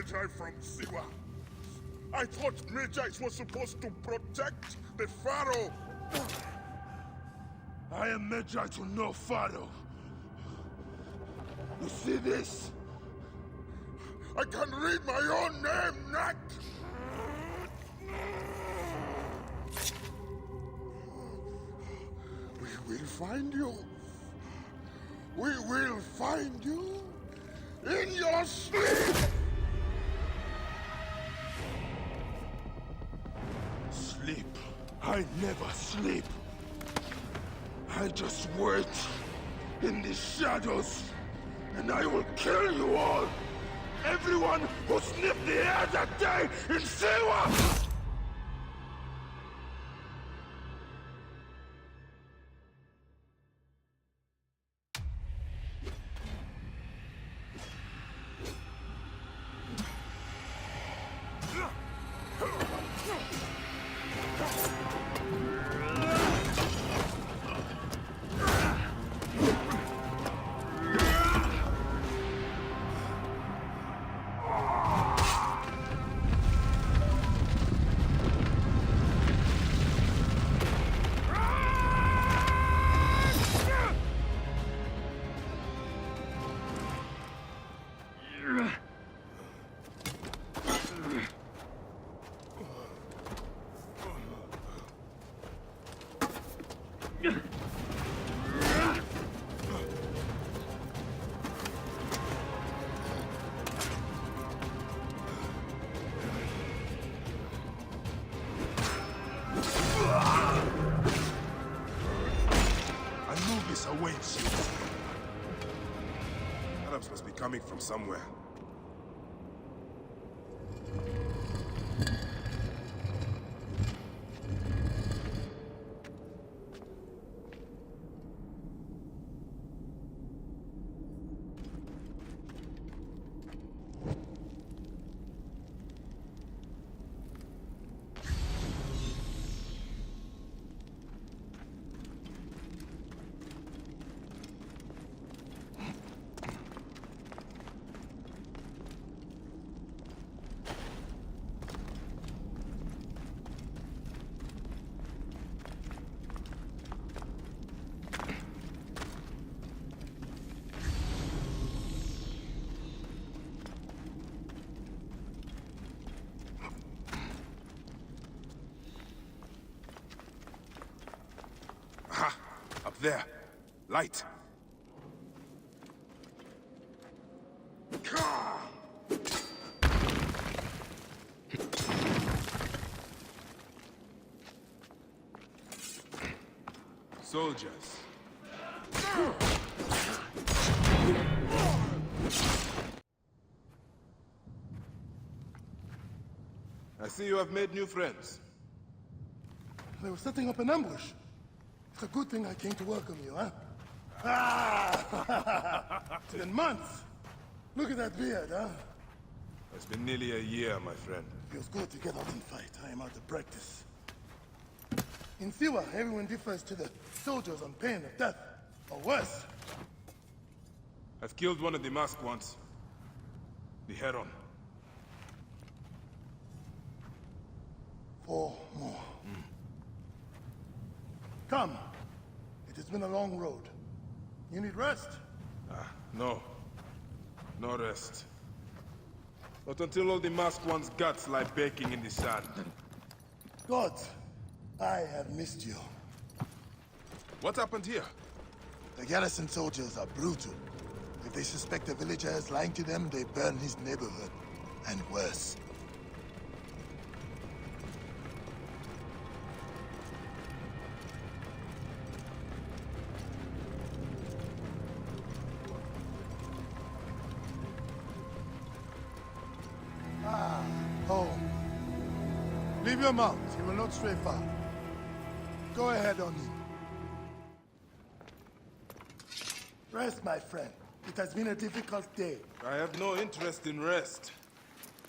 Magi from Siwa. I thought Magi's were supposed to protect the Pharaoh. I am Magi to no Pharaoh. You see this? I can read my own name, Nak! We will find you. We will find you in your sleep! Sleep? I never sleep. I just wait in the shadows, and I will kill you all! Everyone who sniffed the air that day in Siwa! Anubis awaits you. Arabs must be coming from somewhere. Aha! Up there. Light. Soldiers. I see you have made new friends. They were setting up an ambush. It's a good thing I came to welcome you, huh? Ah! It's been months. Look at that beard, huh? It's been nearly a year, my friend. Feels good to get out and fight. I am out of practice. In Siwa, everyone defers to the soldiers on pain of death, or worse. I've killed one of the masked ones. The Heron. 4 more. Come. It has been a long road. You need rest? No. No rest. Not until all the masked ones' guts lie baking in the sand. Gods, I have missed you. What happened here? The garrison soldiers are brutal. If they suspect a villager is lying to them, they burn his neighborhood. And worse. Home. Leave your mount. He will not stray far. Go ahead, Oni. Rest, my friend. It has been a difficult day. I have no interest in rest.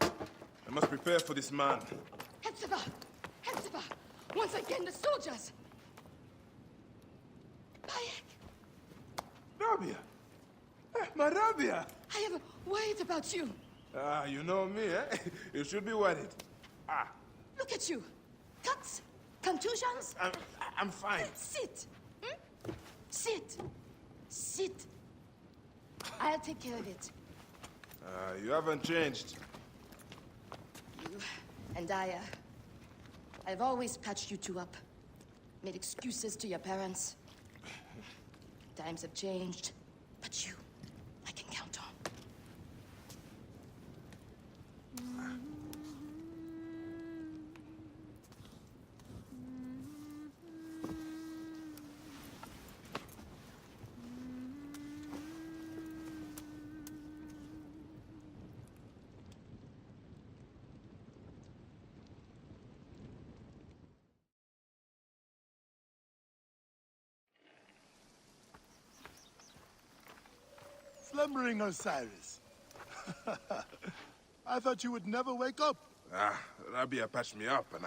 I must prepare for this man. Hepzibah! Hepzibah! Once again, the soldiers! Bayek! Rabia! My Rabia! I am worried about you. Ah, you know me, eh? You should be worried. Ah, Look at you. Cuts? Contusions? I'm fine. Sit. Hmm? Sit. Sit. I'll take care of it. You haven't changed. You and I've always patched you two up. Made excuses to your parents. Times have changed, but you, I can count on. Slumbering Osiris. I thought you would never wake up. Ah, Rabia patched me up and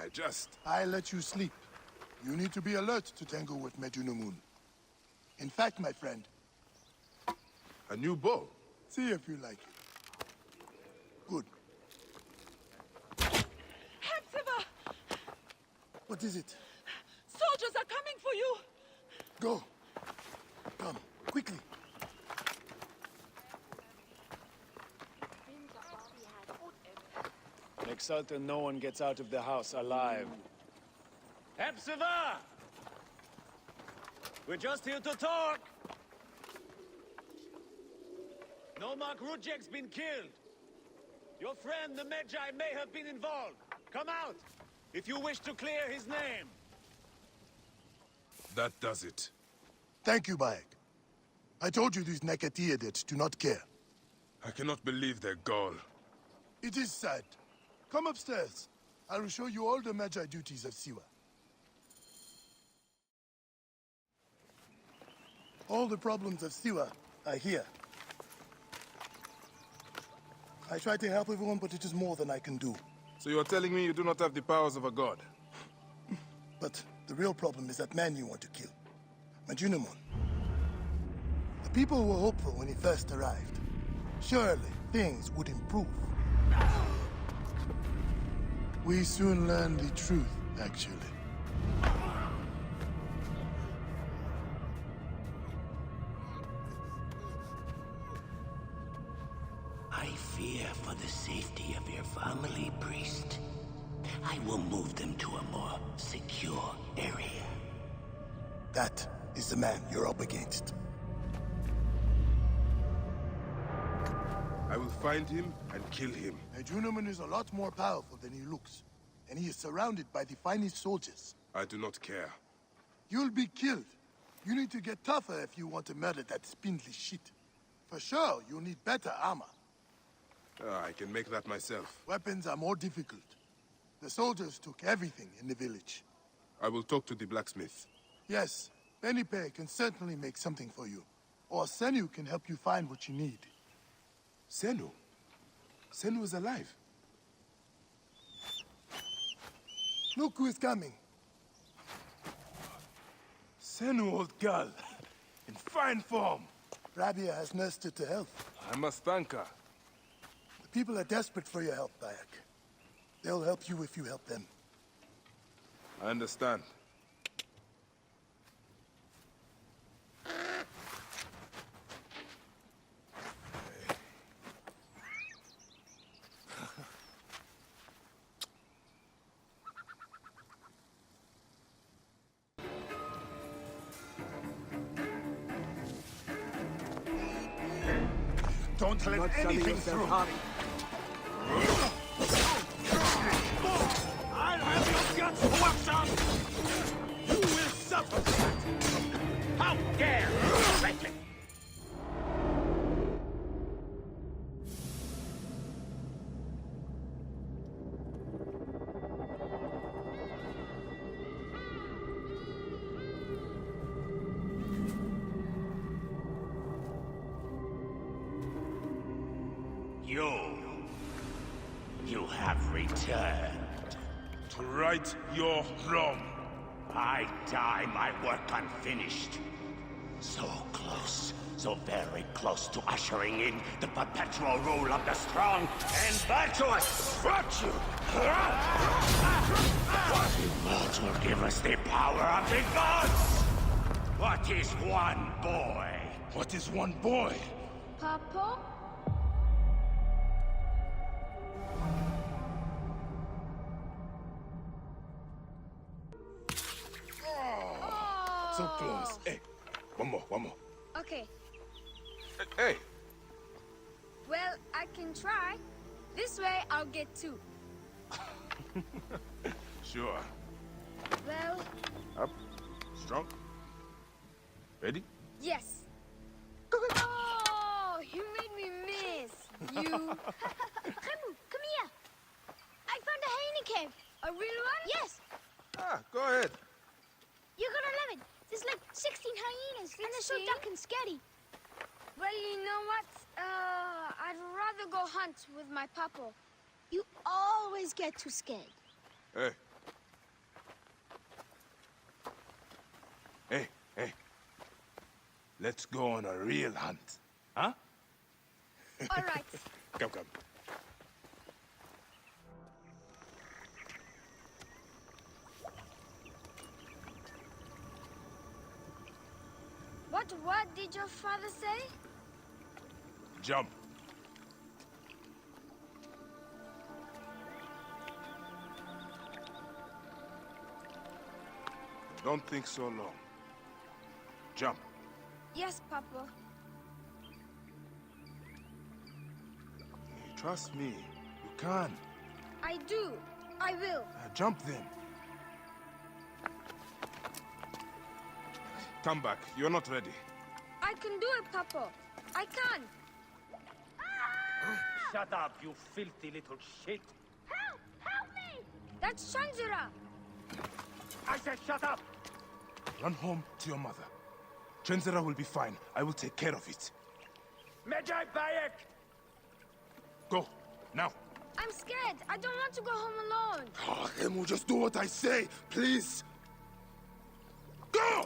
I let you sleep. You need to be alert to tangle with Medunamun. In fact, my friend, A new bow? see if you like it. Good. Hepzibah! What is it? Soldiers are coming for you! Go. Come, quickly. Make certain no one gets out of the house alive. Hepzibah! We're just here to talk! Nomarch Rudjek's been killed. Your friend, the Medjay, may have been involved. Come out, if you wish to clear his name. That does it. Thank you, Bayek. I told you these Nekatiadids do not care. I cannot believe their gall. It is sad. Come upstairs. I will show you all the Magi duties of Siwa. All the problems of Siwa are here. I try to help everyone, but it is more than I can do. So you are telling me you do not have the powers of a god? But the real problem is that man you want to kill. Medunamun. The people were hopeful when he first arrived. Surely, things would improve. We soon learned the truth, actually. I fear for the safety of your family, priest. I will move them to a more secure area. That is the man you're up against. I will find him and kill him. Medunamun is a lot more powerful than he looks, and he is surrounded by the finest soldiers. I do not care. You'll be killed. You need to get tougher if you want to murder that spindly shit. For sure, you'll need better armor. I can make that myself. Weapons are more difficult. The soldiers took everything in the village. I will talk to the blacksmith. Yes, Benipe can certainly make something for you. Or Senu can help you find what you need. Senu? Senu is alive. Look who is coming. Senu, old girl. In fine form. Rabia has nursed her to health. I must thank her. The people are desperate for your help, Bayek. They'll help you if you help them. I understand. Don't let anything through. I'll have your guts whacked out! You will suffer that! How dare you, Franklin! You have returned. To right your wrong. I die my work unfinished. So close, so very close to ushering in the perpetual rule of the strong and virtuous! Virtue! What will give us the power of the gods? What is one boy? What is one boy? Papa? So close. Hey, one more. Okay, Hey, well, I can try. This way, I'll get two. sure. Well, Up, strong. Ready? yes. Oh, you made me miss. You. Remu, come here. I found a hyena cave. A real one? Yes, Ah, go ahead. you're gonna love it. There's like 16 hyenas, and they're so 16? dark and scary. Well, you know what? I'd rather go hunt with my papa. You always get too scared. Hey. Hey. Let's go on a real hunt. Huh? All right. Come. What did your father say? Jump. Don't think so long. Jump. Yes, Papa. Trust me. You can. I do. I will. Jump then. Come back. You're not ready. I can do it, Papa. I can. Shut up, you filthy little shit! Help! Help me! That's Shanzura. I said shut up! Run home to your mother. Trenzera will be fine. I will take care of it. Medjay Bayek! Go. Now. I'm scared. I don't want to go home alone. Ah, Remu, just do what I say, please. Go!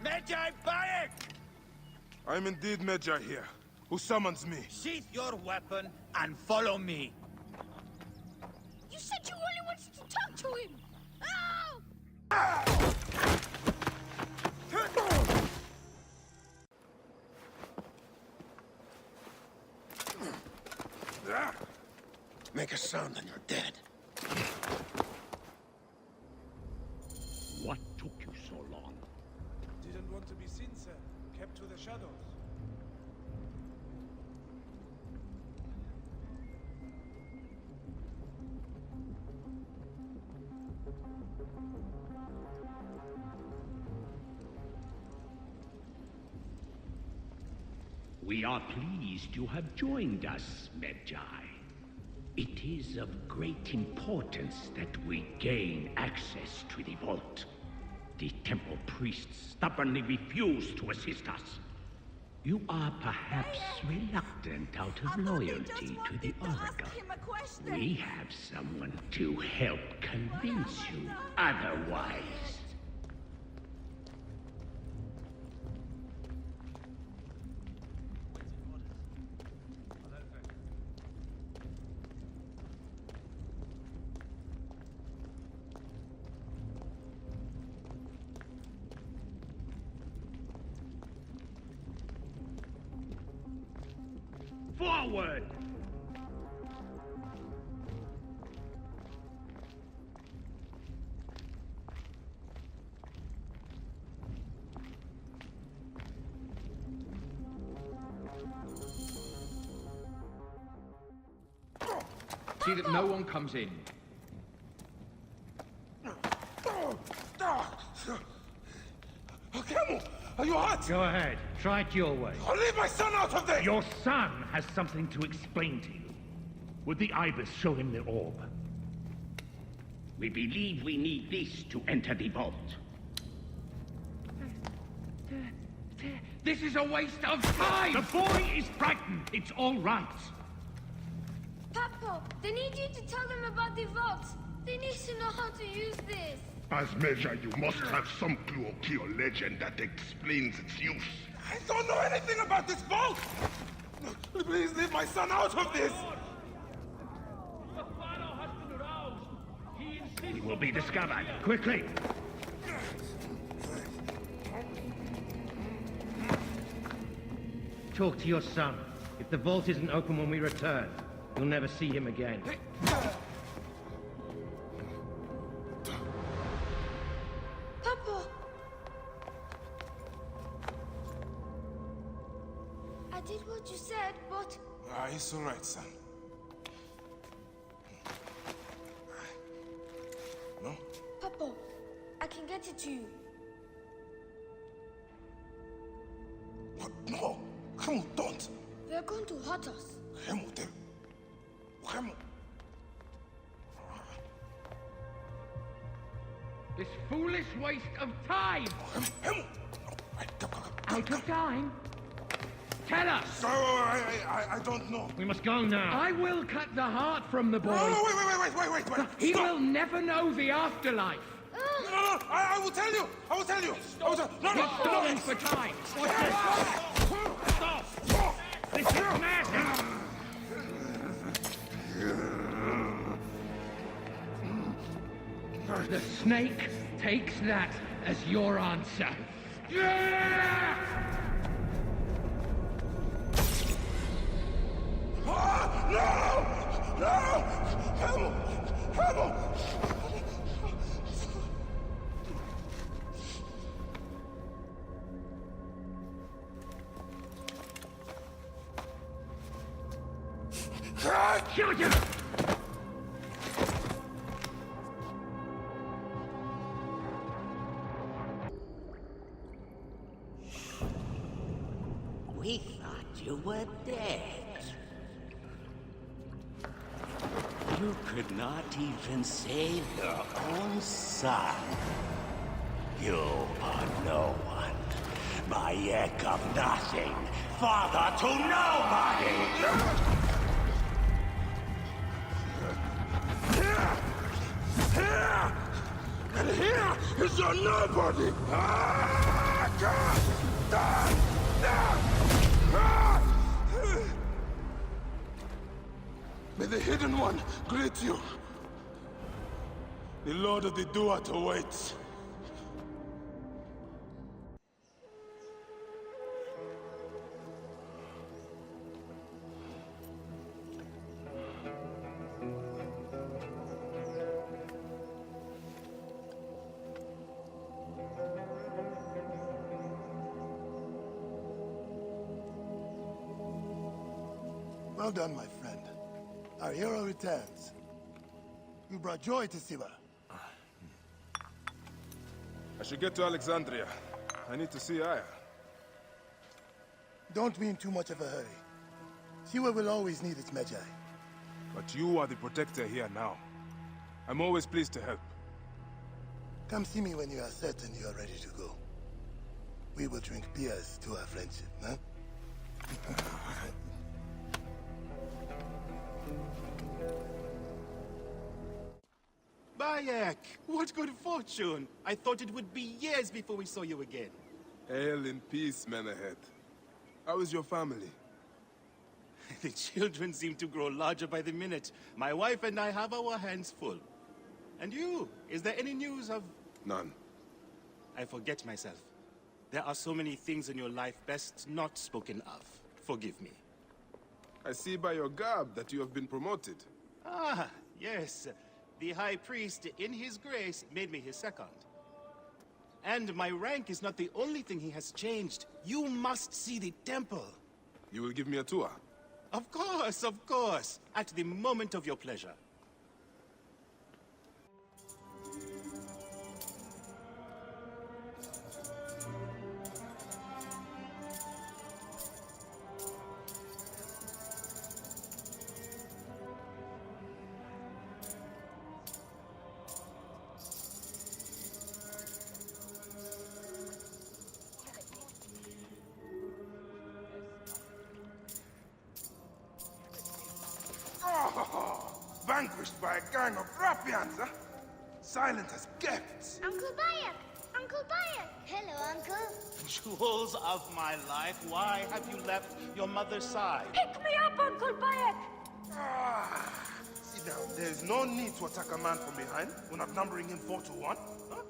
Medjay Bayek! I'm indeed Medjay here. Who summons me? Sheath your weapon and follow me. You said you only wanted to talk to him! Oh! Make a sound and you're dead. What took you so long? Didn't want to be seen, sir. Kept to the shadows. We are pleased you have joined us, Medjay. It is of great importance that we gain access to the vault. The temple priests stubbornly refuse to assist us. You are perhaps reluctant out of loyalty to the Oracle. We have someone to help convince you otherwise. Forward! See that no one comes in. Remu, are you hurt? Go ahead. Try it your way. I'll leave my son out of there! Your son has something to explain to you. Would the Ibis show him the orb? We believe we need this to enter the vault. This is a waste of time! The boy is frightened. It's all right. Papa, they need you to tell them about the vault. They need to know how to use this. As measure, you must have some clue or key or legend that explains its use. I don't know anything about this boat! Please leave my son out of this! He will be discovered. Quickly! Talk to your son. If the vault isn't open when we return, you'll never see him again. Papa! I did what you said, but... It's all right, son. No? Papa, I can get it to you. No! Remo, don't! They're going to hurt us. Remo, Remo! This foolish waste of time! Remo! Out of time? Tell us! I don't know. We must go now. I will cut the heart from the boy. Wait! He Stop. will never know the afterlife. No, I will tell you! I will tell you! He's stalling for time. Stop! This is madness! The snake takes that as your answer. No! Remo! Shoot him! We thought you were dead. You could not even save your own son. You are no one. Bayek of nothing. Father to nobody! And here is your nobody! May the Hidden One greet you. The Lord of the Duat awaits. Well done, my friend. Our hero returns. You brought joy to Siwa. I should get to Alexandria. I need to see Aya. Don't be in too much of a hurry. Siwa will always need its Magi. But you are the protector here now. I'm always pleased to help. Come see me when you are certain you are ready to go. We will drink beers to our friendship, huh? Bayek! What good fortune! I thought it would be years before we saw you again. Hail in peace, Menahet. How is your family? The children seem to grow larger by the minute. My wife and I have our hands full. And you? Is there any news of... None. I forget myself. There are so many things in your life best not spoken of. Forgive me. I see by your garb that you have been promoted. Ah, yes. The High Priest, in his grace, made me his second. And my rank is not the only thing he has changed. You must see the temple. You will give me a tour? Of course, of course. At the moment of your pleasure. gang of ruffians, huh? Silent as kept. Uncle Bayek! Uncle Bayek! Hello, Uncle. Jewels of my life, why have you left your mother's side? Pick me up, Uncle Bayek! Sit down. There's no need to attack a man from behind. We're not numbering him 4 to 1. Huh?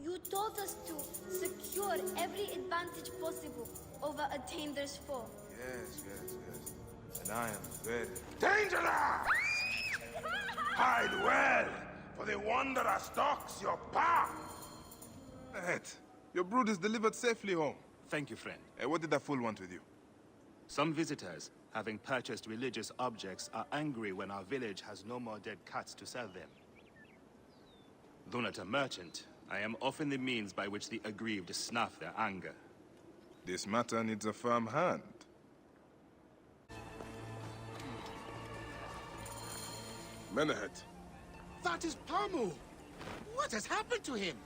You told us to secure every advantage possible over a Tainder's foe. Yes. And I am very dangerous! Hide well, for the Wanderer stalks your path! Ahead. Your brood is delivered safely home. Thank you, friend. What did that fool want with you? Some visitors, having purchased religious objects, are angry when our village has no more dead cats to sell them. Though not a merchant, I am often the means by which the aggrieved snuff their anger. This matter needs a firm hand. Menehet. That is Pamu! What has happened to him?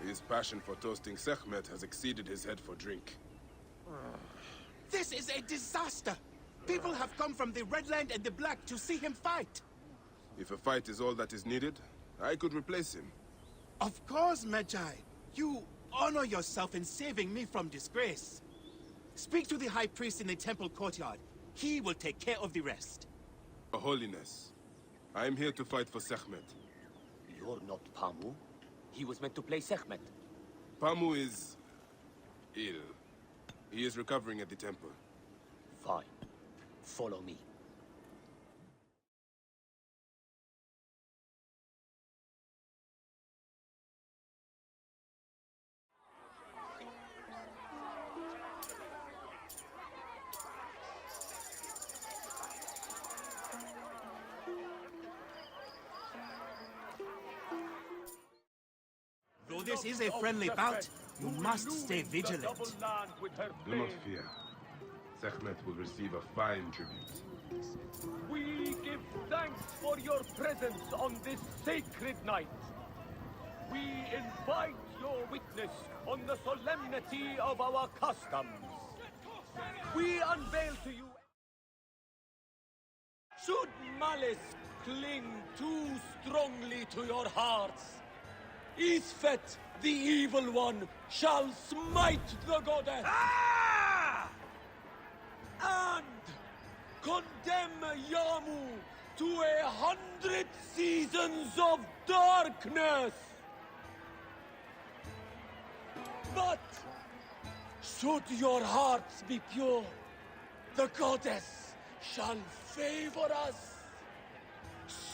His passion for toasting Sekhmet has exceeded his head for drink. This is a disaster! People have come from the Red Land and the Black to see him fight! If a fight is all that is needed, I could replace him. Of course, Medjay. You honor yourself in saving me from disgrace. Speak to the High Priest in the temple courtyard. He will take care of the rest. Your Holiness, I am here to fight for Sekhmet. You're not Pamu. He was meant to play Sekhmet. Pamu is ill. He is recovering at the temple. Fine. Follow me. Though this is a friendly bout, you must stay vigilant. Do not fear. Sekhmet will receive a fine tribute. We give thanks for your presence on this sacred night. We invite your witness on the solemnity of our customs. We unveil to you... Should malice cling too strongly to your hearts, Isfet, the evil one, shall smite the goddess! And condemn Yamu to 100 seasons of darkness! But should your hearts be pure, the goddess shall favor us,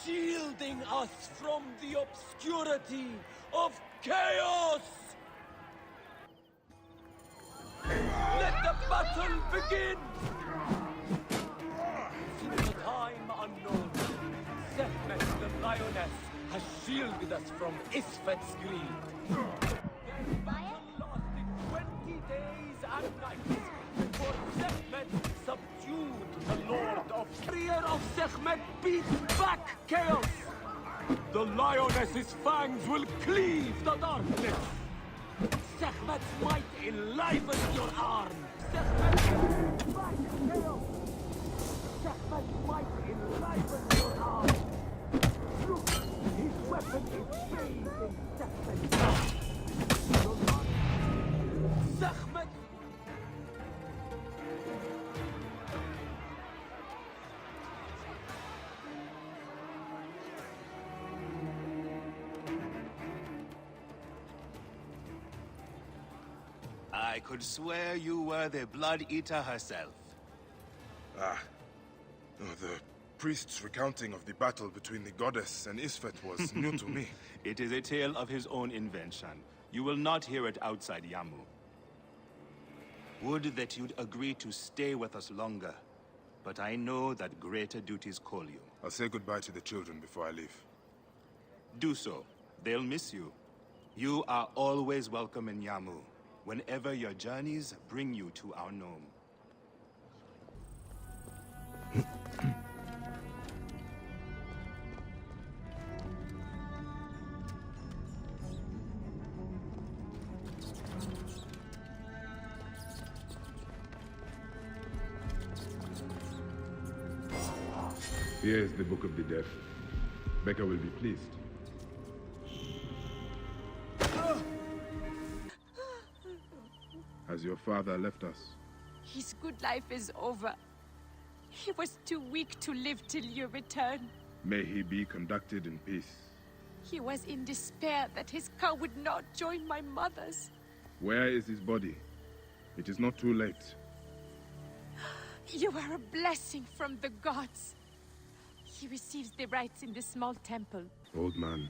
shielding us from the obscurity of chaos! Let the battle begin! Since a time unknown, Sekhmet the Lioness has shielded us from Isfet's greed. Their battle lasted 20 days and nights before Sekhmet subdued the Lord of... Warrior of Sekhmet beat back chaos! The Lioness's fangs will cleave the darkness! Sekhmet's might enlivens your arm! Sekhmet beat back chaos! Sekhmet's might enlivens your arm! Look! His weapon is bathed in Sekhmet's blood! Sekhmet! I could swear you were the Blood Eater herself. The priest's recounting of the battle between the goddess and Isfet was new to me. It is a tale of his own invention. You will not hear it outside Yamu. Would that you'd agree to stay with us longer, but I know that greater duties call you. I'll say goodbye to the children before I leave. Do so. They'll miss you. You are always welcome in Yamu, whenever your journeys bring you to our Nome. Here is the Book of the Dead. Becca will be pleased. Has your father left us? His good life is over. He was too weak to live till you return. May he be conducted in peace. He was in despair that his car would not join my mother's. Where is his body? It is not too late. You are a blessing from the gods. He receives the rites in the small temple. Old man,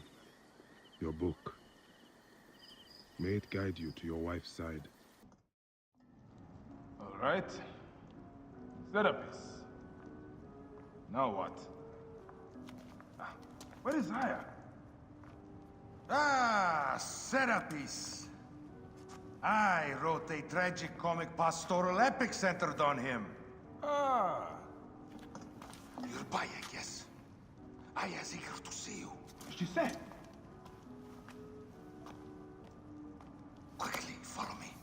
your book. May it guide you to your wife's side. All right. Serapis. Now what? Where is Aya? Ah, Serapis. I wrote a tragic comic pastoral epic centered on him. Ah. You're by, I guess. Aya's eager to see you. She said. Quickly, follow me.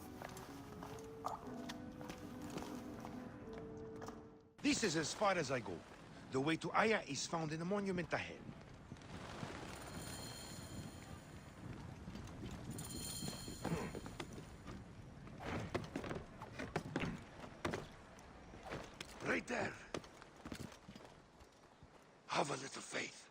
This is as far as I go. The way to Aya is found in the monument ahead. Right there. Have a little faith.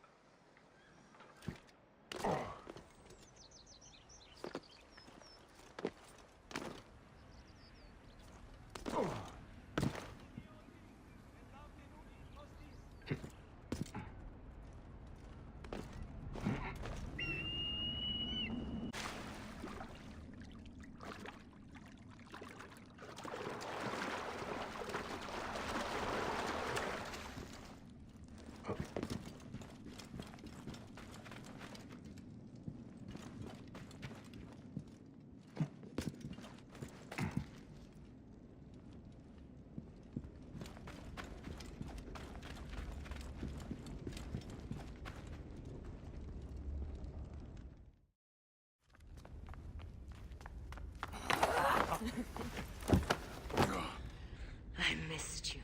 I missed you.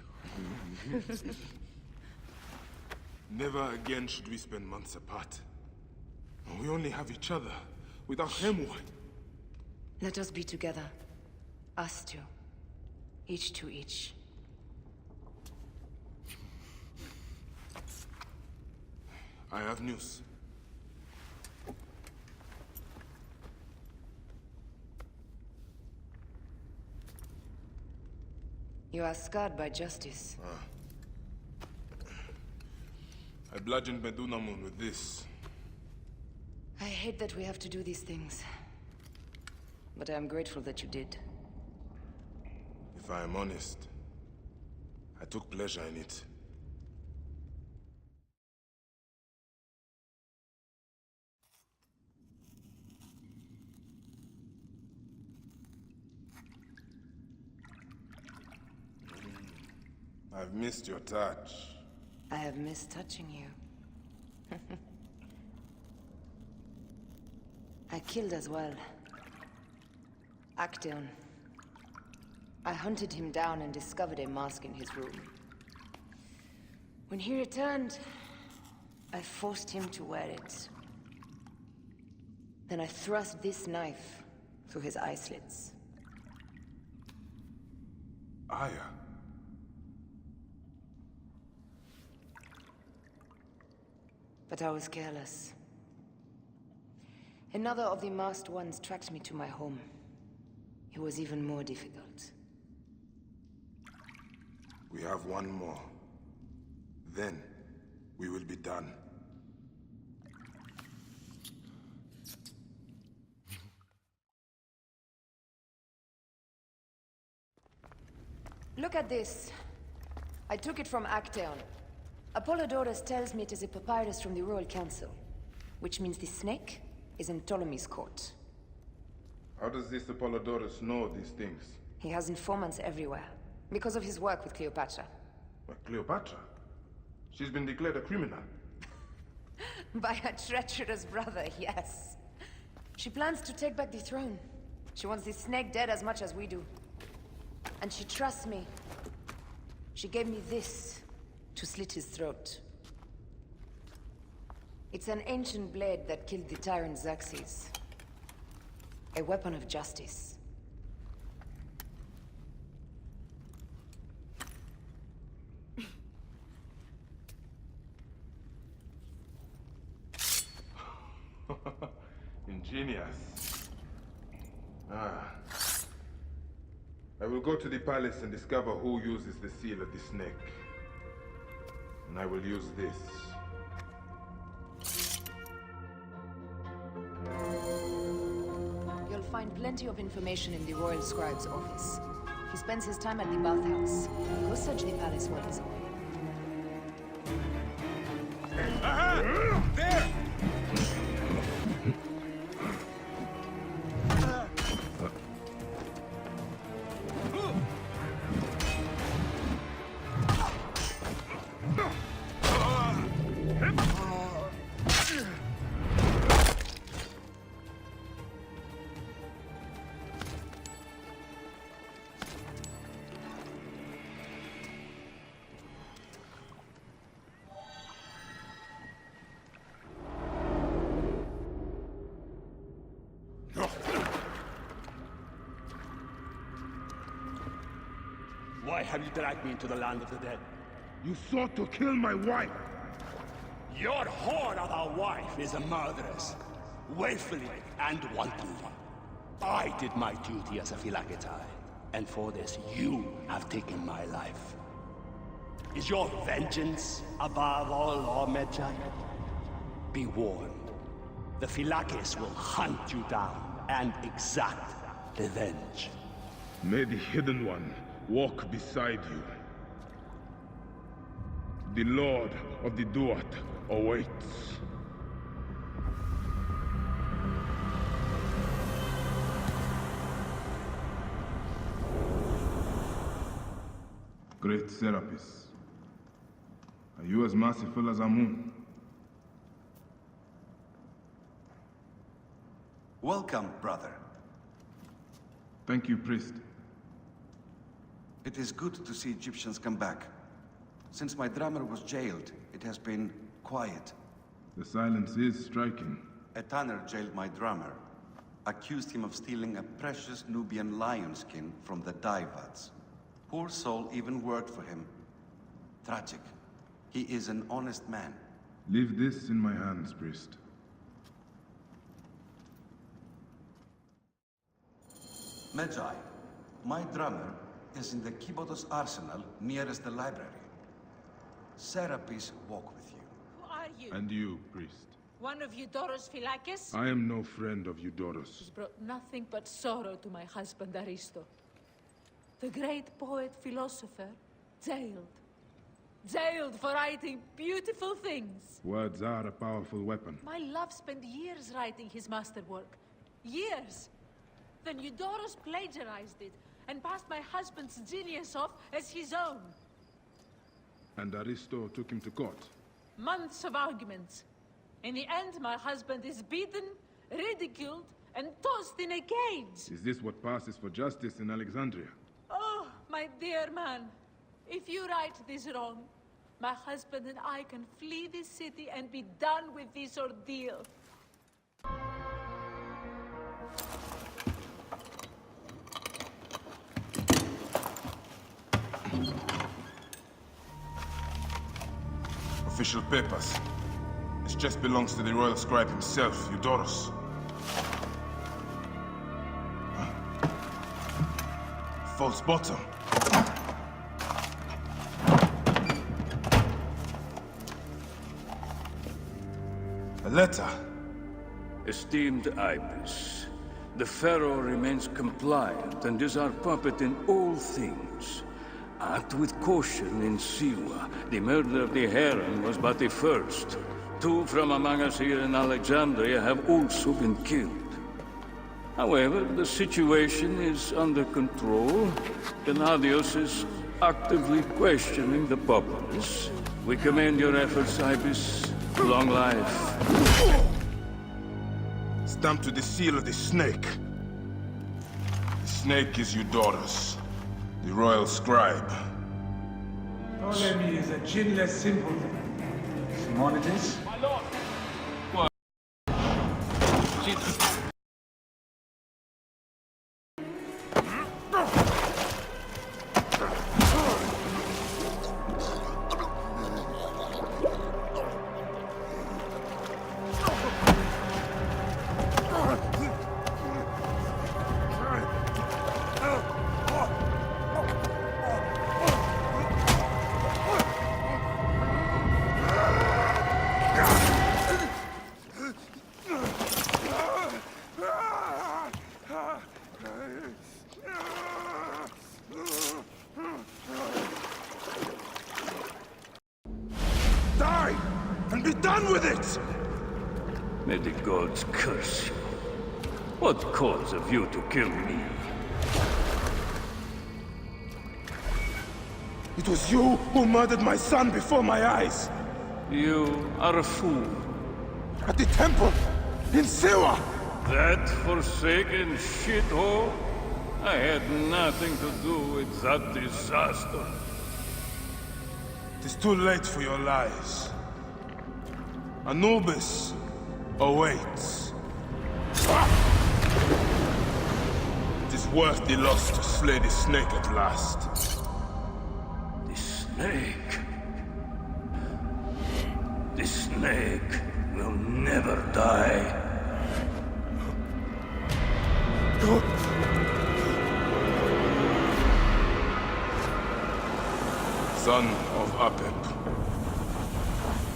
Never again should we spend months apart. We only have each other. Without him, what? Let us be together. Us two. Each to each. I have news. You are scarred by justice. I bludgeoned Medunamun with this. I hate that we have to do these things. But I am grateful that you did. If I am honest, I took pleasure in it. I've missed your touch. I have missed touching you. I killed as well. Actaeon. I hunted him down and discovered a mask in his room. When he returned, I forced him to wear it. Then I thrust this knife through his eye slits. Aya. But I was careless. Another of the masked ones tracked me to my home. It was even more difficult. We have one more. Then, we will be done. Look at this. I took it from Actaeon. Apollodorus tells me it is a papyrus from the Royal Council, which means the snake is in Ptolemy's court. How does this Apollodorus know these things? He has informants everywhere, because of his work with Cleopatra. But Cleopatra? She's been declared a criminal. By her treacherous brother, yes. She plans to take back the throne. She wants the snake dead as much as we do. And she trusts me. She gave me this to slit his throat. It's an ancient blade that killed the tyrant Xerxes. A weapon of justice. Ingenious. I will go to the palace and discover who uses the seal of the snake. And I will use this. You'll find plenty of information in the Royal Scribe's office. He spends his time at the bathhouse. Go search the palace while he's away. Aha! There! Why have you dragged me into the land of the dead? You sought to kill my wife! Your whore of a wife is a murderess, willfully and wantonly. I did my duty as a Phylakitai, and for this you have taken my life. Is your vengeance above all law, Medjay? Be warned. The Phylakis will hunt you down and exact revenge. May the Hidden One walk beside you. The Lord of the Duat awaits. Great Serapis, are you as merciful as Amun? Welcome, brother. Thank you, priest. It is good to see Egyptians come back. Since my drummer was jailed, it has been quiet. The silence is striking. A tanner jailed my drummer, accused him of stealing a precious Nubian lion skin from the Daivads. Poor soul even worked for him. Tragic. He is an honest man. Leave this in my hands, priest. Medjay, my drummer is in the Kibotos arsenal nearest the library. Serapis walk with you. Who are you? And you, priest. One of Eudoros Phylakis? I am no friend of Eudoros. He's brought nothing but sorrow to my husband Aristo. The great poet philosopher, jailed. Jailed for writing beautiful things. Words are a powerful weapon. My love spent years writing his masterwork. Years! Then Eudoros plagiarized it and passed my husband's genius off as his own. And Aristo took him to court. Months of arguments. In the end, my husband is beaten, ridiculed, and tossed in a cage. Is this what passes for justice in Alexandria? Oh, my dear man. If you right this wrong, my husband and I can flee this city and be done with this ordeal. Official papers. This chest belongs to the royal scribe himself, Eudoros. False bottom. A letter. Esteemed Ibis, the Pharaoh remains compliant and is our puppet in all things. Act with caution in Siwa. The murder of the Heron was but the first. 2 from among us here in Alexandria have also been killed. However, the situation is under control. Gennadios is actively questioning the populace. We commend your efforts, Ibis. Long life. Stamped with the seal of the snake. The snake is Eudoros, the royal scribe. Ptolemy is a chinless simpleton. Simonides? My lord, need. Die! And be done with it! May the gods curse you. What cause have you to kill me? It was you who murdered my son before my eyes! You are a fool. At the temple! In Siwa! That forsaken shithole? I had nothing to do with that disaster. It is too late for your lies. Anubis awaits. It is worth the loss to slay the snake at last. The snake? The snake will never die. Son of Apep,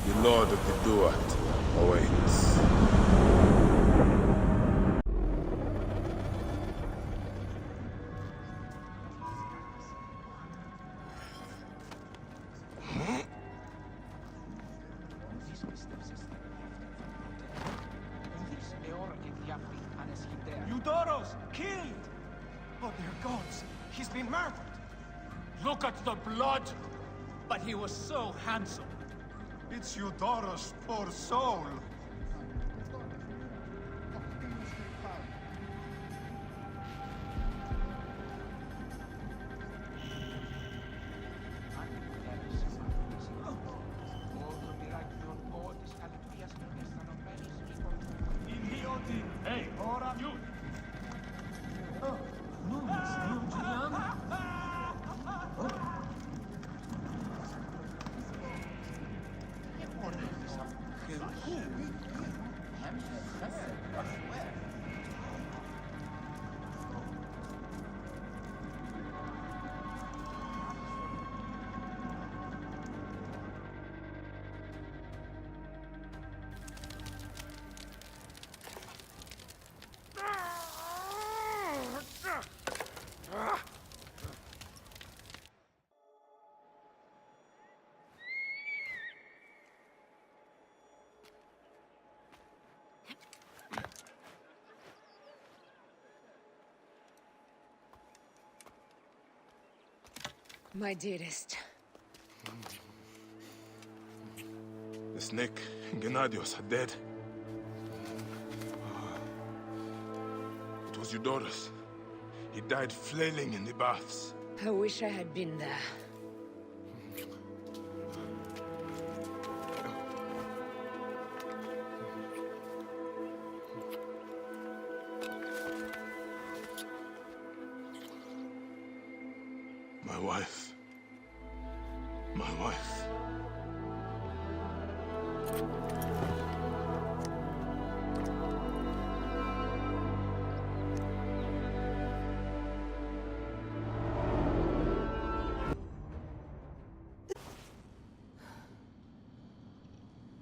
the Lord of the Duat awaits. Eudoros, killed! Oh, dear gods, he's been murdered! Look at the blood! But he was so handsome. It's Eudoros, poor soul. Hey, you! Oh, My dearest. The snake and Gennadios are dead. It was Eudoros. He died flailing in the baths. I wish I had been there. My wife. My wife.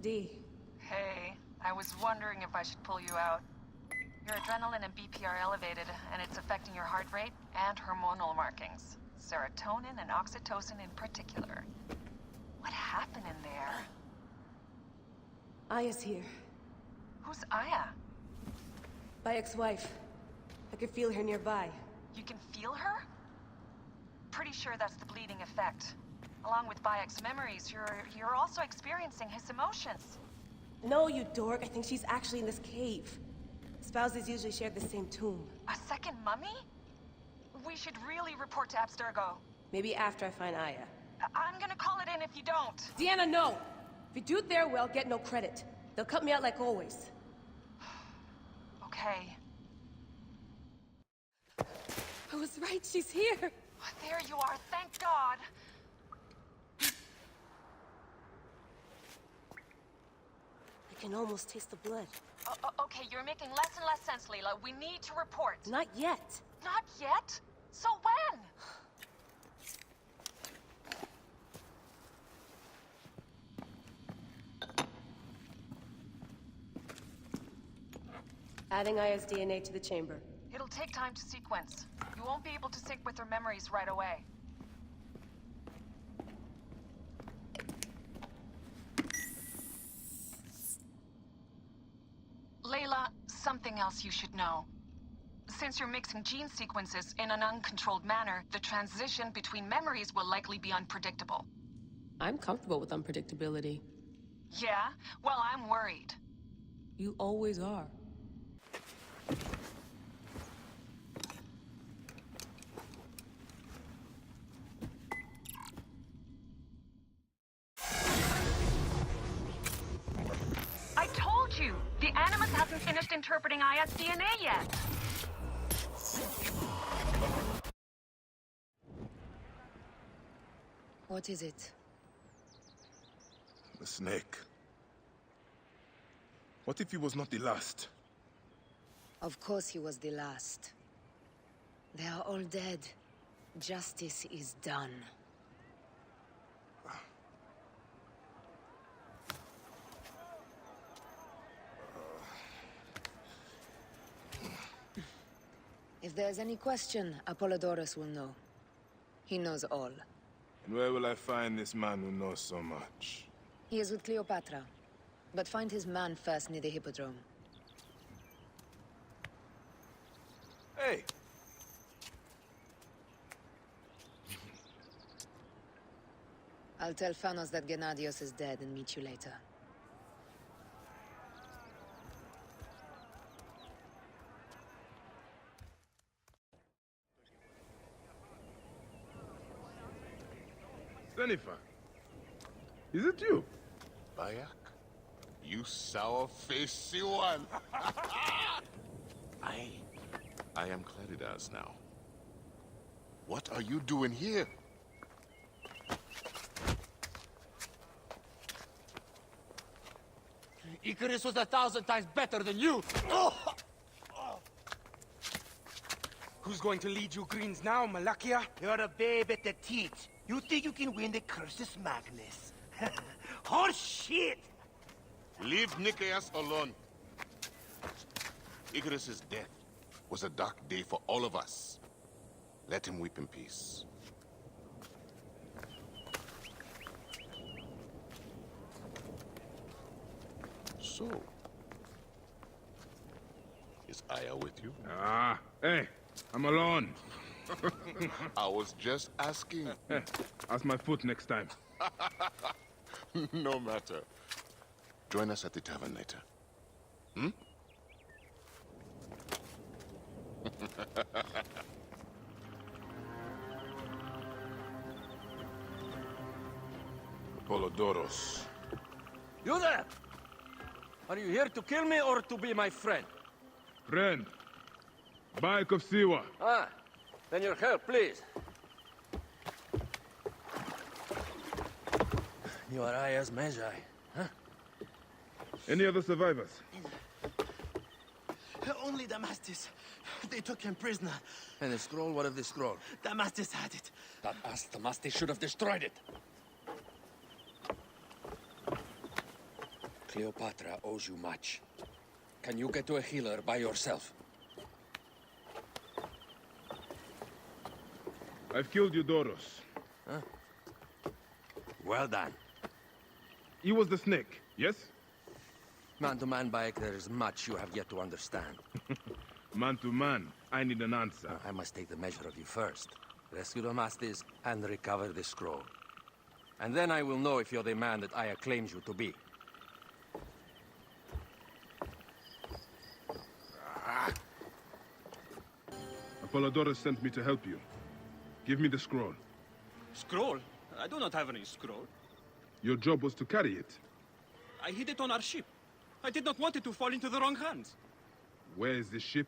Dee. Hey, I was wondering if I should pull you out. Your adrenaline and BP are elevated, and it's affecting your heart rate and hormonal markings. Serotonin and oxytocin in particular. What happened in there? Aya's here. Who's Aya? My ex-wife. I could feel her nearby. You can feel her? Pretty sure that's the bleeding effect. Along with Bayek's memories, you're also experiencing his emotions. No, you dork. I think she's actually in this cave. Spouses usually share the same tomb. A second mummy? We should really report to Abstergo. Maybe after I find Aya. I'm gonna call it in if you don't. Deanna, no! If you do it their way, I'll get no credit. They'll cut me out like always. okay. I was right, she's here. There you are, thank God. I can almost taste the blood. Okay, you're making less and less sense, Layla. We need to report. Not yet. Not yet? So when? Adding Aya's DNA to the chamber. It'll take time to sequence. You won't be able to sync with her memories right away. Layla, something else you should know. Since you're mixing gene sequences in an uncontrolled manner, the transition between memories will likely be unpredictable. I'm comfortable with unpredictability. Yeah? Well, I'm worried. You always are. I told you! The Animus hasn't finished interpreting Aya's DNA yet! What is it? The snake. What if he was not the last? Of course he was the last. They are all dead. Justice is done. If there's any question, Apollodorus will know. He knows all. And where will I find this man who knows so much? He is with Cleopatra. But find his man first near the Hippodrome. Hey! I'll tell Phanos that Gennadios is dead and meet you later. Jennifer, is it you? Bayek? You sour-faced one! I am Claridas now. What are you doing here? Icarus was 1,000 times better than you! Who's going to lead you Greens now, Malakia? You're a babe at the teat. You think you can win the Cursus Magnus? Horse shit! Leave Nicaeus alone. Icarus's death was a dark day for all of us. Let him weep in peace. So, is Aya with you? Hey, I'm alone. I was just asking. Hey, ask my foot next time. No matter. Join us at the tavern later. Hmm? Apollodorus. You there! Are you here to kill me or to be my friend? Friend. Bayek of Siwa. Ah, then your help, please. You are Aya's Magi, huh? Any other survivors? Only Damastis. They took him prisoner. And the scroll? What of the scroll? Damastis had it. That ass Damastis should have destroyed it. Cleopatra owes you much. Can you get to a healer by yourself? I've killed Eudoros. Huh? Well done. He was the snake, yes? Man to man, Bayek, there is much you have yet to understand. Man to man, I need an answer. I must take the measure of you first. Rescue Damastis and recover the scroll. And then I will know if you're the man that Aya claims you to be. Apollodorus sent me to help you. Give me the scroll. Scroll? I do not have any scroll. Your job was to carry it. I hid it on our ship. I did not want it to fall into the wrong hands. Where is the ship?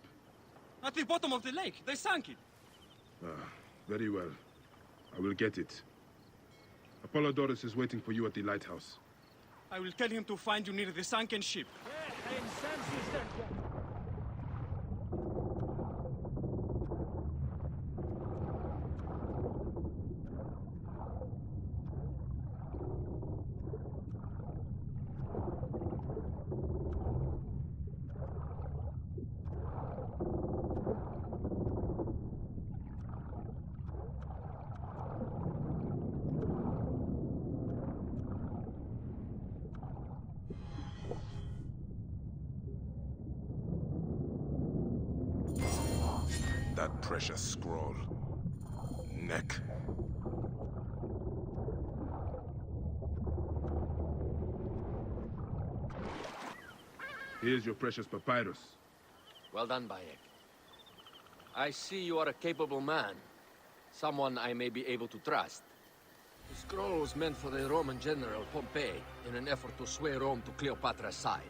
At the bottom of the lake. They sank it. Very well. I will get it. Apollodorus is waiting for you at the lighthouse. I will tell him to find you near the sunken ship. That precious scroll. Neck. Here's your precious papyrus. Well done, Bayek. I see you are a capable man. Someone I may be able to trust. The scroll was meant for the Roman general Pompey in an effort to sway Rome to Cleopatra's side.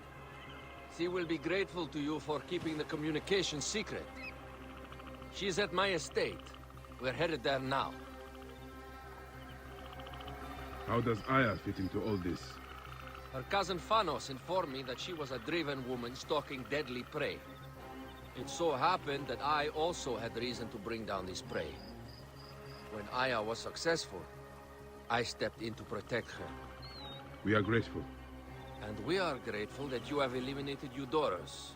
She will be grateful to you for keeping the communication secret. She's at my estate. We're headed there now. How does Aya fit into all this? Her cousin Phanos informed me that she was a driven woman stalking deadly prey. It so happened that I also had reason to bring down this prey. When Aya was successful, I stepped in to protect her. We are grateful. And we are grateful that you have eliminated Eudorus.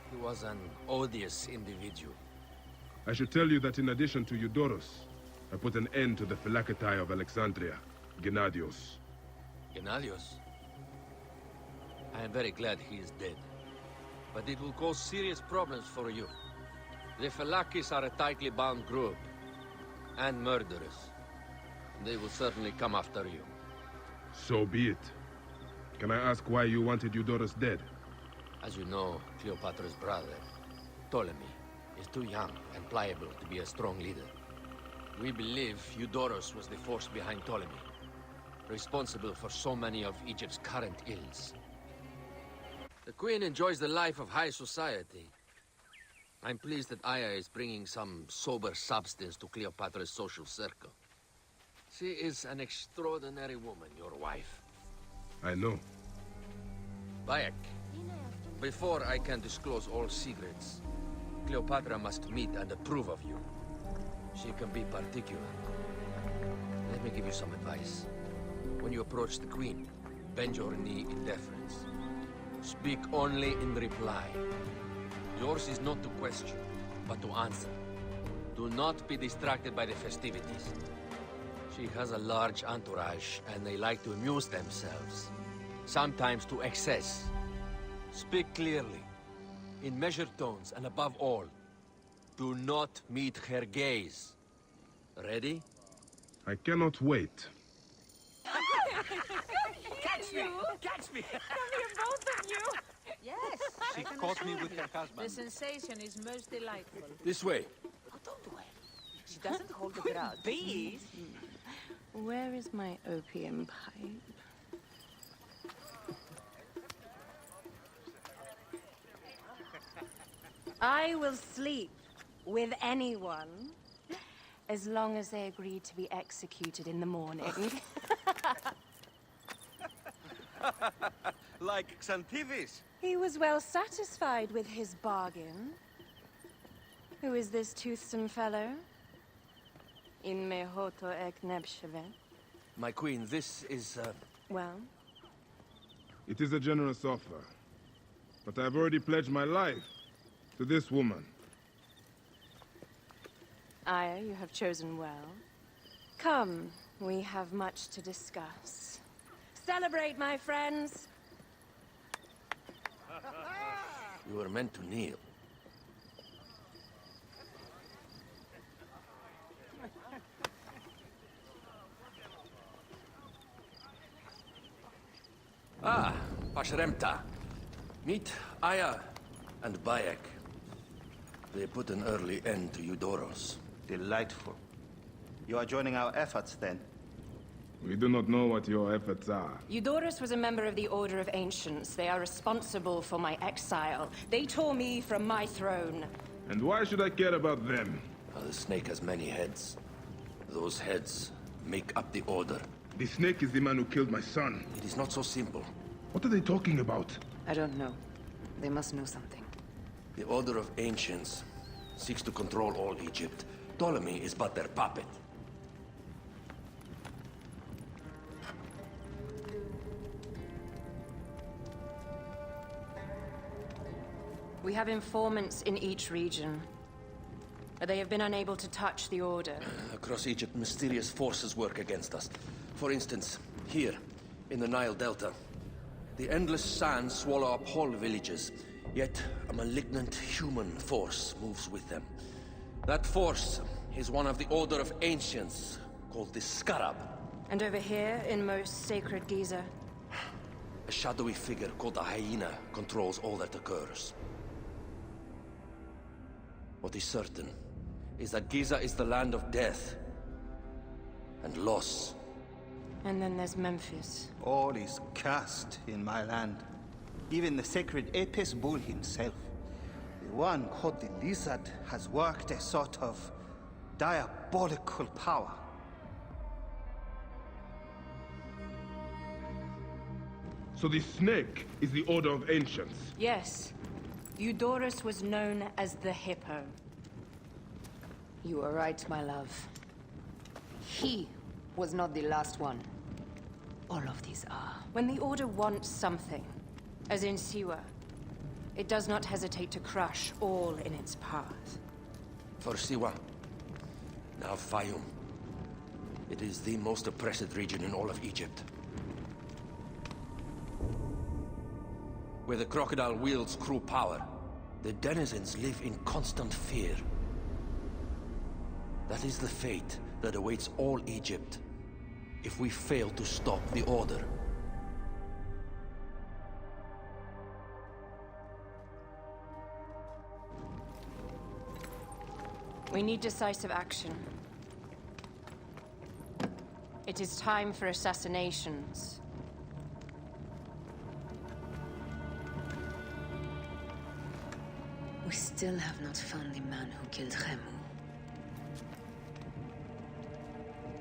He was an odious individual. I should tell you that in addition to Eudorus, I put an end to the Phylakitai of Alexandria, Gennadios. Gennadios? I am very glad he is dead. But it will cause serious problems for you. The Phylakis are a tightly bound group. And murderers. They will certainly come after you. So be it. Can I ask why you wanted Eudorus dead? As you know, Cleopatra's brother, Ptolemy, is too young and pliable to be a strong leader. We believe Eudorus was the force behind Ptolemy, responsible for so many of Egypt's current ills. The Queen enjoys the life of high society. I'm pleased that Aya is bringing some sober substance to Cleopatra's social circle. She is an extraordinary woman, your wife. I know. Bayek, before I can disclose all secrets, Cleopatra must meet and approve of you. She can be particular. Let me give you some advice. When you approach the Queen, bend your knee in deference. Speak only in reply. Yours is not to question, but to answer. Do not be distracted by the festivities. She has a large entourage, and they like to amuse themselves. Sometimes to excess. Speak clearly, in measured tones, and above all, do not meet her gaze. Ready? I cannot wait. Catch me! Catch me! Come here, both of you! Yes. She caught me with her husband. The sensation is most delightful. This way. Oh, don't do it. She doesn't hold a grudge. Bees? Where is my opium pipe? I will sleep with anyone as long as they agree to be executed in the morning. Like Xantivis. He was well satisfied with his bargain. Who is this toothsome fellow? In mehoto ek nebshevet. My queen, this is, Well? It is a generous offer. But I've already pledged my life to this woman. Aya, you have chosen well. Come, we have much to discuss. Celebrate, my friends! you were meant to kneel. Ah, Pashremta. Meet Aya and Bayek. They put an early end to Eudorus. Delightful. You are joining our efforts, then? We do not know what your efforts are. Eudorus was a member of the Order of Ancients. They are responsible for my exile. They tore me from my throne. And why should I care about them? The snake has many heads. Those heads make up the Order. The snake is the man who killed my son. It is not so simple. What are they talking about? I don't know. They must know something. The Order of Ancients seeks to control all Egypt. Ptolemy is but their puppet. We have informants in each region. They have been unable to touch the Order. Across Egypt, mysterious forces work against us. For instance, here, in the Nile Delta, the endless sands swallow up whole villages, yet a malignant human force moves with them. That force is one of the Order of Ancients, called the Scarab. And over here, in most sacred Giza? A shadowy figure called the Hyena controls all that occurs. What is certain is that Giza is the land of death and loss. And then there's Memphis. All is cursed in my land. Even the sacred Apis bull himself. The one called the Lizard has worked a sort of diabolical power. So the snake is the Order of Ancients? Yes. Eudorus was known as the Hippo. You are right, my love. He was not the last one. All of these are. When the Order wants something, as in Siwa, it does not hesitate to crush all in its path. For Siwa, now Fayum. It is the most oppressed region in all of Egypt. Where the crocodile wields cruel power, the denizens live in constant fear. That is the fate that awaits all Egypt if we fail to stop the Order. We need decisive action. It is time for assassinations. We still have not found the man who killed Khemu.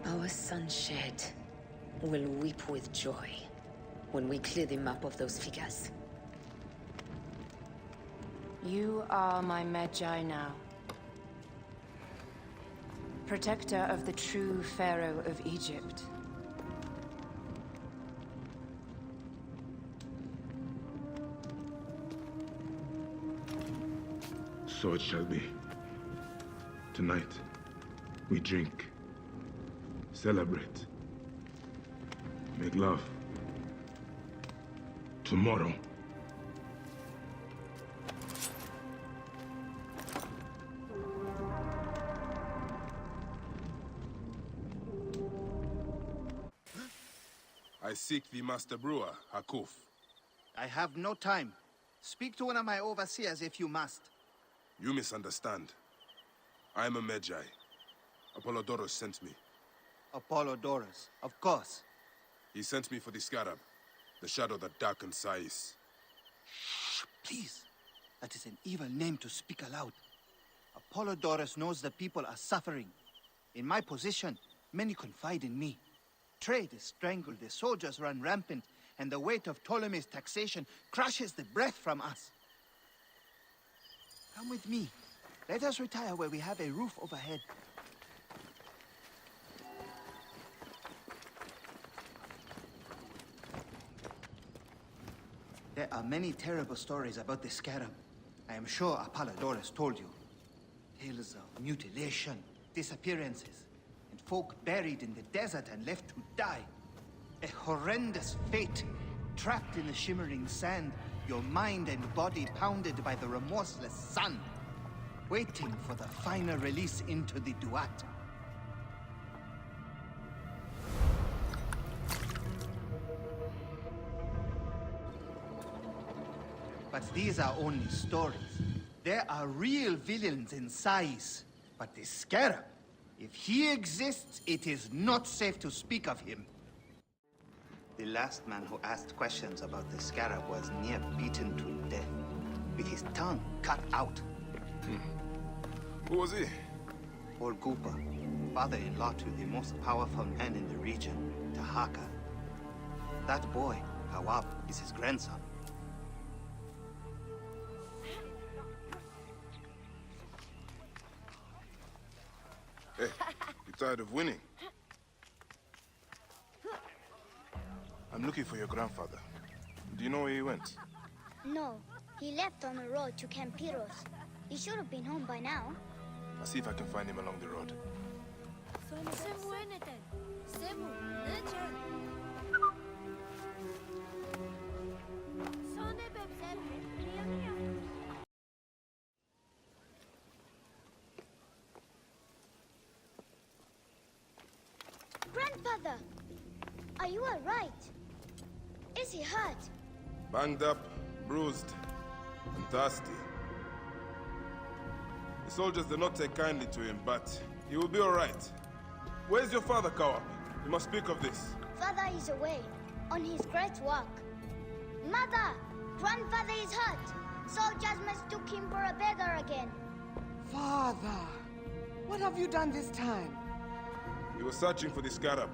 Our son Shed will weep with joy when we clear the map of those figures. You are my Medjay now. Protector of the true Pharaoh of Egypt. So it shall be. Tonight, we drink, celebrate, make love. Tomorrow, I seek the Master Brewer, Hakuf. I have no time. Speak to one of my overseers if you must. You misunderstand. I am a Medjay. Apollodorus sent me. Apollodorus, of course. He sent me for the Scarab, the shadow that darkens Sais. Shh, please. That is an evil name to speak aloud. Apollodorus knows the people are suffering. In my position, many confide in me. Trade is strangled, the soldiers run rampant, and the weight of Ptolemy's taxation crushes the breath from us. Come with me. Let us retire where we have a roof overhead. There are many terrible stories about the Scarab. I am sure Apollodorus told you. Tales of mutilation, disappearances, and folk buried in the desert and left to die. A horrendous fate, trapped in the shimmering sand, your mind and body pounded by the remorseless sun, waiting for the final release into the Duat. But these are only stories. There are real villains in Sais. But the Scarab, if he exists, it is not safe to speak of him. The last man who asked questions about the scarab was near beaten to death, with his tongue cut out. Who was he? Orgupa, father-in-law to the most powerful man in the region, Tahaka. That boy, Hawab, is his grandson. Hey, you tired of winning? I'm looking for your grandfather. Do you know where he went? No, he left on the road to Campiros. He should have been home by now. I'll see if I can find him along the road. Grandfather, are you all right? Is he hurt? Banged up, bruised, and thirsty. The soldiers do not take kindly to him, but he will be all right. Where's your father, Kawab? You must speak of this. Father is away, on his great work. Mother, grandfather is hurt. Soldiers mistook him for a beggar again. Father, what have you done this time? He was searching for the scarab.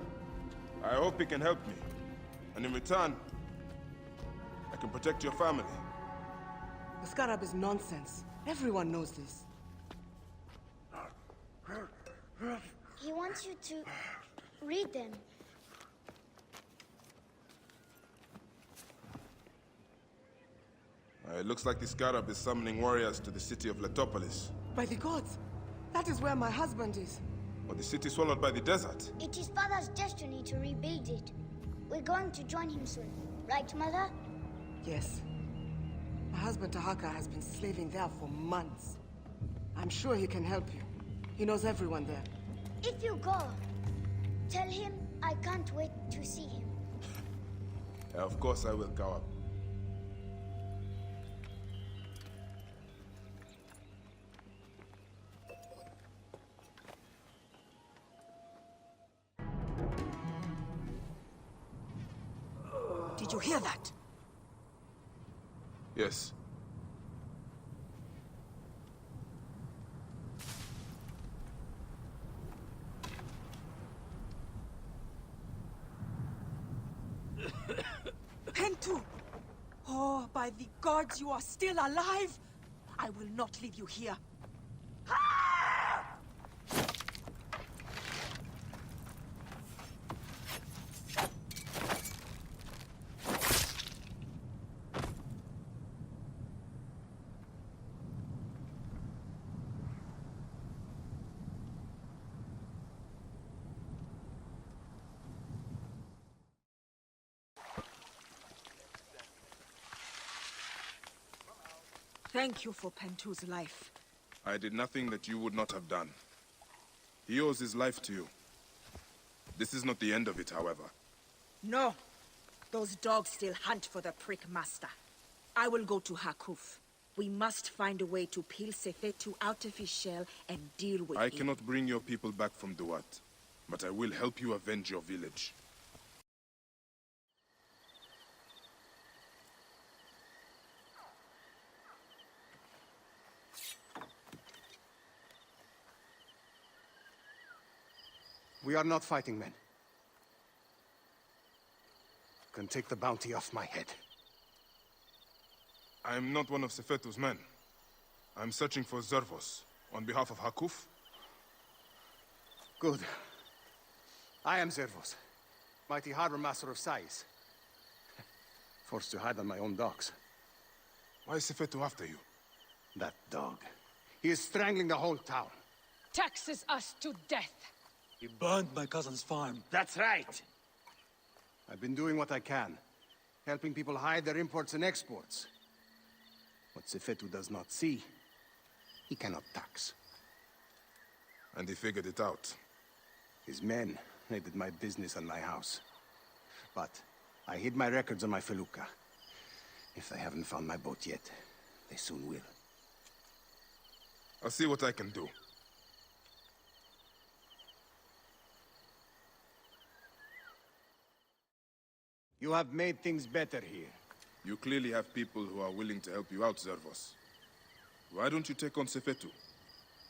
I hope he can help me. And in return, I can protect your family. The scarab is nonsense. Everyone knows this. He wants you to read them. It looks like the scarab is summoning warriors to the city of Letopolis. By the gods! That is where my husband is. But the city swallowed by the desert. It is Father's destiny to rebuild it. We're going to join him soon. Right, Mother? Yes. My husband Tahaka has been slaving there for months. I'm sure he can help you. He knows everyone there. If you go, tell him I can't wait to see him. Of course I will, Kawab. Did you hear that? Yes. Pentu! Oh, by the gods, you are still alive! I will not leave you here. Thank you for Pentu's life. I did nothing that you would not have done. He owes his life to you. This is not the end of it, however. No. Those dogs still hunt for the prick master. I will go to Hakuf. We must find a way to peel Sefetu out of his shell and deal with I it. cannot bring your people back from Duat, but I will help you avenge your village. We are not fighting men. You can take the bounty off my head. I am not one of Sefetu's men. I am searching for Zervos, on behalf of Hakuf. Good. I am Zervos, mighty harbor master of Sais. Forced to hide on my own docks. Why is Sefetu after you? That dog. He is strangling the whole town. Taxes us to death. He burned my cousin's farm. That's right. I've been doing what I can, helping people hide their imports and exports. What Sefetu does not see, he cannot tax. And he figured it out. His men raided my business and my house. But I hid my records on my felucca. If they haven't found my boat yet, they soon will. I'll see what I can do. You have made things better here. You clearly have people who are willing to help you out, Zervos. Why don't you take on Sefetu?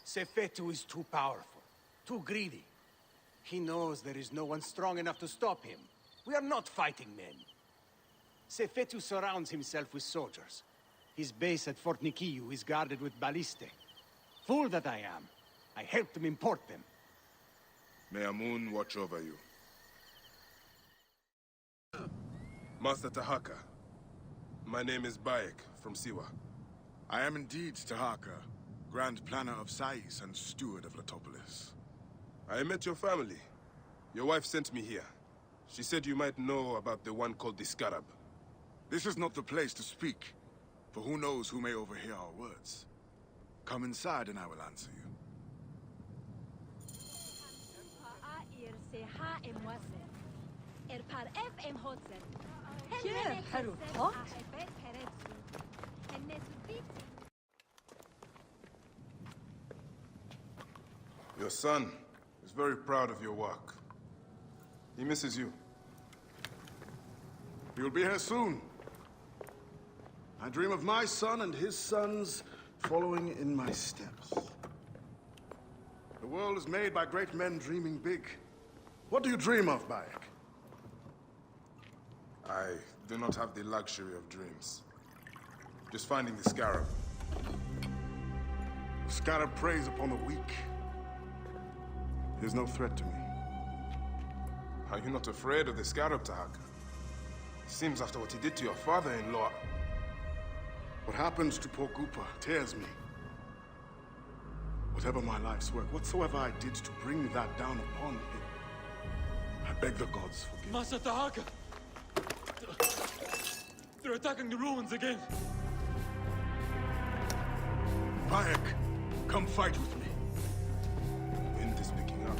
Sefetu is too powerful, too greedy. He knows there is no one strong enough to stop him. We are not fighting men. Sefetu surrounds himself with soldiers. His base at Fort Nikiu is guarded with ballistae. Fool that I am. I helped him import them. May Amun watch over you. Master Tahaka, my name is Bayek from Siwa. I am indeed Tahaka, Grand Planner of Sais and Steward of Latopolis. I met your family. Your wife sent me here. She said you might know about the one called the Scarab. This is not the place to speak, for who knows who may overhear our words. Come inside and I will answer you. Your son is very proud of your work. He misses you. You'll be here soon. I dream of my son and his sons following in my steps. The world is made by great men dreaming big. What do you dream of, Bayek? I do not have the luxury of dreams. Just finding the Scarab. The Scarab preys upon the weak. He is no threat to me. Are you not afraid of the Scarab, Tahaka? Seems after what he did to your father-in-law. What happens to poor Gupa tears me. Whatever my life's work, whatsoever I did to bring that down upon him, I beg the gods forgive. Master Tahaka! They're attacking the ruins again! Bayek, come fight with me. Wind is picking up.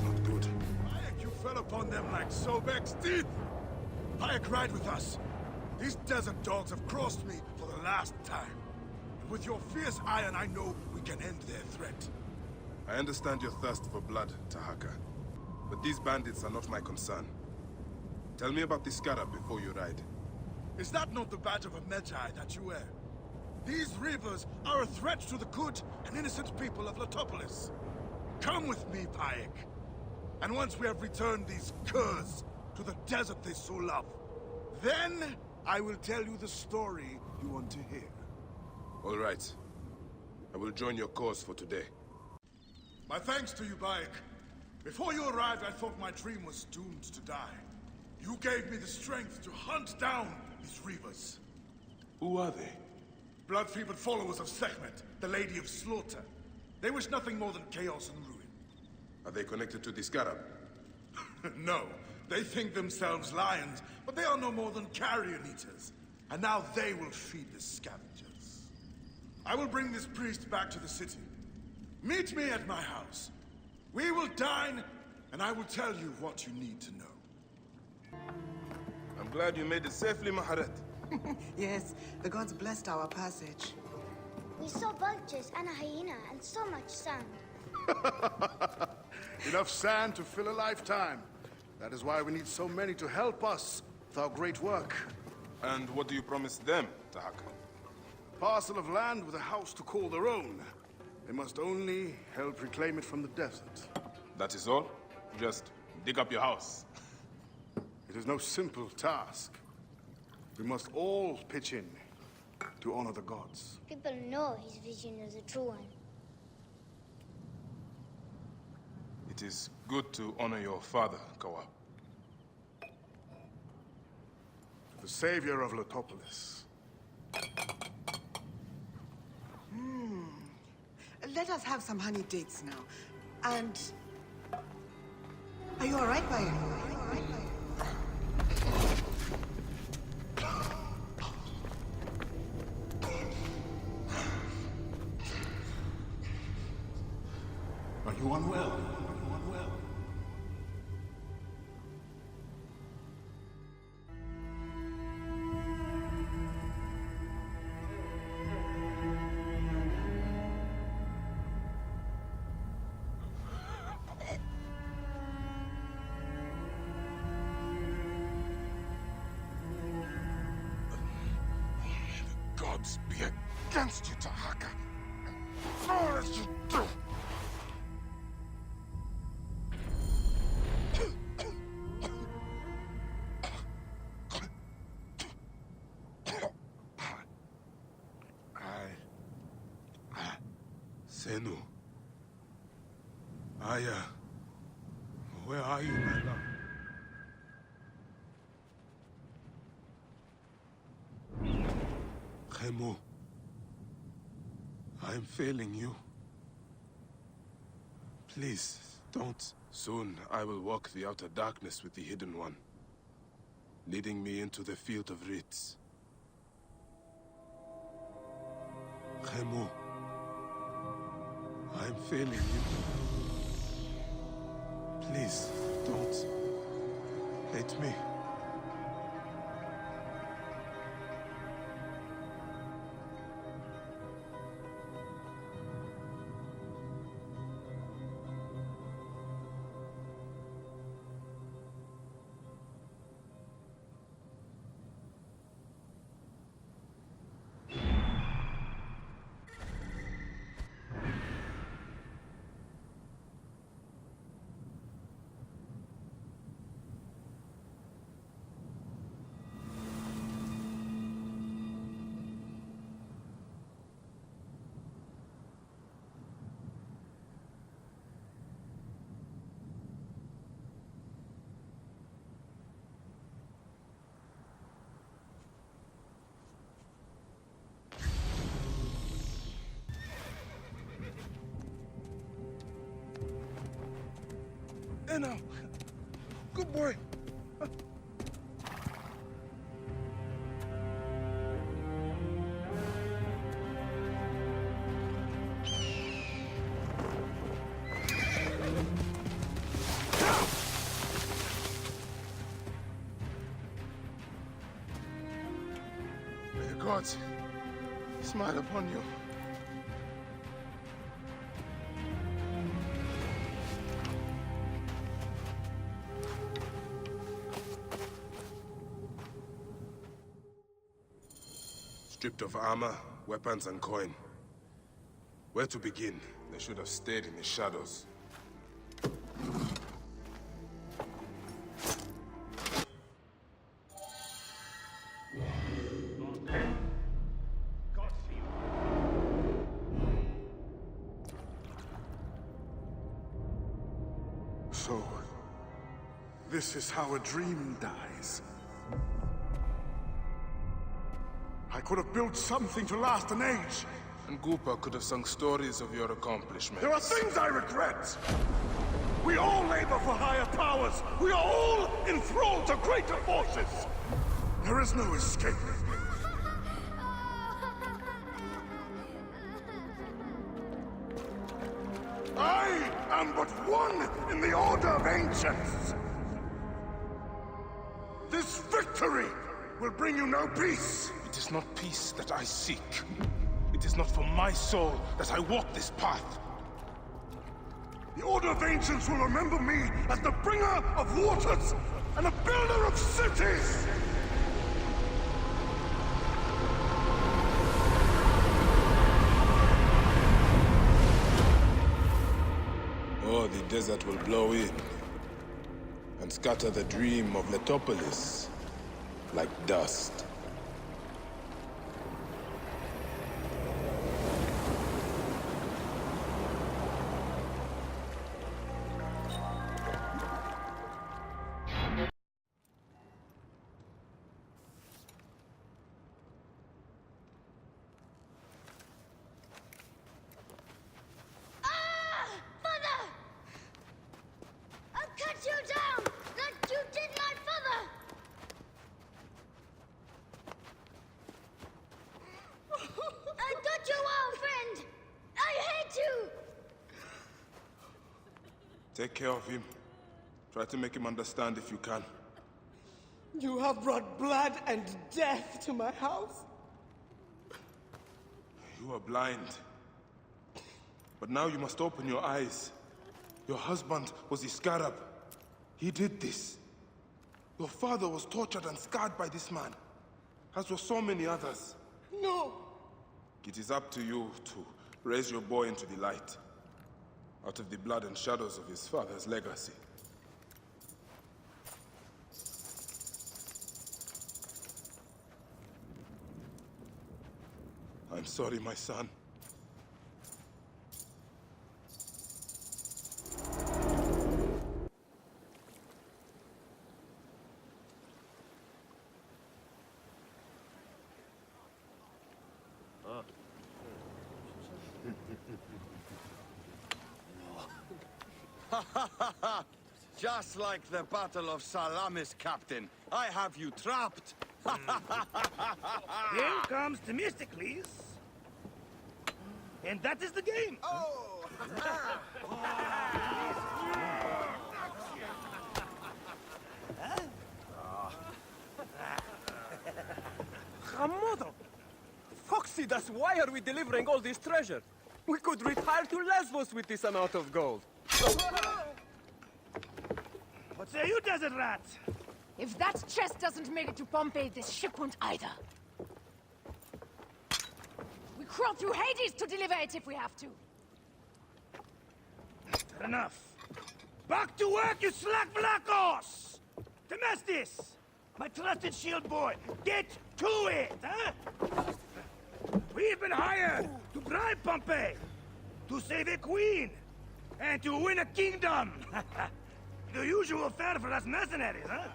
Not good. Bayek, you fell upon them like Sobek's teeth! Bayek, ride with us. These desert dogs have crossed me for the last time. And with your fierce iron, I know we can end their threat. I understand your thirst for blood, Tahaka. But these bandits are not my concern. Tell me about the Scarab before you ride. Is that not the badge of a Medjay that you wear? These reavers are a threat to the good and innocent people of Latopolis. Come with me, Bayek. And once we have returned these curs to the desert they so love, then I will tell you the story you want to hear. All right. I will join your cause for today. My thanks to you, Bayek. Before you arrived, I thought my dream was doomed to die. You gave me the strength to hunt down these reavers. Who are they? Blood-fevered followers of Sekhmet, the Lady of Slaughter. They wish nothing more than chaos and ruin. Are they connected to the Scarab? No. They think themselves lions, but they are no more than carrion eaters. And now they will feed the scavengers. I will bring this priest back to the city. Meet me at my house. We will dine, and I will tell you what you need to know. I'm glad you made it safely, Maharet. Yes, the gods blessed our passage. We saw vultures and a hyena and so much sand. Enough sand to fill a lifetime. That is why we need so many to help us with our great work. And what do you promise them, Tahaka? A parcel of land with a house to call their own. They must only help reclaim it from the desert. That is all? Just dig up your house. It is no simple task. We must all pitch in to honor the gods. People know his vision is a true one. It is good to honor your father, Kawa. The savior of Latopolis. Let us have some honey dates now. And... Are you alright, Bayek? Are you unwell? against you, Tahaka. And all that you do. Senu. Aya. Where are you, my love? Khemu. I'm failing you. Please, don't. Soon, I will walk the outer darkness with the Hidden One, leading me into the field of Ritz. Khemu. I'm failing you. Please, don't hate me. Now, good boy. May the gods smile upon you. Stripped of armor, weapons, and coin. Where to begin? They should have stayed in the shadows. So, this is how a dream dies. I could have built something to last an age. And Gupa could have sung stories of your accomplishments. There are things I regret. We all labor for higher powers. We are all enthralled to greater forces. There is no escape. I am but one in the Order of Ancients. This victory will bring you no peace. It is not peace that I seek. It is not for my soul that I walk this path. The Order of Ancients will remember me as the bringer of waters and the builder of cities! Or the desert will blow in and scatter the dream of Letopolis like dust. Take care of him. Try to make him understand if you can. You have brought blood and death to my house. You were blind. But now you must open your eyes. Your husband was Iskarab. He did this. Your father was tortured and scarred by this man, as were so many others. No! It is up to you to raise your boy into the light, out of the blood and shadows of his father's legacy. I'm sorry, my son. Just like the Battle of Salamis, Captain. I have you trapped. Here comes Themistocles. And that is the game. Oh! Hamodo! Foxidas, why are we delivering all this treasure? We could retire to Lesbos with this amount of gold. What say you, desert rats? If that chest doesn't make it to Pompeii, this ship won't either. We crawl through Hades to deliver it if we have to. Enough. Back to work, you slack Vlachos! Temestis! My trusted shield boy, get to it, huh? We've been hired to bribe Pompey, to save a queen, and to win a kingdom. The usual fare for us mercenaries, huh?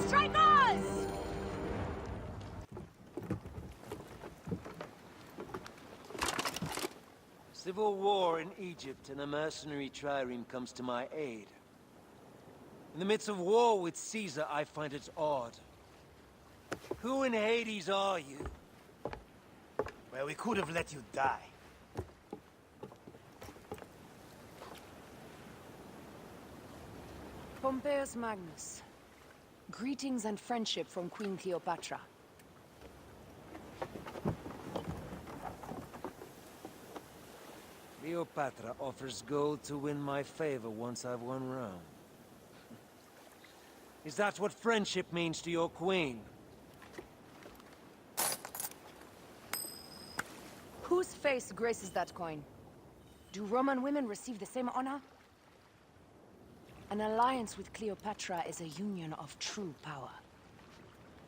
Strikers! Civil war in Egypt, and a mercenary trireme comes to my aid. In the midst of war with Caesar, I find it odd. Who in Hades are you? Well, we could have let you die. Pompeius Magnus. Greetings and friendship from Queen Cleopatra. Cleopatra offers gold to win my favor once I've won Rome. Is that what friendship means to your queen? Whose face graces that coin? Do Roman women receive the same honor? An alliance with Cleopatra is a union of true power.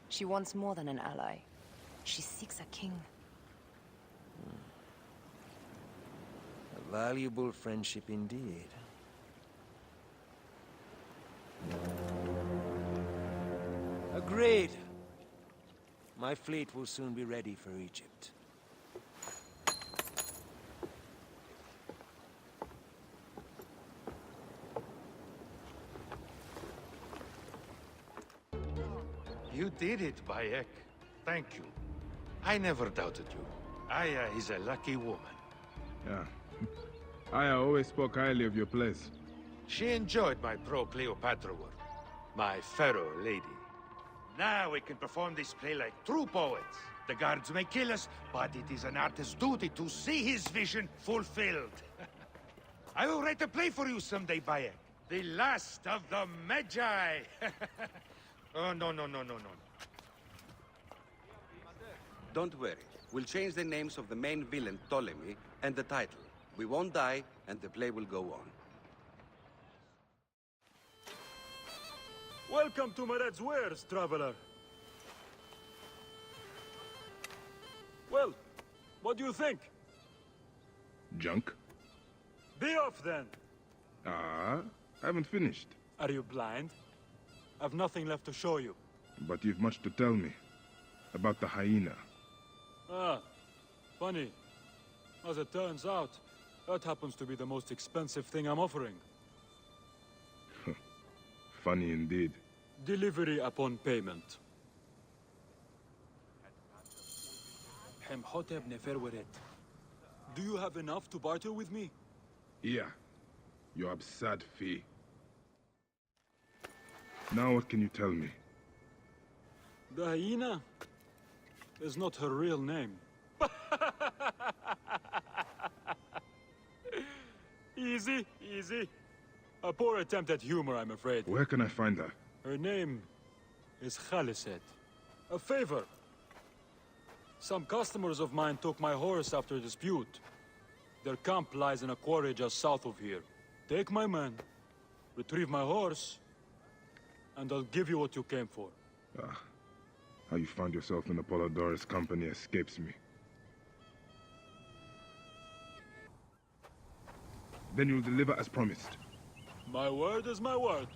She wants more than an ally. She seeks a king. A valuable friendship indeed. Agreed. My fleet will soon be ready for Egypt. You did it, Bayek. Thank you. I never doubted you. Aya is a lucky woman. Yeah. Aya always spoke highly of your place. She enjoyed my pro-Cleopatra work. My pharaoh lady. Now we can perform this play like true poets. The guards may kill us, but it is an artist's duty to see his vision fulfilled. I will write a play for you someday, Bayek. The last of the Magi. Oh, no. Don't worry. We'll change the names of the main villain, Ptolemy, and the title. We won't die, and the play will go on. Welcome to Mered's wares, traveler. Well, what do you think? Junk? Be off, then. I haven't finished. Are you blind? I've nothing left to show you. But you've much to tell me. About the hyena. Ah, funny. As it turns out, that happens to be the most expensive thing I'm offering. Funny indeed. Delivery upon payment. Hemhotep Neferweret. Do you have enough to barter with me? Yeah. You absurd fee. Now what can you tell me? The hyena is not her real name. Easy, easy. A poor attempt at humor, I'm afraid. Where can I find her? Her name is Khaliset. A favor. Some customers of mine took my horse after a dispute. Their camp lies in a quarry just south of here. Take my men, retrieve my horse, and I'll give you what you came for. How you found yourself in Apollodorus' company escapes me. Then you'll deliver as promised. My word is my word.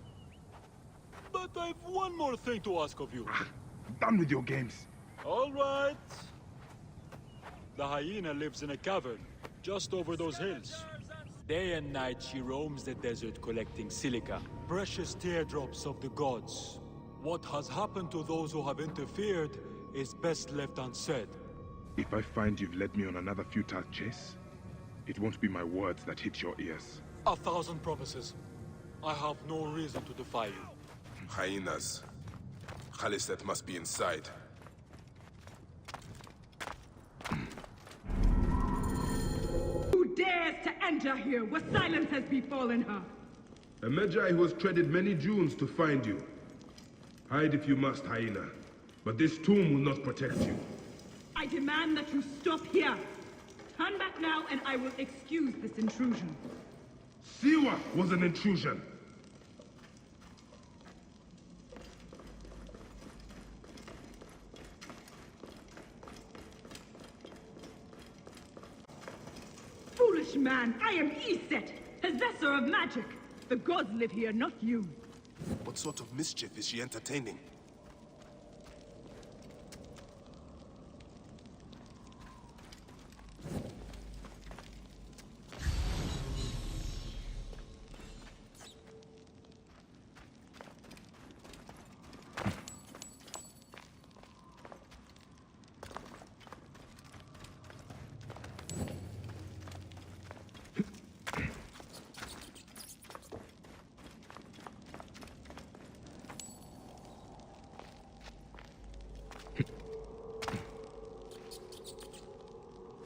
But I've one more thing to ask of you. Done with your games. All right. The hyena lives in a cavern, just over those hills. Day and night she roams the desert collecting silica, precious teardrops of the gods. What has happened to those who have interfered is best left unsaid. If I find you've led me on another futile chase, it won't be my words that hit your ears. 1,000 promises. I have no reason to defy you. Hyenas. Khaliset must be inside. Who dares to enter here where silence has befallen her? A Magi who has treaded many dunes to find you. Hide if you must, hyena. But this tomb will not protect you. I demand that you stop here. Turn back now and I will excuse this intrusion. Siwa was an intrusion. Foolish man, I am Iset, possessor of magic. The gods live here, not you. What sort of mischief is she entertaining?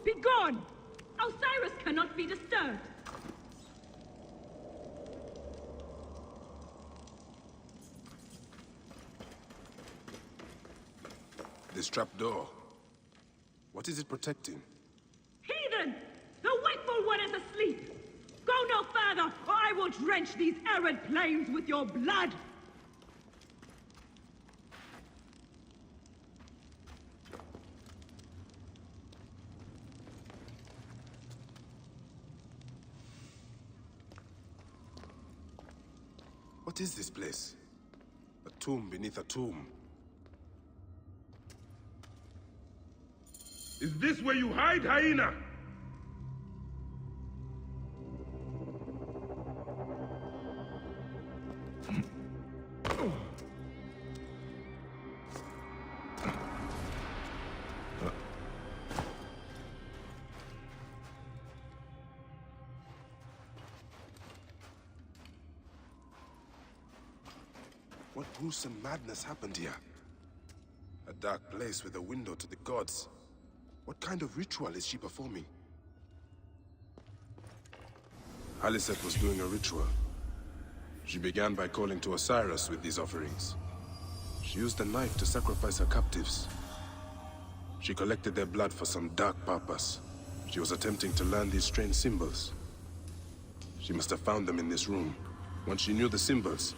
Begone! Osiris cannot be disturbed. This trapdoor. What is it protecting? Heathen! The wakeful one is asleep! Go no further, or I will drench these arid plains with your blood! What is this place? A tomb beneath a tomb. Is this where you hide, hyena? What gruesome madness happened here? A dark place with a window to the gods. What kind of ritual is she performing? Khaliset was doing a ritual. She began by calling to Osiris with these offerings. She used a knife to sacrifice her captives. She collected their blood for some dark purpose. She was attempting to learn these strange symbols. She must have found them in this room. Once she knew the symbols,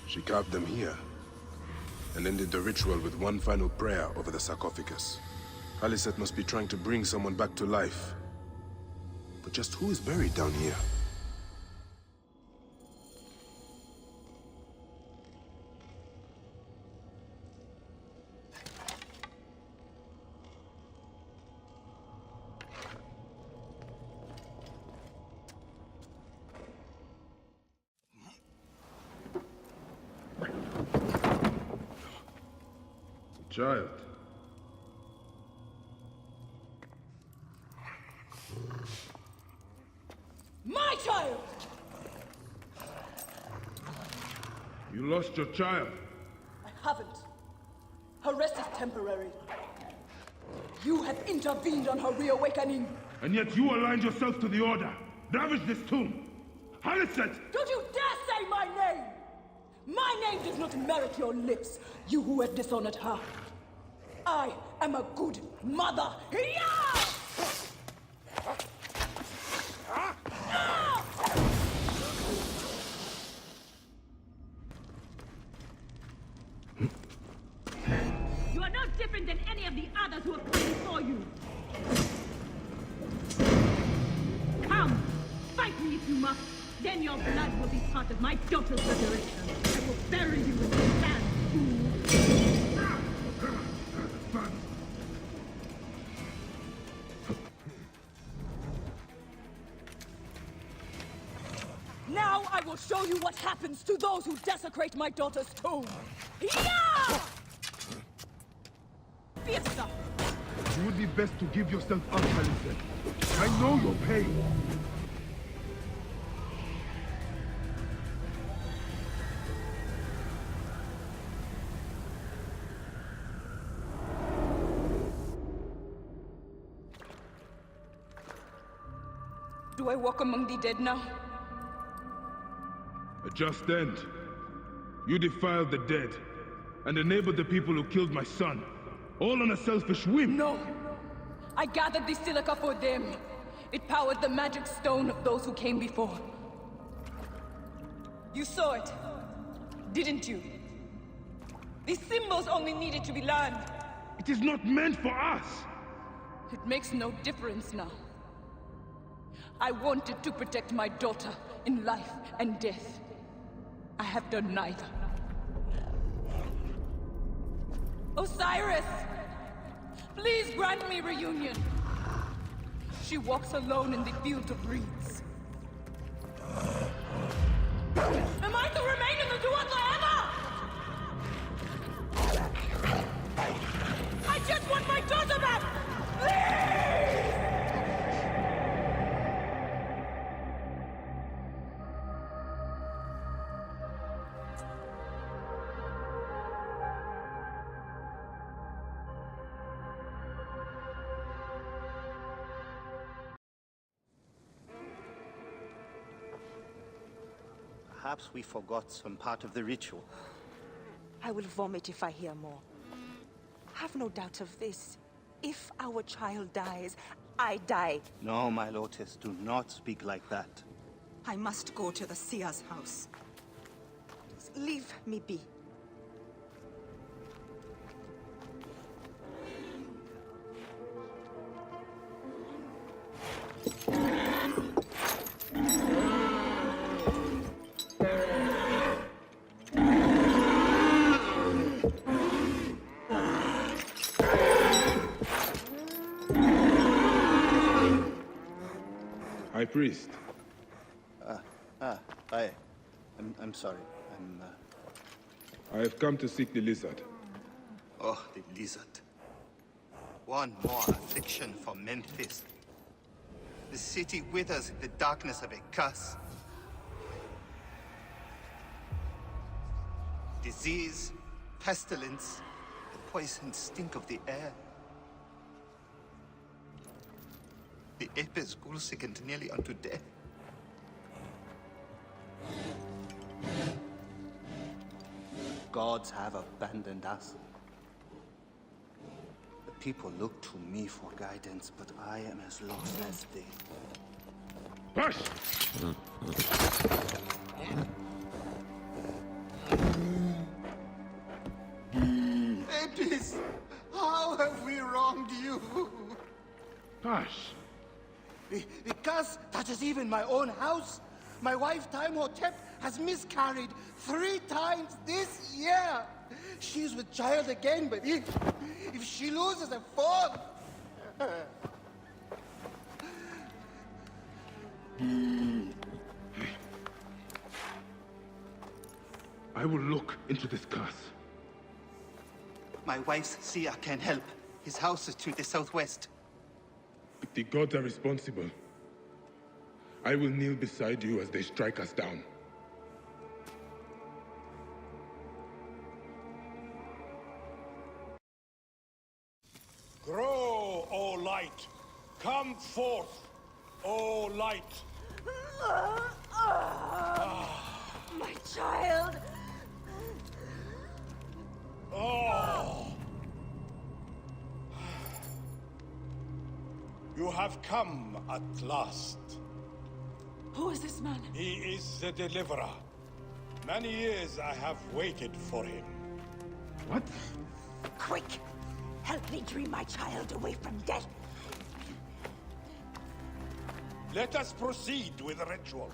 she carved them here, and ended the ritual with one final prayer over the sarcophagus. Khaliset must be trying to bring someone back to life. But just who is buried down here? Child. My child! You lost your child. I haven't. Her rest is temporary. You have intervened on her reawakening. And yet you aligned yourself to the Order. Ravage this tomb. Haliset! Don't you dare say my name! My name does not merit your lips, you who have dishonored her. I am a good mother. Yeah! You are no different than any of the others who have come before you. Come, fight me if you must. Then your blood will be part of my daughter's resurrection. I will bury you in the sand, fool. Now I will show you what happens to those who desecrate my daughter's tomb. Yeah! Fiesta! You would be best to give yourself up, Haliset. I know your pain. Do I walk among the dead now? A just end. You defiled the dead, and enabled the people who killed my son. All on a selfish whim. No! I gathered the silica for them. It powered the magic stone of those who came before. You saw it, didn't you? These symbols only needed to be learned. It is not meant for us! It makes no difference now. I wanted to protect my daughter in life and death. I have done neither. Osiris! Please grant me reunion. She walks alone in the field of reeds. Am I to remain in the Duat forever? I just want my daughter back! Please! Perhaps we forgot some part of the ritual. I will vomit if I hear more. Have no doubt of this. If our child dies, I die. No, my Lotus, do not speak like that. I must go to the Seer's house. Just leave me be. High Priest. I'm sorry. I have come to seek the lizard. Oh, the lizard. One more affliction for Memphis. The city withers in the darkness of a curse. Disease, pestilence, the poison stink of the air. The Apis school sickened nearly unto death. Gods have abandoned us. The people look to me for guidance, but I am as lost as they. Hush! Apis, how have we wronged you? Hush! The curse touches even my own house. My wife, Timehotep, has miscarried 3 times this year. She's with child again, but if she loses a 4th... I will look into this curse. My wife's seer can help. His house is to the southwest. If the gods are responsible, I will kneel beside you as they strike us down. light, come forth, O light. My child! Oh! You have come at last. Who is this man? He is the Deliverer. Many years I have waited for him. What? Quick! Help me dream my child away from death! Let us proceed with the ritual.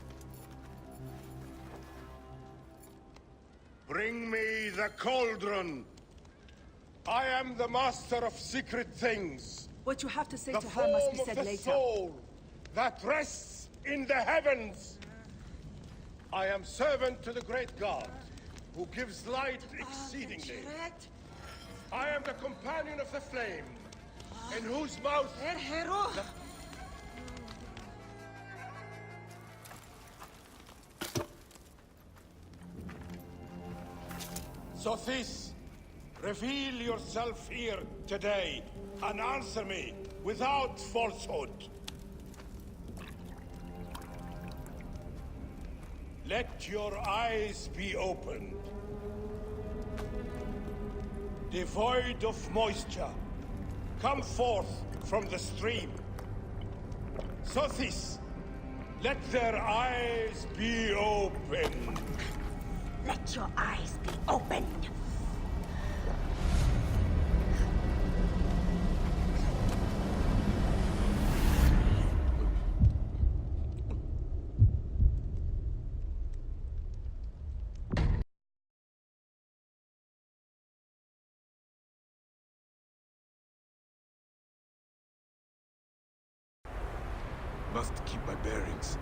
Bring me the cauldron. I am the master of secret things. What you have to say The to her must be form said of the later. soul that rests in the heavens. I am servant to the great god, who gives light exceedingly. I am the companion of the flame, in whose mouth... Sothis, reveal yourself here today and answer me without falsehood. Let your eyes be opened. Devoid of moisture, come forth from the stream. Sothis, let their eyes be opened. Let your eyes be opened! Must keep my bearings.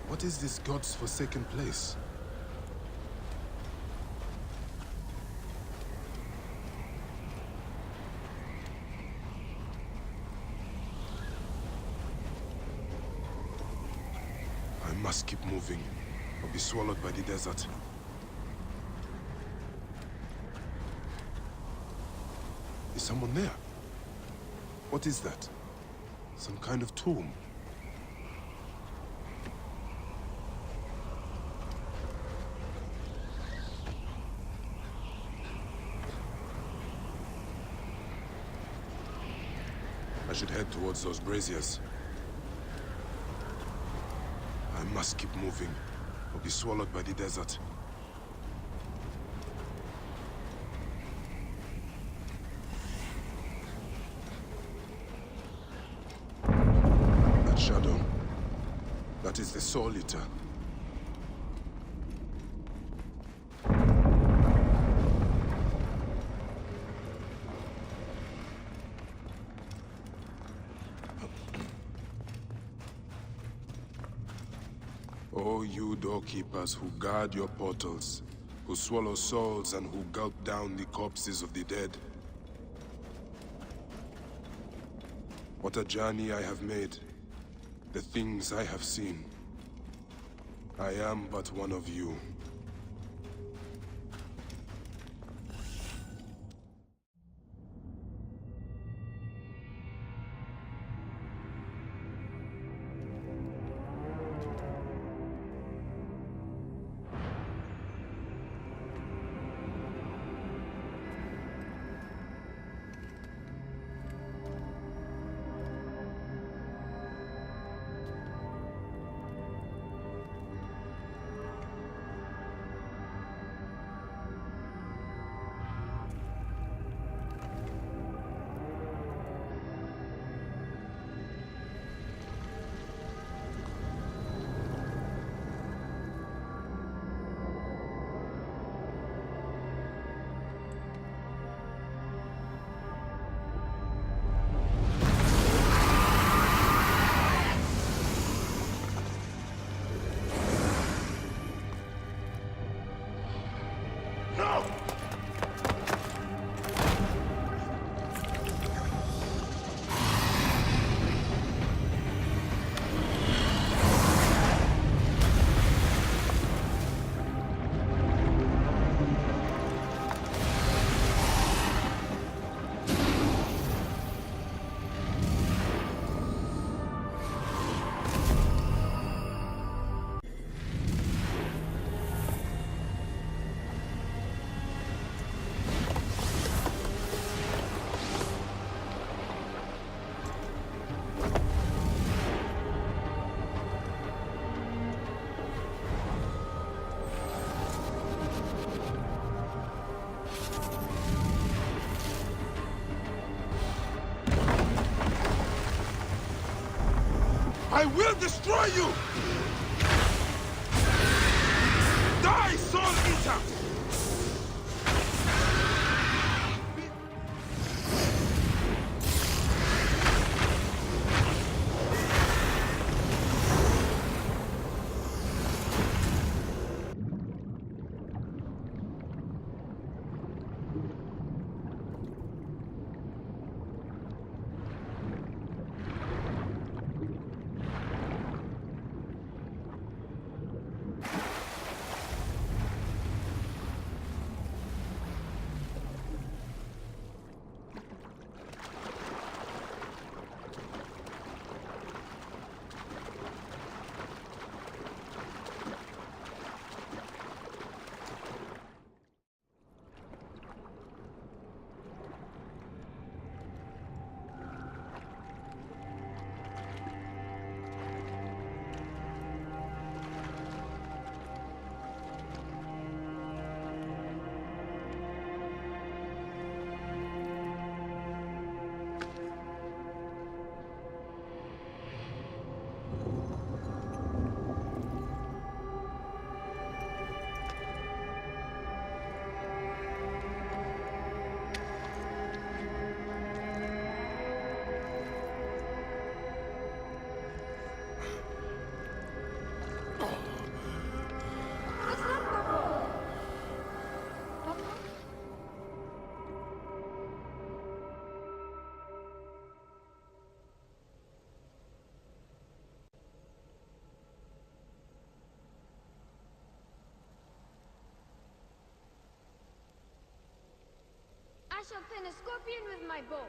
What is this god's forsaken place? I must keep moving, or be swallowed by the desert. Is someone there? What is that? Some kind of tomb? I should head towards those braziers. I must keep moving, or be swallowed by the desert. That shadow, that is the Soul Eater. O you doorkeepers who guard your portals, who swallow souls and who gulp down the corpses of the dead. What a journey I have made, the things I have seen. I am but one of you. I will destroy you! Die, Soul Eater! I shall pin a scorpion with my bow.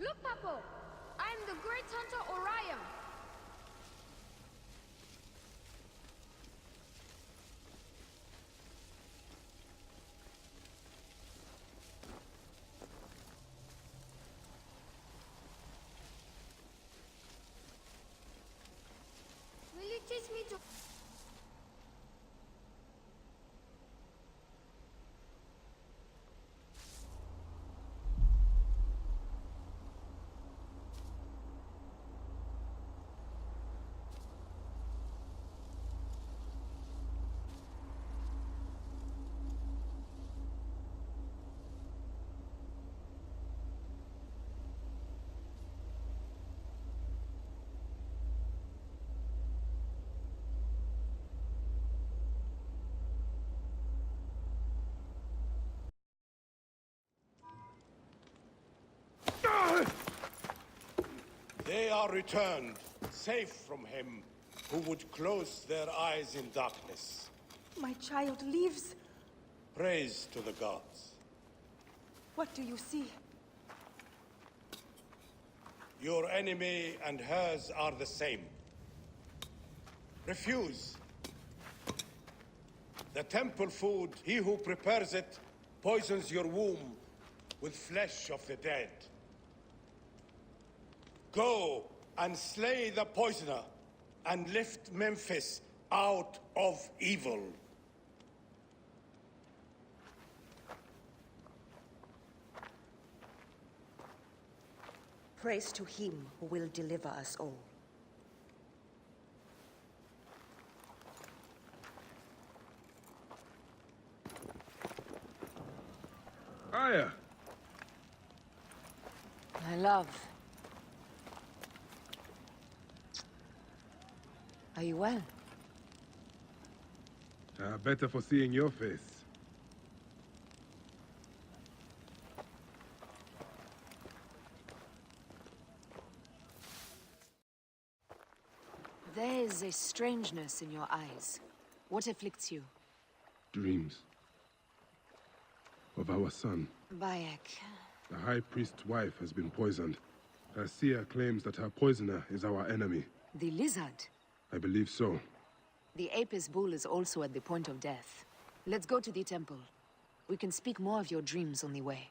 Look, Papo! I am the great hunter Orion. Will you teach me to... They are returned, safe from him who would close their eyes in darkness. My child lives. Praise to the gods. What do you see? Your enemy and hers are the same. Refuse. The temple food, he who prepares it, poisons your womb with flesh of the dead. Go and slay the poisoner, and lift Memphis out of evil. Praise to him who will deliver us all. Aya! My love. Are you well? Better for seeing your face. There is a strangeness in your eyes. What afflicts you? Dreams. Of our son. Bayek. The High Priest's wife has been poisoned. Her seer claims that her poisoner is our enemy. The lizard? I believe so. The Apis bull is also at the point of death. Let's go to the temple. We can speak more of your dreams on the way.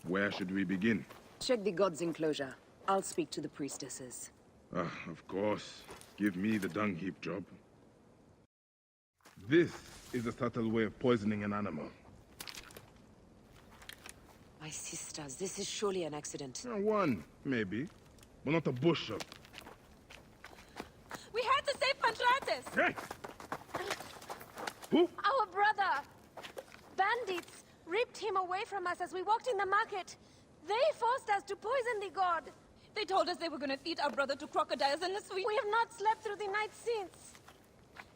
Where should we begin? Check the god's enclosure. I'll speak to the priestesses. Of course. Give me the dung heap job. This is a subtle way of poisoning an animal. My sisters, this is surely an accident. One, maybe. But not a bush of. We had to save Pantratis! Hey! Who? Our brother! Bandits ripped him away from us as we walked in the market. They forced us to poison the god. They told us they were gonna feed our brother to crocodiles in the swamp. We have not slept through the night since.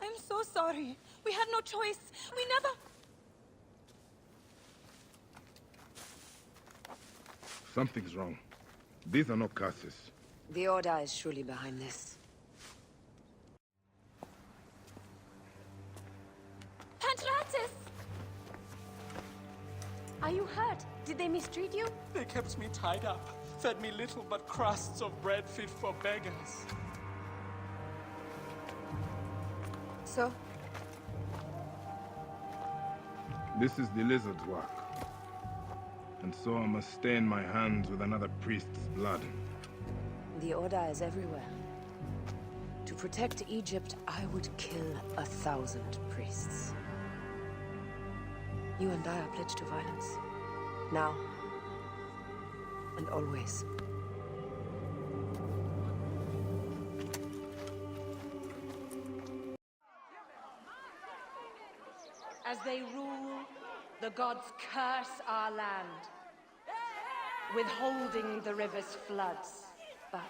I'm so sorry. We had no choice. We never... Something's wrong. These are not curses. The Order is surely behind this. Pantratis! Are you hurt? Did they mistreat you? They kept me tied up, fed me little but crusts of bread fit for beggars. So? This is the lizard's work. And so I must stain my hands with another priest's blood. The Order is everywhere. To protect Egypt, I would kill 1,000 priests. You and I are pledged to violence. Now. And always. As they rule, the gods curse our land, withholding the river's floods. But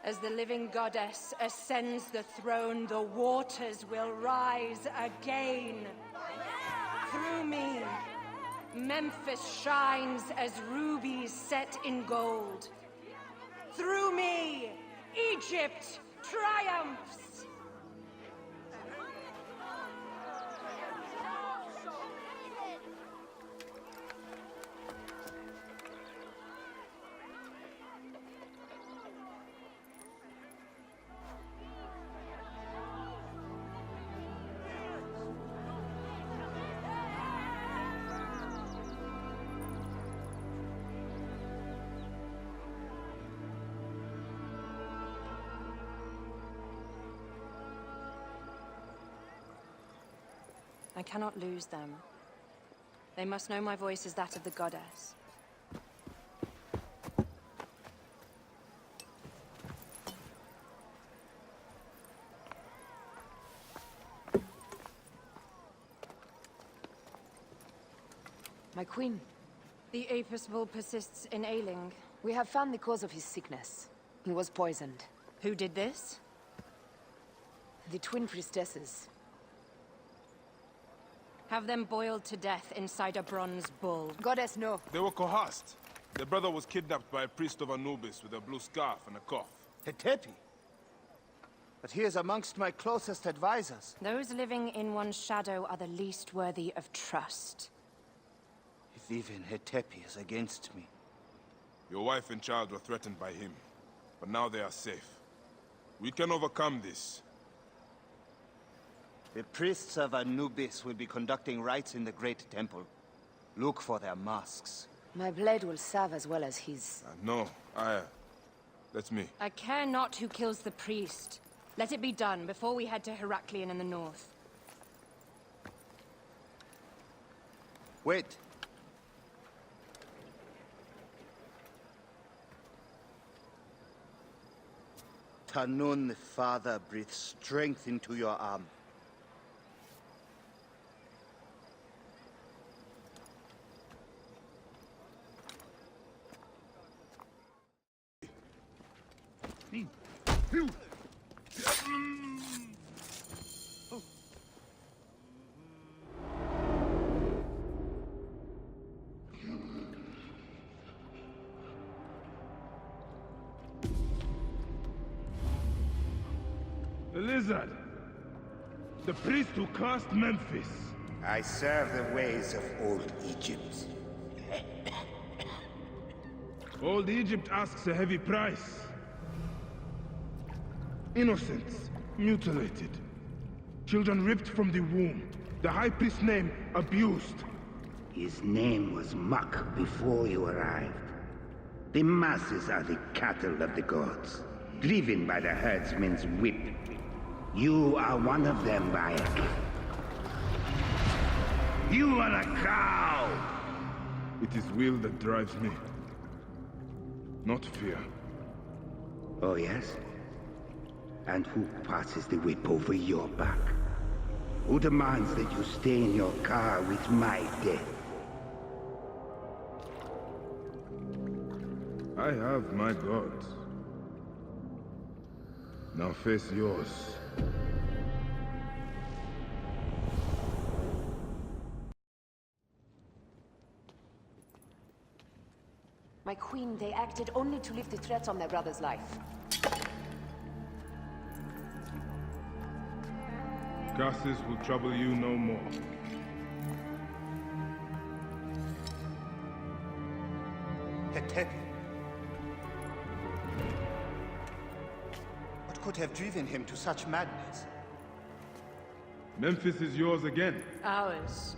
as the living goddess ascends the throne, the waters will rise again. Through me, Memphis shines as rubies set in gold. Through me, Egypt triumphs. I cannot lose them. They must know my voice is that of the goddess. My queen. The Apis bull persists in ailing. We have found the cause of his sickness. He was poisoned. Who did this? The twin priestesses. Have them boiled to death inside a bronze bull. Goddess, no. They were coerced. Their brother was kidnapped by a priest of Anubis with a blue scarf and a cough. Hetepi? But he is amongst my closest advisors. Those living in one's shadow are the least worthy of trust. If even Hetepi is against me. Your wife and child were threatened by him, but now they are safe. We can overcome this. The priests of Anubis will be conducting rites in the Great Temple. Look for their masks. My blade will serve as well as his. No, that's me. I care not who kills the priest. Let it be done before we head to Heraklion in the north. Wait. Tanun the Father breathes strength into your arm. The lizard! The priest who cursed Memphis! I serve the ways of old Egypt. Old Egypt asks a heavy price. Innocents, mutilated. Children ripped from the womb. The High Priest's name abused. His name was Muk before you arrived. The masses are the cattle of the gods, driven by the herdsman's whip. You are one of them, Bayek. You are a cow! It is will that drives me, not fear. Oh, yes? And who passes the whip over your back? Who demands that you stay in your car with my death? I have my gods. Now face yours. My queen, they acted only to lift the threats on their brother's life. Curses will trouble you no more. Hetepi. What could have driven him to such madness? Memphis is yours again. Ours.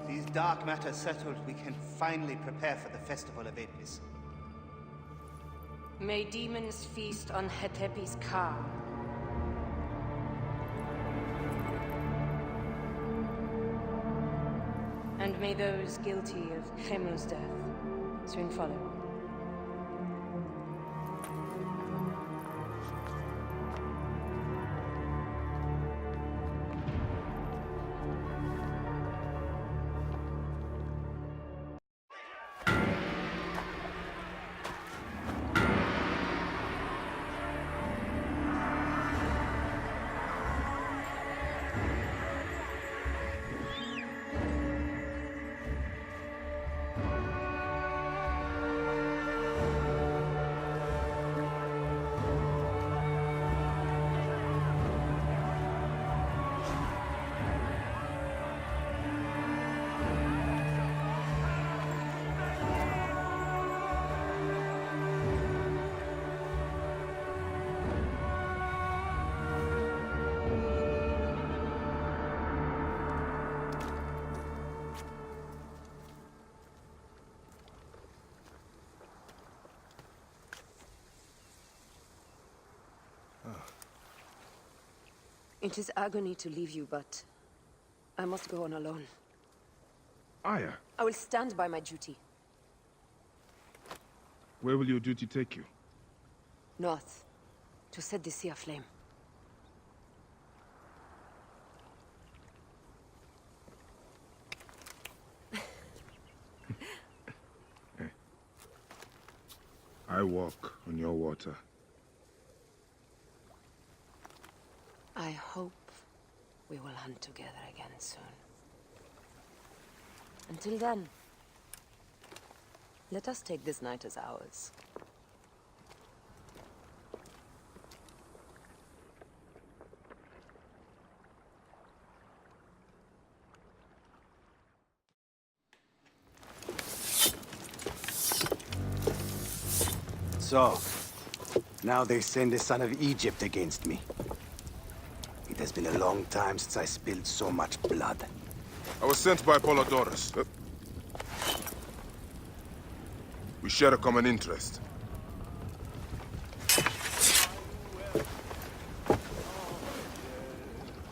These dark matters settled, we can finally prepare for the Festival of Apis. May demons feast on Hetepi's car. And may those guilty of Hemu's death soon follow. It is agony to leave you, but I must go on alone. Aya, I will stand by my duty. where will your duty take you? North, to set the sea aflame. I walk on your water. I hope we will hunt together again soon. Until then, let us take this night as ours. So, now they send the son of Egypt against me. It has been a long time since I spilled so much blood. I was sent by Apollodorus. We share a common interest.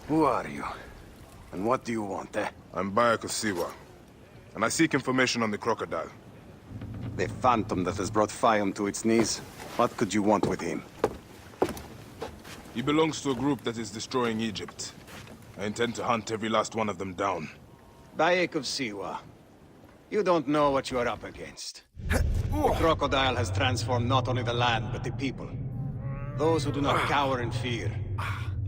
Who are you? And what do you want, eh? I'm Bayek of Siwa, and I seek information on the crocodile. The phantom that has brought Fium to its knees? What could you want with him? He belongs to a group that is destroying Egypt. I intend to hunt every last one of them down. Bayek of Siwa. You don't know what you are up against. The crocodile has transformed not only the land, but the people. Those who do not cower in fear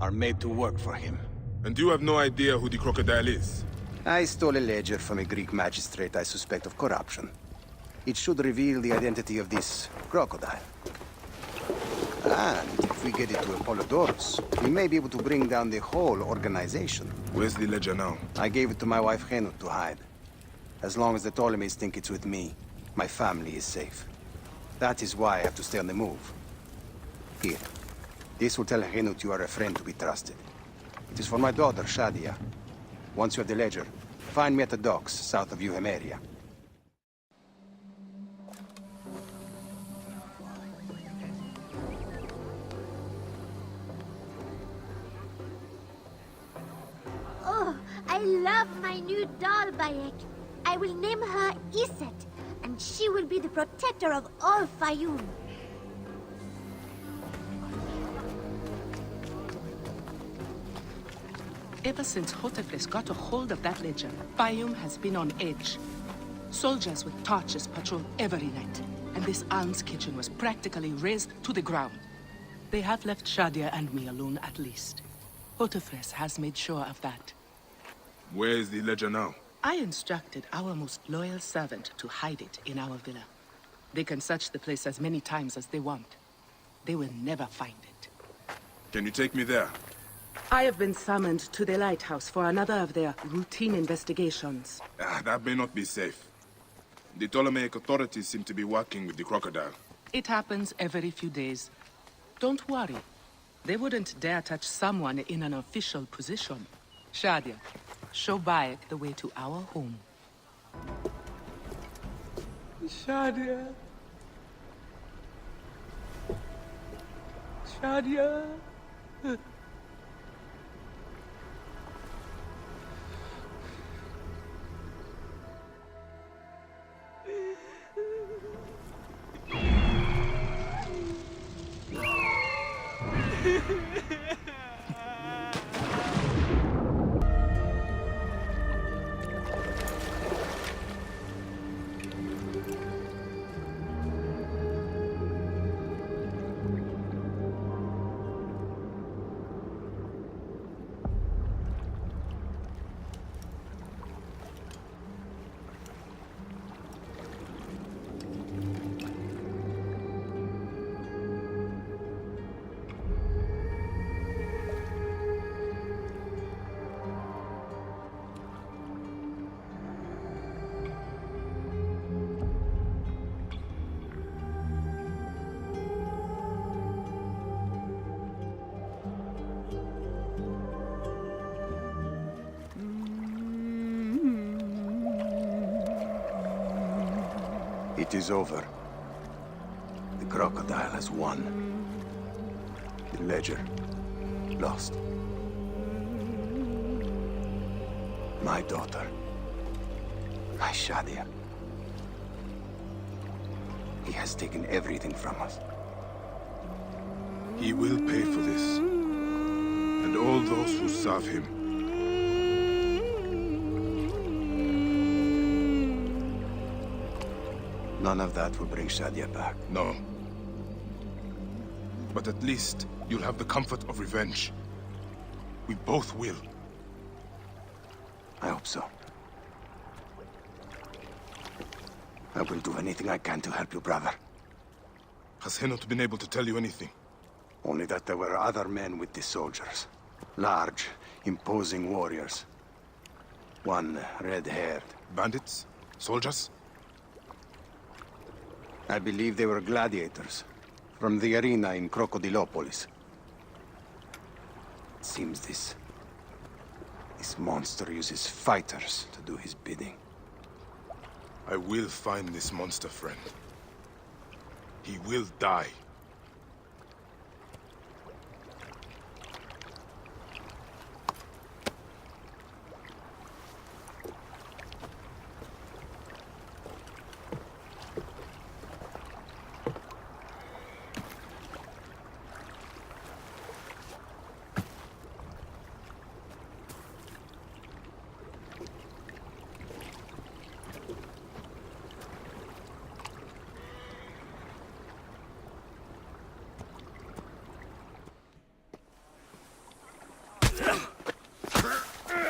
are made to work for him. And you have no idea who the crocodile is? I stole a ledger from a Greek magistrate I suspect of corruption. It should reveal the identity of this crocodile. And if we get it to Apollodorus, we may be able to bring down the whole organization. Where's the ledger now? I gave it to my wife Henut to hide. As long as the Ptolemies think it's with me, my family is safe. That is why I have to stay on the move. Here. This will tell Henut you are a friend to be trusted. It is for my daughter, Shadia. Once you have the ledger, find me at the docks south of Euhemeria. I love my new doll, Bayek. I will name her Iset, and she will be the protector of all Fayoum. Ever since Hotefres got a hold of that ledger, Fayoum has been on edge. Soldiers with torches patrol every night, and this alms kitchen was practically razed to the ground. They have left Shadia and me alone at least. Hotefres has made sure of that. Where is the ledger now? I instructed our most loyal servant to hide it in our villa. They can search the place as many times as they want. They will never find it. Can you take me there? I have been summoned to the lighthouse for another of their routine investigations. That may not be safe. The Ptolemaic authorities seem to be working with the crocodile. It happens every few days. Don't worry. They wouldn't dare touch someone in an official position. Shadia, show Bayek the way to our home. Shadia. Shadia. It is over. The crocodile has won. The ledger lost. My daughter. My Shadia. He has taken everything from us. He will pay for this. And all those who serve him. None of that will bring Shadia back. No. But at least you'll have the comfort of revenge. We both will. I hope so. I will do anything I can to help you, brother. Has Henut been able to tell you anything? Only that there were other men with the soldiers. Large, imposing warriors. One red-haired. Bandits? Soldiers? I believe they were gladiators. From the arena in Crocodilopolis. It seems this monster uses fighters to do his bidding. I will find this monster, friend. He will die.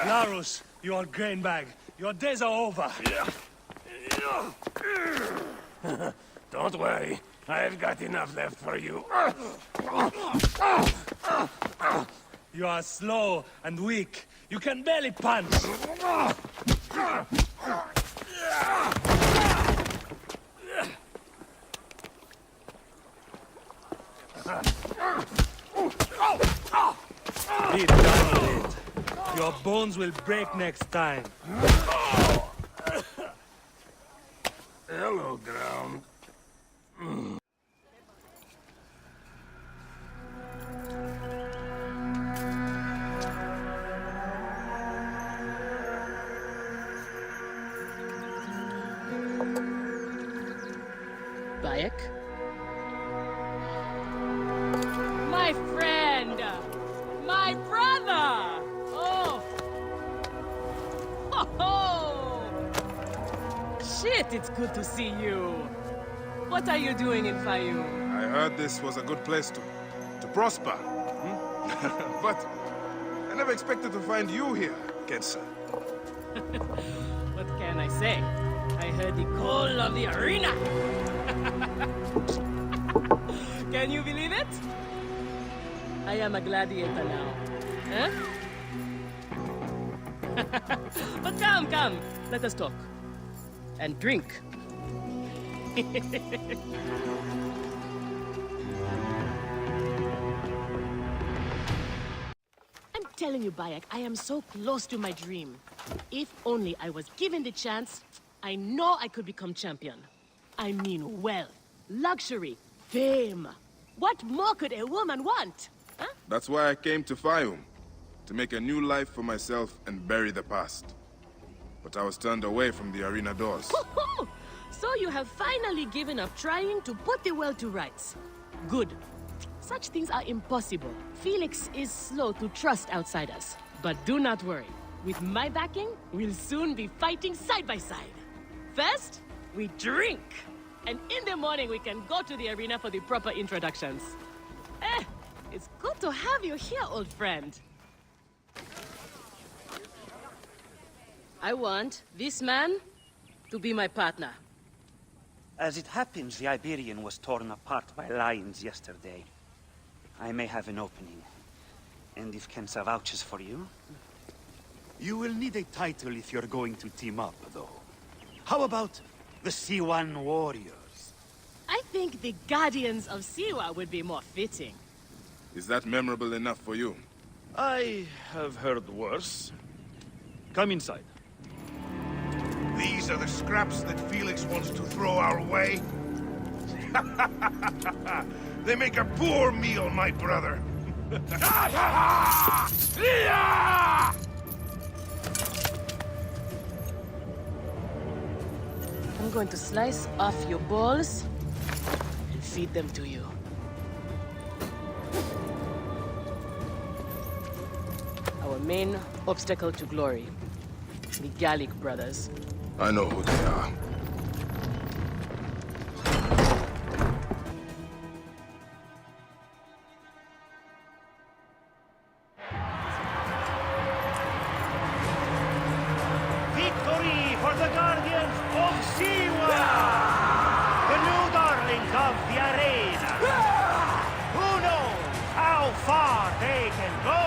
Larus, you old grain bag. Your days are over. Don't worry. I've got enough left for you. You are slow and weak. You can barely punch. Be done with it. Your bones will break next time. Hello, ground. Bayek. My friend! My brother! Oh! Oh! Shit, it's good to see you. What are you doing in Fayum? I heard this was a good place to prosper. But I never expected to find you here, Kensa. What can I say? I heard the call of the arena. Can you believe it? I am a gladiator now. Huh? But come. Let us talk. And drink. I'm telling you, Bayek, I am so close to my dream. If only I was given the chance, I know I could become champion. I mean wealth, luxury, fame. What more could a woman want? Huh? That's why I came to Fayum. To make a new life for myself and bury the past. But I was turned away from the arena doors. So you have finally given up trying to put the world to rights. Good. Such things are impossible. Felix is slow to trust outsiders. But do not worry. With my backing, we'll soon be fighting side by side. First, we drink. And in the morning, we can go to the arena for the proper introductions. It's good to have you here, old friend. I want this man to be my partner. As it happens, the Iberian was torn apart by lions yesterday. I may have an opening. And if Kensa vouches for you... You will need a title if you're going to team up, though. How about the Siwan Warriors? I think the Guardians of Siwa would be more fitting. Is that memorable enough for you? I have heard worse. Come inside. These are the scraps that Felix wants to throw our way? They make a poor meal, my brother. I'm going to slice off your balls and feed them to you. Our main obstacle to glory, the Gallic brothers. I know who they are. Victory for the Guardians of Siwa! The new darlings of the arena! Who knows how far they can go?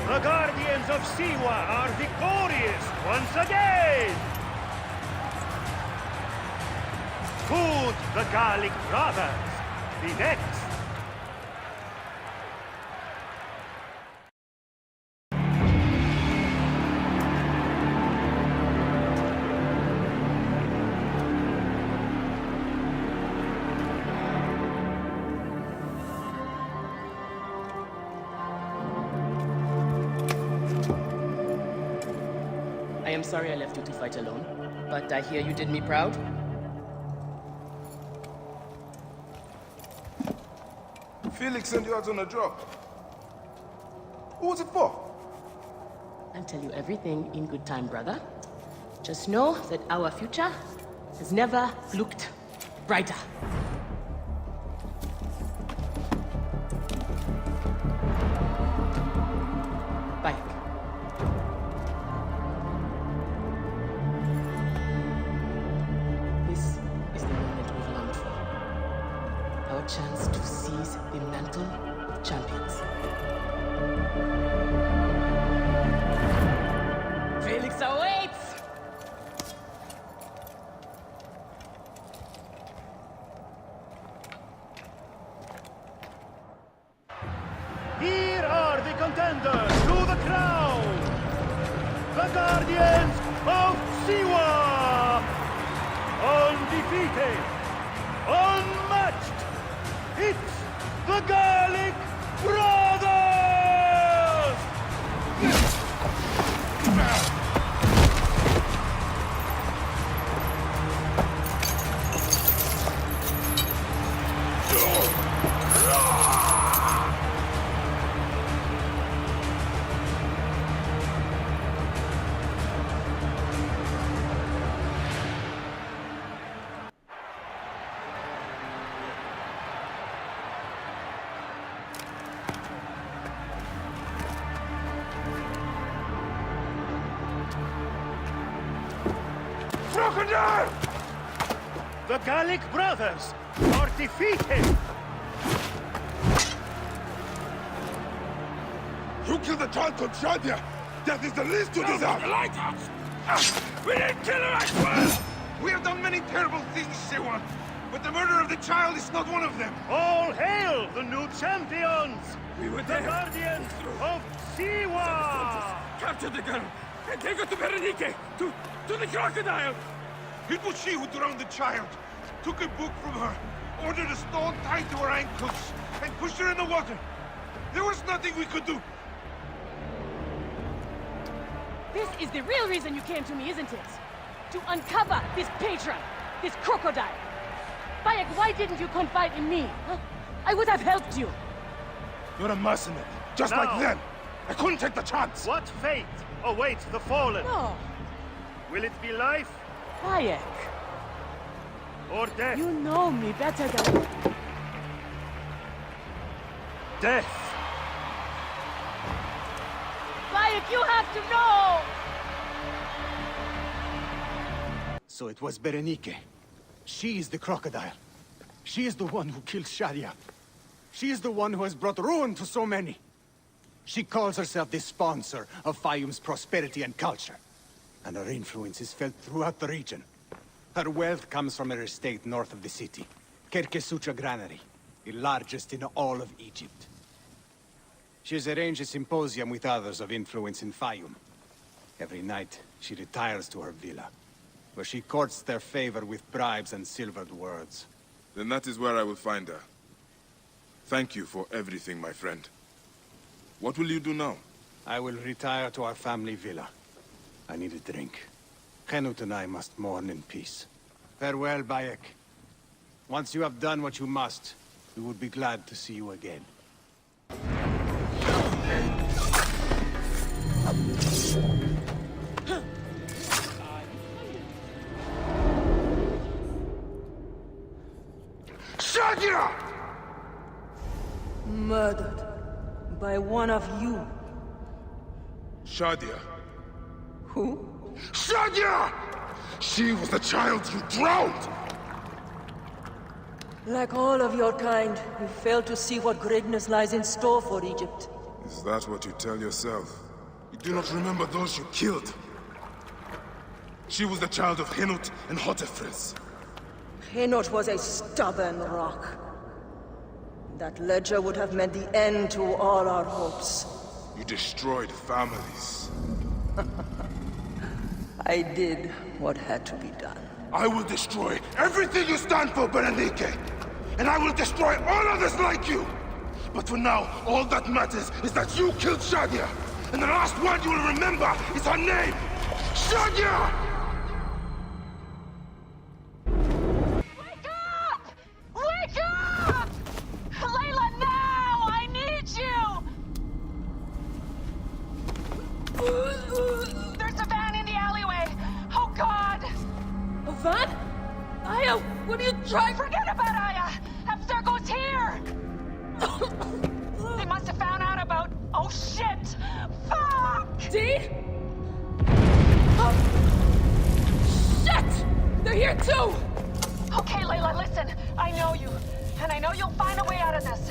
The Guardians of Siwa are victorious once again! Could the Gallic brothers be next? I am sorry I left you to fight alone, but I hear you did me proud. Felix sent you out on a job. Who was it for? I'll tell you everything in good time, brother. Just know that our future has never looked brighter. Bayek. This is the moment we've longed for. Our chance to seize the mantle of champions. Felix awaits! Here are the contenders to the crown! the Guardians of Siwa! Undefeated, unmatched, it's the Garlic Brothers! Crocodile! The Gallic brothers are defeated! You killed the child called Shadia! That is the least you deserve! The lighthouse! We didn't kill her, I swear! We have done many terrible things, Siwan, but the murder of the child is not one of them! All hail the new champions! We were The there! Guardians of Siwa! Capture the girl and take her to Berenike! To the crocodile! It was she who drowned the child, took a book from her, ordered a stone tied to her ankles, and pushed her in the water. There was nothing we could do. This is the real reason you came to me, isn't it? To uncover this patron, this crocodile. Bayek, why didn't you confide in me? Huh? I would have helped you. You're a mercenary, just Now, like them. I couldn't take the chance. What fate awaits the fallen? No. Will it be life Bayek, or death? you know me better than... Death! Bayek, you have to know! So it was Berenike. She is the crocodile. She is the one who killed Shadia. She is the one who has brought ruin to so many. She calls herself the sponsor of Fayum's prosperity and culture. And her influence is felt throughout the region. Her wealth comes from her estate north of the city. Kerkesucha Granary, the largest in all of Egypt. She has arranged a symposium with others of influence in Fayum. Every night, she retires to her villa, where she courts their favor with bribes and silvered words. Then that is where I will find her. Thank you for everything, my friend. What will you do now? I will retire to our family villa. I need a drink. Henut and I must mourn in peace. Farewell, Bayek. Once you have done what you must, we would be glad to see you again. Shadia! Murdered by one of you. Shadia. Who? Shadia! She was the child you drowned! Like all of your kind, you fail to see what greatness lies in store for Egypt. Is that what you tell yourself? You do not remember those you killed. She was the child of Henut and Hotefres. Henot was a stubborn rock. That ledger would have meant the end to all our hopes. You destroyed families. I did what had to be done. I will destroy everything you stand for, Berenike! And I will destroy all others like you! But for now, all that matters is that you killed Shadia! And the last one you will remember is her name! Shadia! Wake up! Wake up! Layla, now! I need you! There's a van in the alleyway! Oh, God! A van? Aya, what are you trying? Forget about Aya! Abstergo's here! They must have found out about... Oh, shit! Fuck! Dee? Oh. Shit! They're here too! Okay, Layla, listen. I know you. And I know you'll find a way out of this.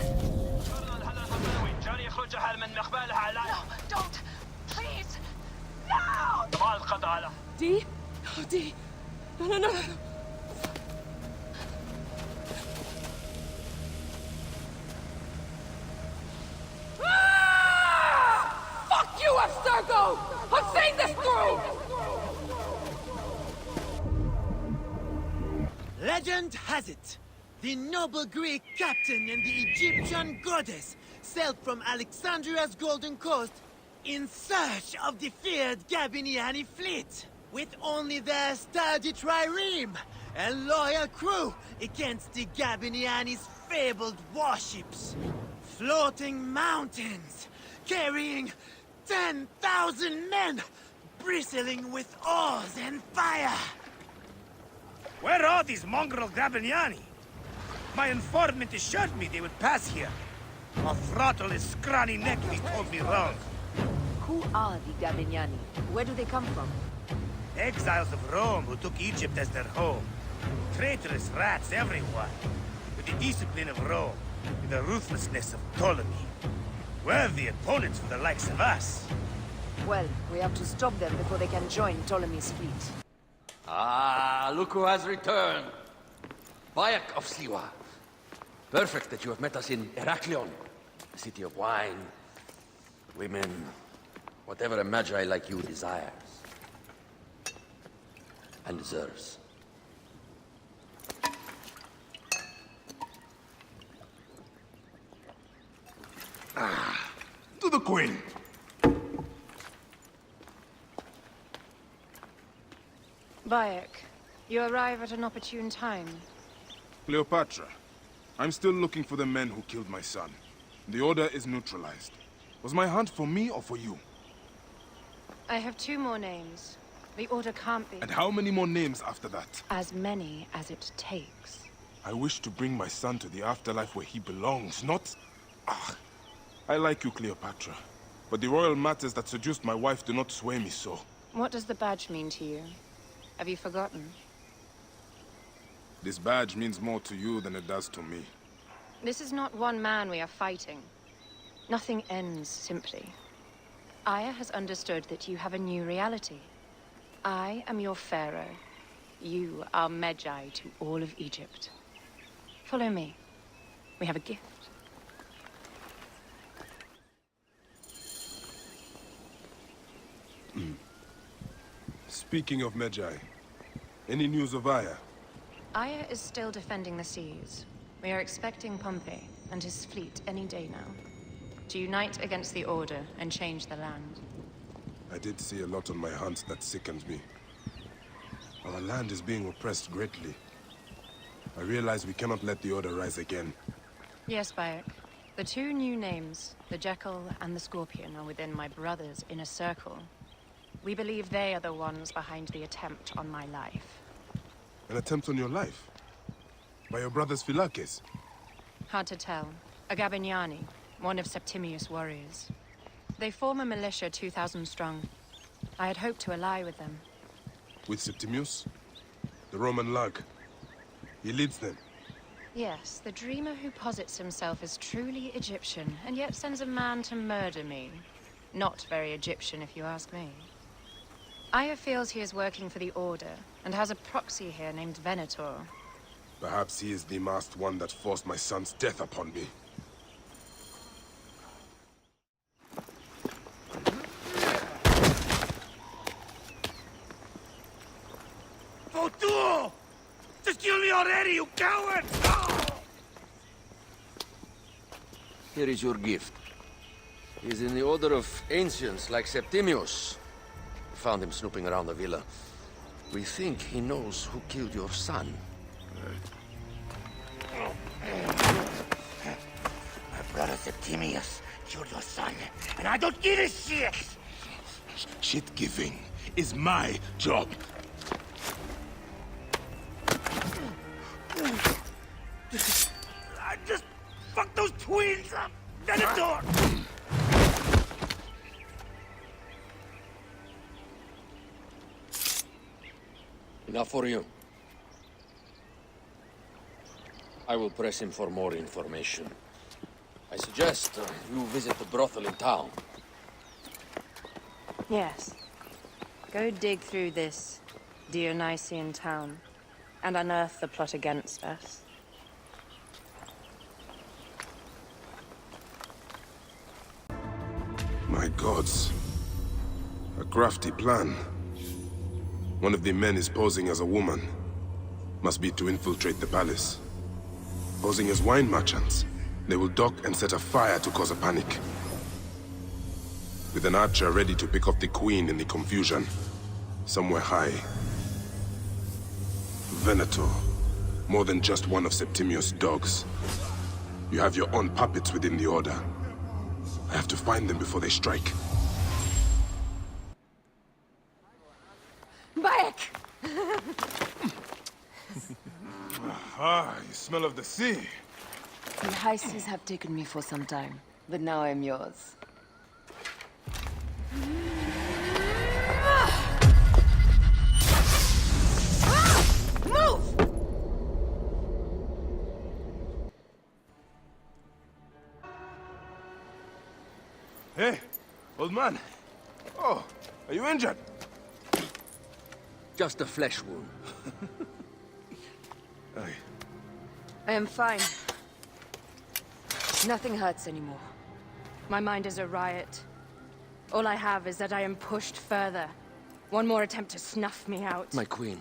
No, don't. Please. No! Dee? Oh, Dee. No. Ah! Fuck you, Abstergo! I'm seeing this through! Legend has it, the noble Greek captain and the Egyptian goddess sailed from Alexandria's Golden Coast in search of the feared Gabiniani fleet, with only their sturdy trireme and loyal crew against the Gabiniani's fabled warships. Floating mountains, carrying 10,000 men, bristling with oars and fire. Where are these mongrel Gabiniani? My informant assured me they would pass here. I'll throttle his scrawny neck if he told me wrong. Who are the Gabiniani? Where do they come from? Exiles of Rome who took Egypt as their home. Traitorous rats, everyone. With the discipline of Rome, and the ruthlessness of Ptolemy. Worthy opponents for the likes of us. Well, we have to stop them before they can join Ptolemy's fleet. Ah, look who has returned. Bayek of Siwa. Perfect that you have met us in Heraklion, the city of wine, women, whatever a magi like you desires. And deserves. To the Queen. Bayek, you arrive at an opportune time. Cleopatra, I'm still looking for the men who killed my son. The Order is neutralized. Was my hunt for me or for you? I have 2 more names. The Order can't be... And how many more names after that? As many as it takes. I wish to bring my son to the afterlife where he belongs, not... I like you, Cleopatra. But the royal matters that seduced my wife do not sway me so. What does the badge mean to you? Have you forgotten? This badge means more to you than it does to me. This is not one man we are fighting. Nothing ends simply. Aya has understood that you have a new reality. I am your pharaoh. You are Medjay to all of Egypt. Follow me. We have a gift. Speaking of Medjay, any news of Aya? Aya is still defending the seas. We are expecting Pompey and his fleet any day now, to unite against the Order and change the land. I did see a lot on my hunt that sickened me. Our land is being oppressed greatly. I realize we cannot let the Order rise again. Yes, Bayek. The 2 new names, the Jekyll and the Scorpion, are within my brother's inner circle. We believe they are the ones behind the attempt on my life. An attempt on your life? By your brothers Philakes? Hard to tell. A Gabiniani, one of Septimius' warriors. They form a militia 2,000 strong. I had hoped to ally with them. With Septimius? The Roman lug? He leads them? Yes, the dreamer who posits himself as truly Egyptian, and yet sends a man to murder me. Not very Egyptian, if you ask me. Aya feels he is working for the Order, and has a proxy here named Venator. Perhaps he is the masked one that forced my son's death upon me. Fotuo! Just kill me already, you coward! Here is your gift. He's in the order of ancients like Septimius. We found him snooping around the villa. We think he knows who killed your son. My brother Septimius killed your son, and I don't give a shit! Shit-giving is my job. I just fucked those twins up! Venator! Enough for you. I will press him for more information. I suggest you visit the brothel in town. Yes. Go dig through this Dionysian town and unearth the plot against us. My gods. A crafty plan. One of the men is posing as a woman. must be to infiltrate the palace. Posing as wine merchants, they will dock and set a fire to cause a panic. With an archer ready to pick off the queen in the confusion, somewhere high. Venator, more than just one of Septimius' dogs. You have your own puppets within the Order. I have to find them before they strike. Bayek! Ah, you smell of the sea. The high seas have taken me for some time, but now I'm yours. Move! Hey, old man. Oh, are you injured? Just a flesh wound. I am fine. Nothing hurts anymore. My mind is a riot. All I have is that I am pushed further. One more attempt to snuff me out. My queen,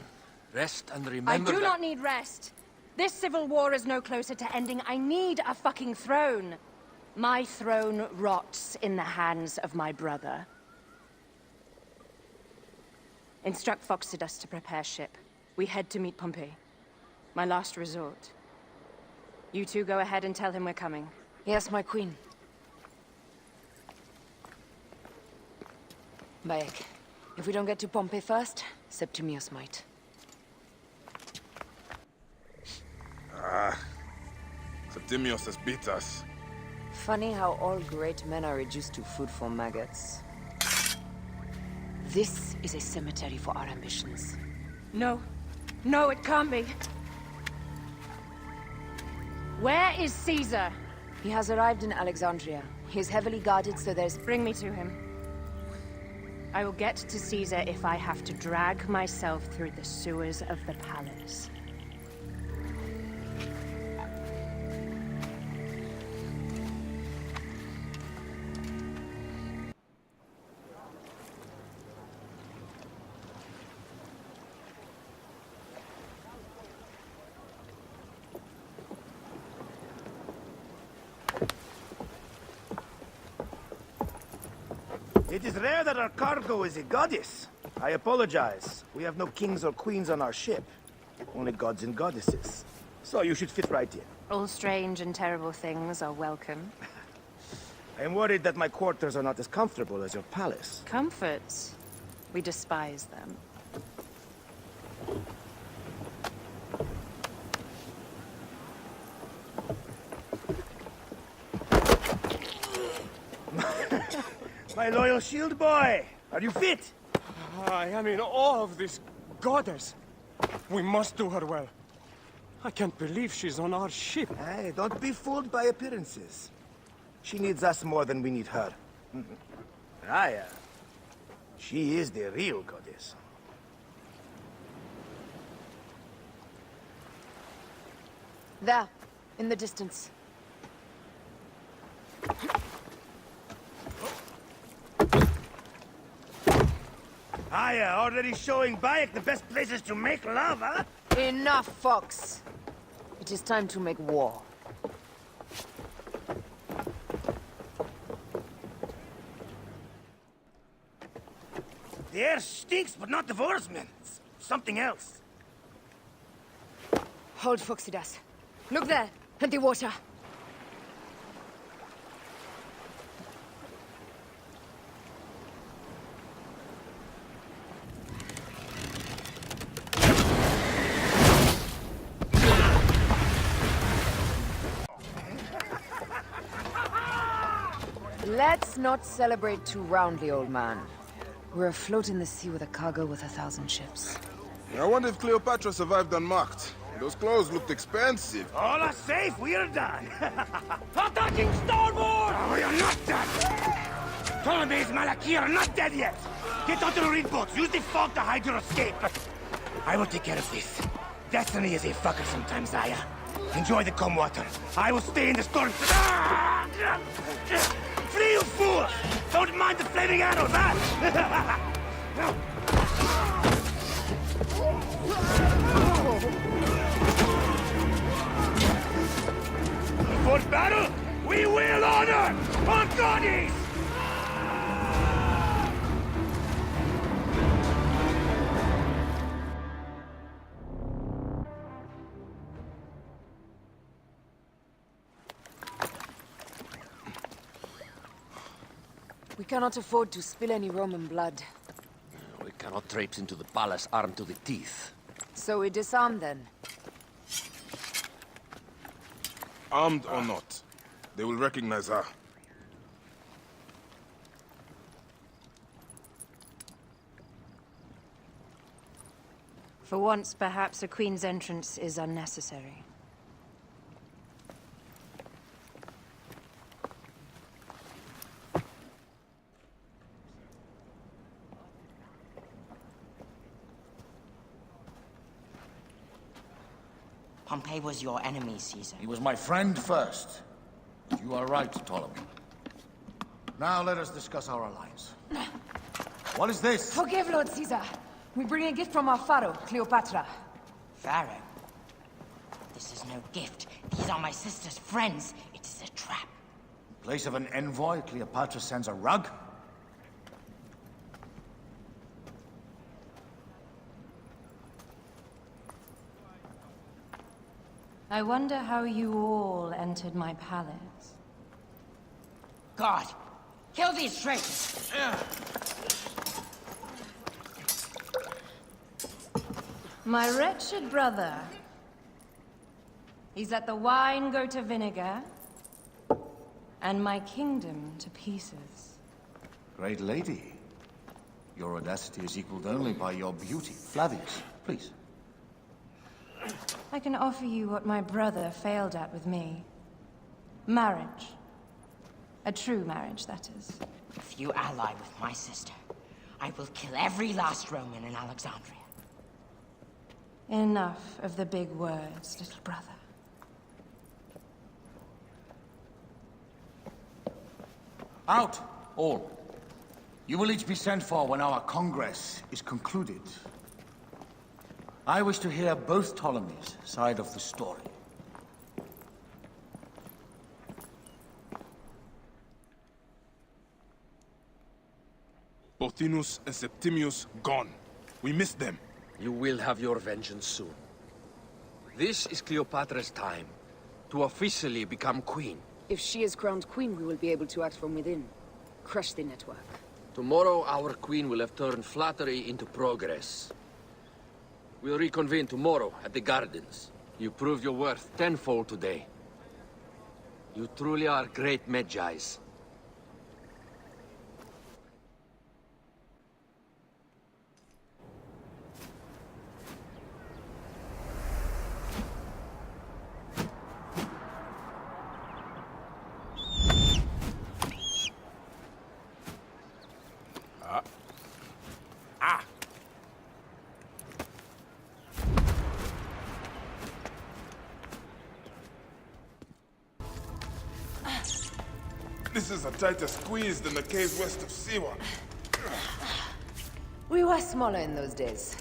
rest and remember I do that... not need rest. This civil war is no closer to ending. I need a fucking throne. My throne rots in the hands of my brother. Instruct Phoxidas to prepare ship. We head to meet Pompey. My last resort. You two go ahead and tell him we're coming. Yes, my queen. Bayek, if we don't get to Pompey first, Septimius might. Ah, Septimius has beat us. Funny how all great men are reduced to food for maggots. This is a cemetery for our ambitions. No. No, it can't be. Where is Caesar? He has arrived in Alexandria. He is heavily guarded, so there's... Bring me to him. I will get to Caesar if I have to drag myself through the sewers of the palace. It is rare that our cargo is a goddess. I apologize. We have no kings or queens on our ship. Only gods and goddesses. So you should fit right in. All strange and terrible things are welcome. I am worried that my quarters are not as comfortable as your palace. Comforts? We despise them. My loyal shield boy! Are you fit? I am in awe of this goddess. We must do her well. I can't believe she's on our ship. Hey, don't be fooled by appearances. She needs us more than we need her. Raya. She is the real goddess. There, in the distance. Aya, already showing Bayek the best places to make love, huh? Enough, Fox. It is time to make war. The air stinks, but not the Vorsman. It's something else. Hold, Phoxidas. Look there, at the water. Let's not celebrate too roundly, old man. We're afloat in the sea with a cargo with 1,000 ships. I wonder if Cleopatra survived unmarked. Those clothes looked expensive. All are safe, we're done. Attacking starboard! Oh, you're not done! Ptolemy's Malaki are not dead yet! Get onto the reed boats, use the fog to hide your escape. I will take care of this. Destiny is a fucker sometimes, Aya. Enjoy the calm water. I will stay in the storm. Flee, you fools! Don't mind the flaming arrows, huh? for battle, we will honor our goddess! We cannot afford to spill any Roman blood. We cannot traipse into the palace armed to the teeth. So we disarm then. Armed or not, they will recognize her. For once, perhaps a queen's entrance is unnecessary. Pompey was your enemy, Caesar. He was my friend first. You are right, Ptolemy. Now let us discuss our alliance. What is this? Forgive, Lord Caesar. We bring a gift from our pharaoh, Cleopatra. Pharaoh? This is no gift. These are my sister's friends. It is a trap. In place of an envoy, Cleopatra sends a rug? I wonder how you all entered my palace. God, kill these traitors! My wretched brother. He's let the wine go to vinegar, and my kingdom to pieces. Great lady. Your audacity is equaled only by your beauty. Flavius, please. I can offer you what my brother failed at with me. Marriage. A true marriage, that is. If you ally with my sister, I will kill every last Roman in Alexandria. Enough of the big words, little brother. Out, all. You will each be sent for when our congress is concluded. I wish to hear both Ptolemies' side of the story. Pothinus and Septimius gone. We missed them. You will have your vengeance soon. This is Cleopatra's time to officially become queen. If she is crowned queen, we will be able to act from within. Crush the network. Tomorrow, our queen will have turned flattery into progress. We'll reconvene tomorrow at the gardens. You proved your worth tenfold today. You truly are great Magi's. This is a tighter squeeze than the caves west of Siwa. We were smaller in those days.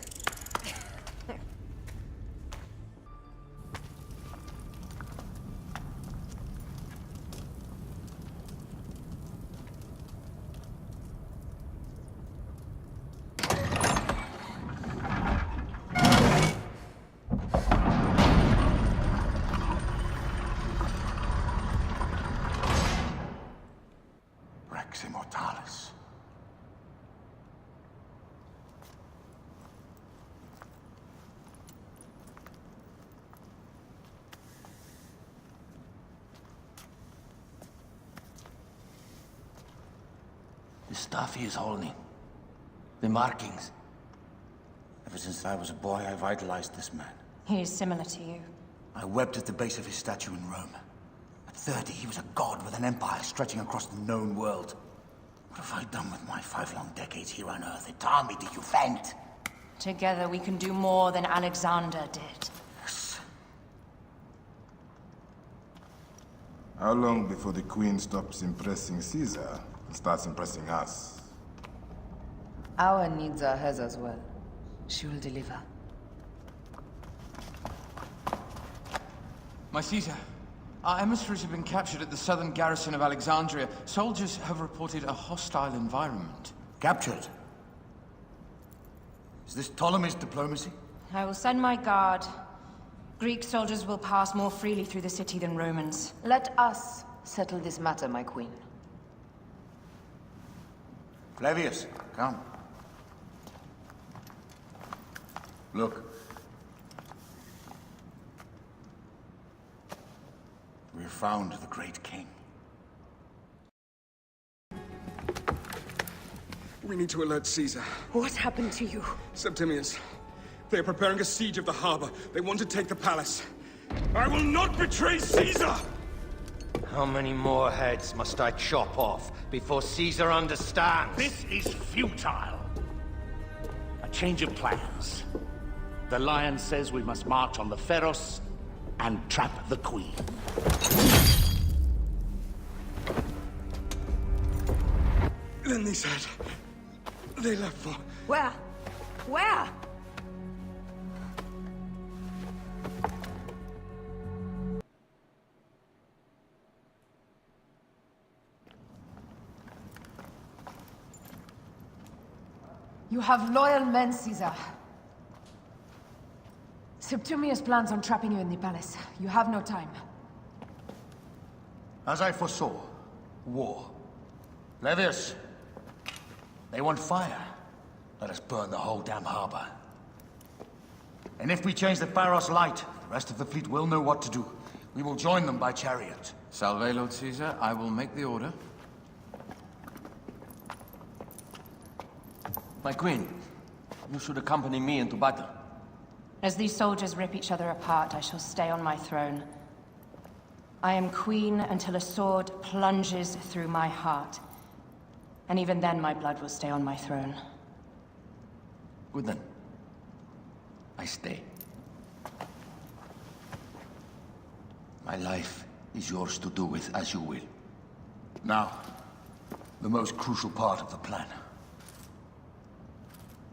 Rex Immortalis. The stuff he is holding. The markings. Ever since I was a boy, I've idolized this man. He is similar to you. I wept at the base of his statue in Rome. At 30, he was a god with an empire stretching across the known world. What have I done with my 5 long decades here on Earth? It taught me to you vent. Together we can do more than Alexander did. Yes. How long before the Queen stops impressing Caesar and starts impressing us? Our needs are hers as well. She will deliver. My Caesar, Our emissaries have been captured at the southern garrison of Alexandria. Soldiers have reported a hostile environment. Captured? Is this Ptolemy's diplomacy? I will send my guard. Greek soldiers will pass more freely through the city than Romans. Let us settle this matter, my queen. Flavius, come. Look. We have found the great king. We need to alert Caesar. What happened to you? Septimius. They are preparing a siege of the harbor. They want to take the palace. I will not betray Caesar! How many more heads must I chop off before Caesar understands? This is futile. A change of plans. The Lion says we must march on the Pharos and trap the Queen. Then they said... they left for... Where? Where? You have loyal men, Caesar. Septimius plans on trapping you in the palace. You have no time. As I foresaw, war. Flavius, they want fire. Let us burn the whole damn harbor. And if we change the Pharos light, the rest of the fleet will know what to do. We will join them by chariot. Salve, Lord Caesar. I will make the order. My queen, you should accompany me into battle. As these soldiers rip each other apart, I shall stay on my throne. I am queen until a sword plunges through my heart. And even then, my blood will stay on my throne. Good then. I stay. My life is yours to do with as you will. Now, the most crucial part of the plan.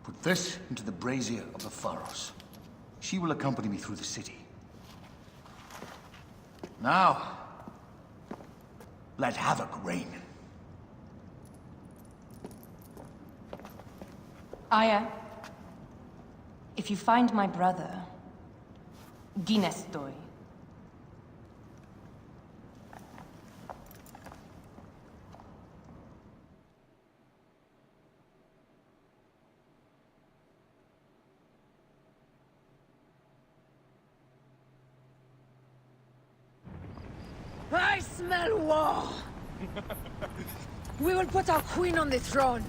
Put this into the brazier of the Pharos. She will accompany me through the city. Now, let havoc reign. Aya, if you find my brother, Ginestoi. I smell war! We will put our queen on the throne.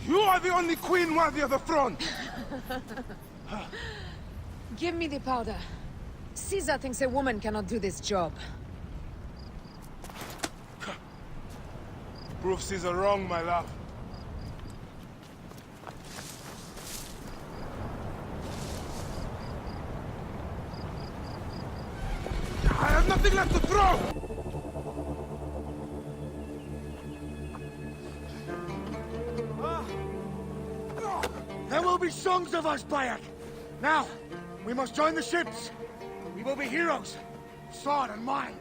You are the only queen worthy of the throne! Give me the powder. Caesar thinks a woman cannot do this job. Prove Caesar wrong, my love. I have nothing left to throw! There will be songs of us, Bayek! Now, we must join the ships! We will be heroes! Sword and mind!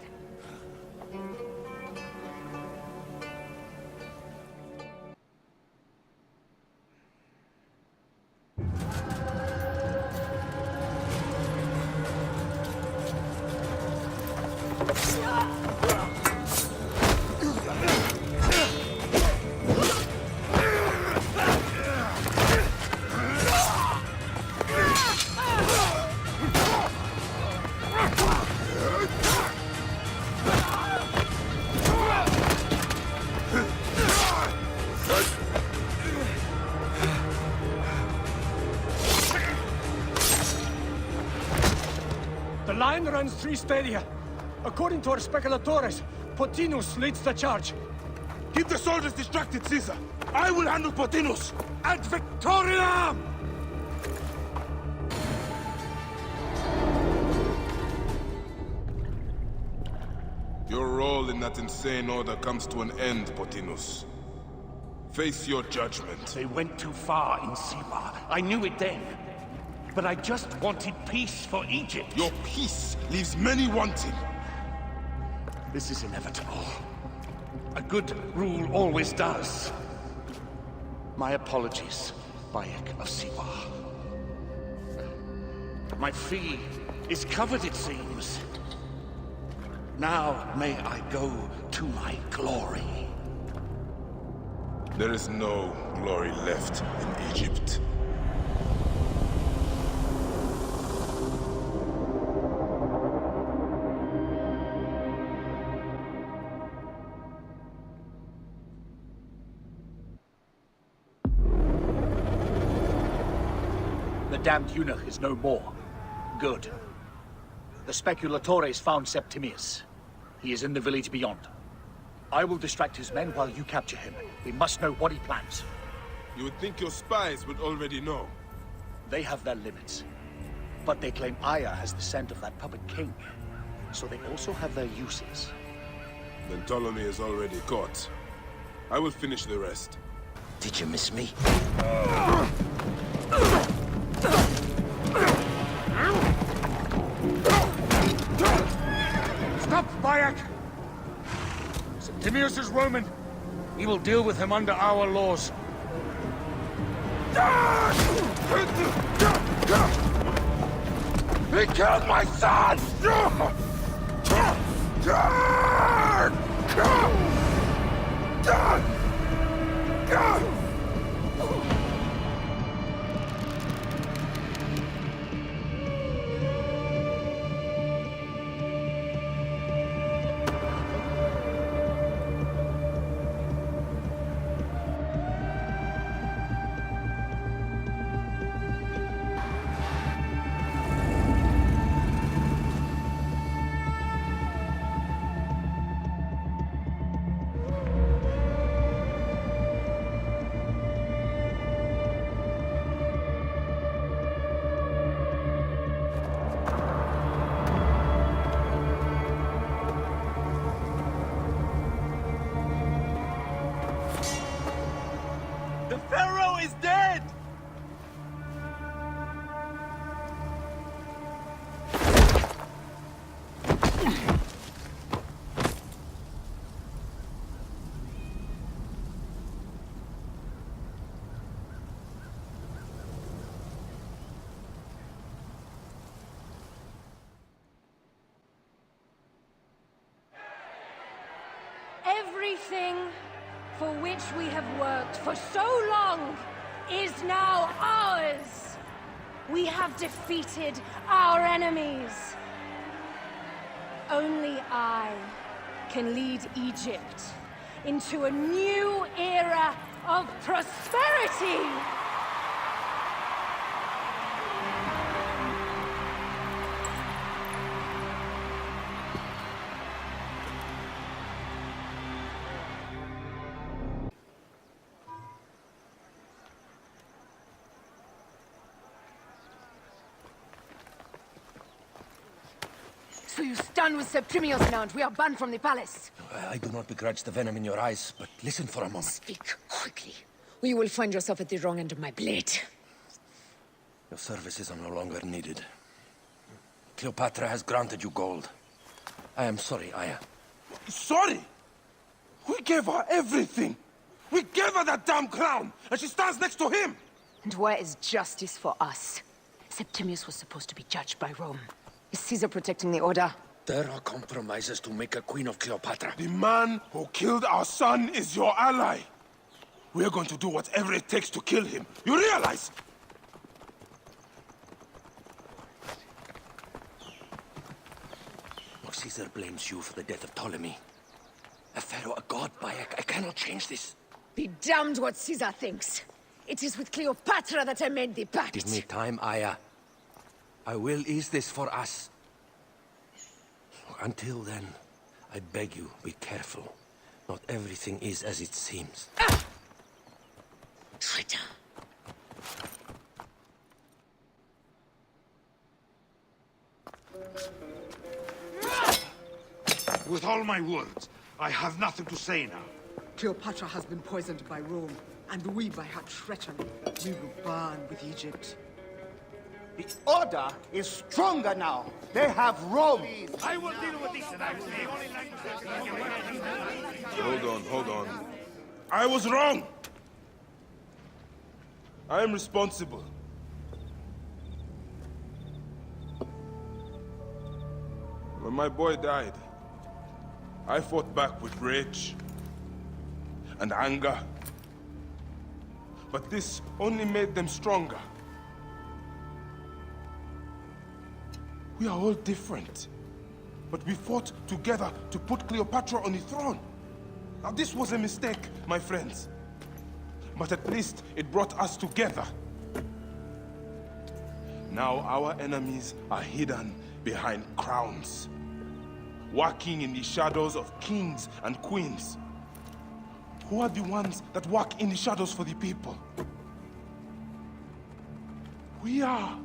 The line runs 3 stadia. According to our speculatores, Pothinus leads the charge. Keep the soldiers distracted, Caesar! I will handle Pothinus! Ad Victoriam! Your role in that insane order comes to an end, Pothinus. Face your judgment. They went too far in Siwa. I knew it then. But I just wanted peace for Egypt. Your peace leaves many wanting. This is inevitable. A good rule always does. My apologies, Bayek of Siwa. My fee is covered, it seems. Now may I go to my glory. There is no glory left in Egypt. The damned eunuch is no more. Good. The Speculatores found Septimius. He is in the village beyond. I will distract his men while you capture him. We must know what he plans. You would think your spies would already know. They have their limits. But they claim Aya has the scent of that puppet king. So they also have their uses. Then Ptolemy is already caught. I will finish the rest. Did you miss me? Stop, Bayek! Septimius is Roman. We will deal with him under our laws. He killed my son! The Pharaoh is dead! Everything for which we have worked for so long is now ours. We have defeated our enemies. Only I can lead Egypt into a new era of prosperity. So you stand with Septimius now, and we are banned from the palace. I do not begrudge the venom in your eyes, but listen for a moment. Speak quickly, or you will find yourself at the wrong end of my blade. Your services are no longer needed. Cleopatra has granted you gold. I am sorry, Aya. Sorry? We gave her everything. We gave her that damn crown, and she stands next to him. And where is justice for us? Septimius was supposed to be judged by Rome. Is Caesar protecting the order? There are compromises to make a queen of Cleopatra. The man who killed our son is your ally. We're going to do whatever it takes to kill him. You realize? Caesar blames you for the death of Ptolemy. A pharaoh, a god, Bayek. I cannot change this. Be damned what Caesar thinks. It is with Cleopatra that I made the pact. Give me time, Aya. I will ease this for us. Until then, I beg you, be careful. Not everything is as it seems. Ah! Traitor. With all my words, I have nothing to say now. Cleopatra has been poisoned by Rome, and we by her treachery. We will burn with Egypt. The Order is stronger now. They have Rome. I will deal with this. Hold on. I was wrong. I am responsible. When my boy died, I fought back with rage and anger. But this only made them stronger. We are all different. But we fought together to put Cleopatra on the throne. Now this was a mistake, my friends. But at least it brought us together. Now our enemies are hidden behind crowns, walking in the shadows of kings and queens. Who are the ones that walk in the shadows for the people? We are.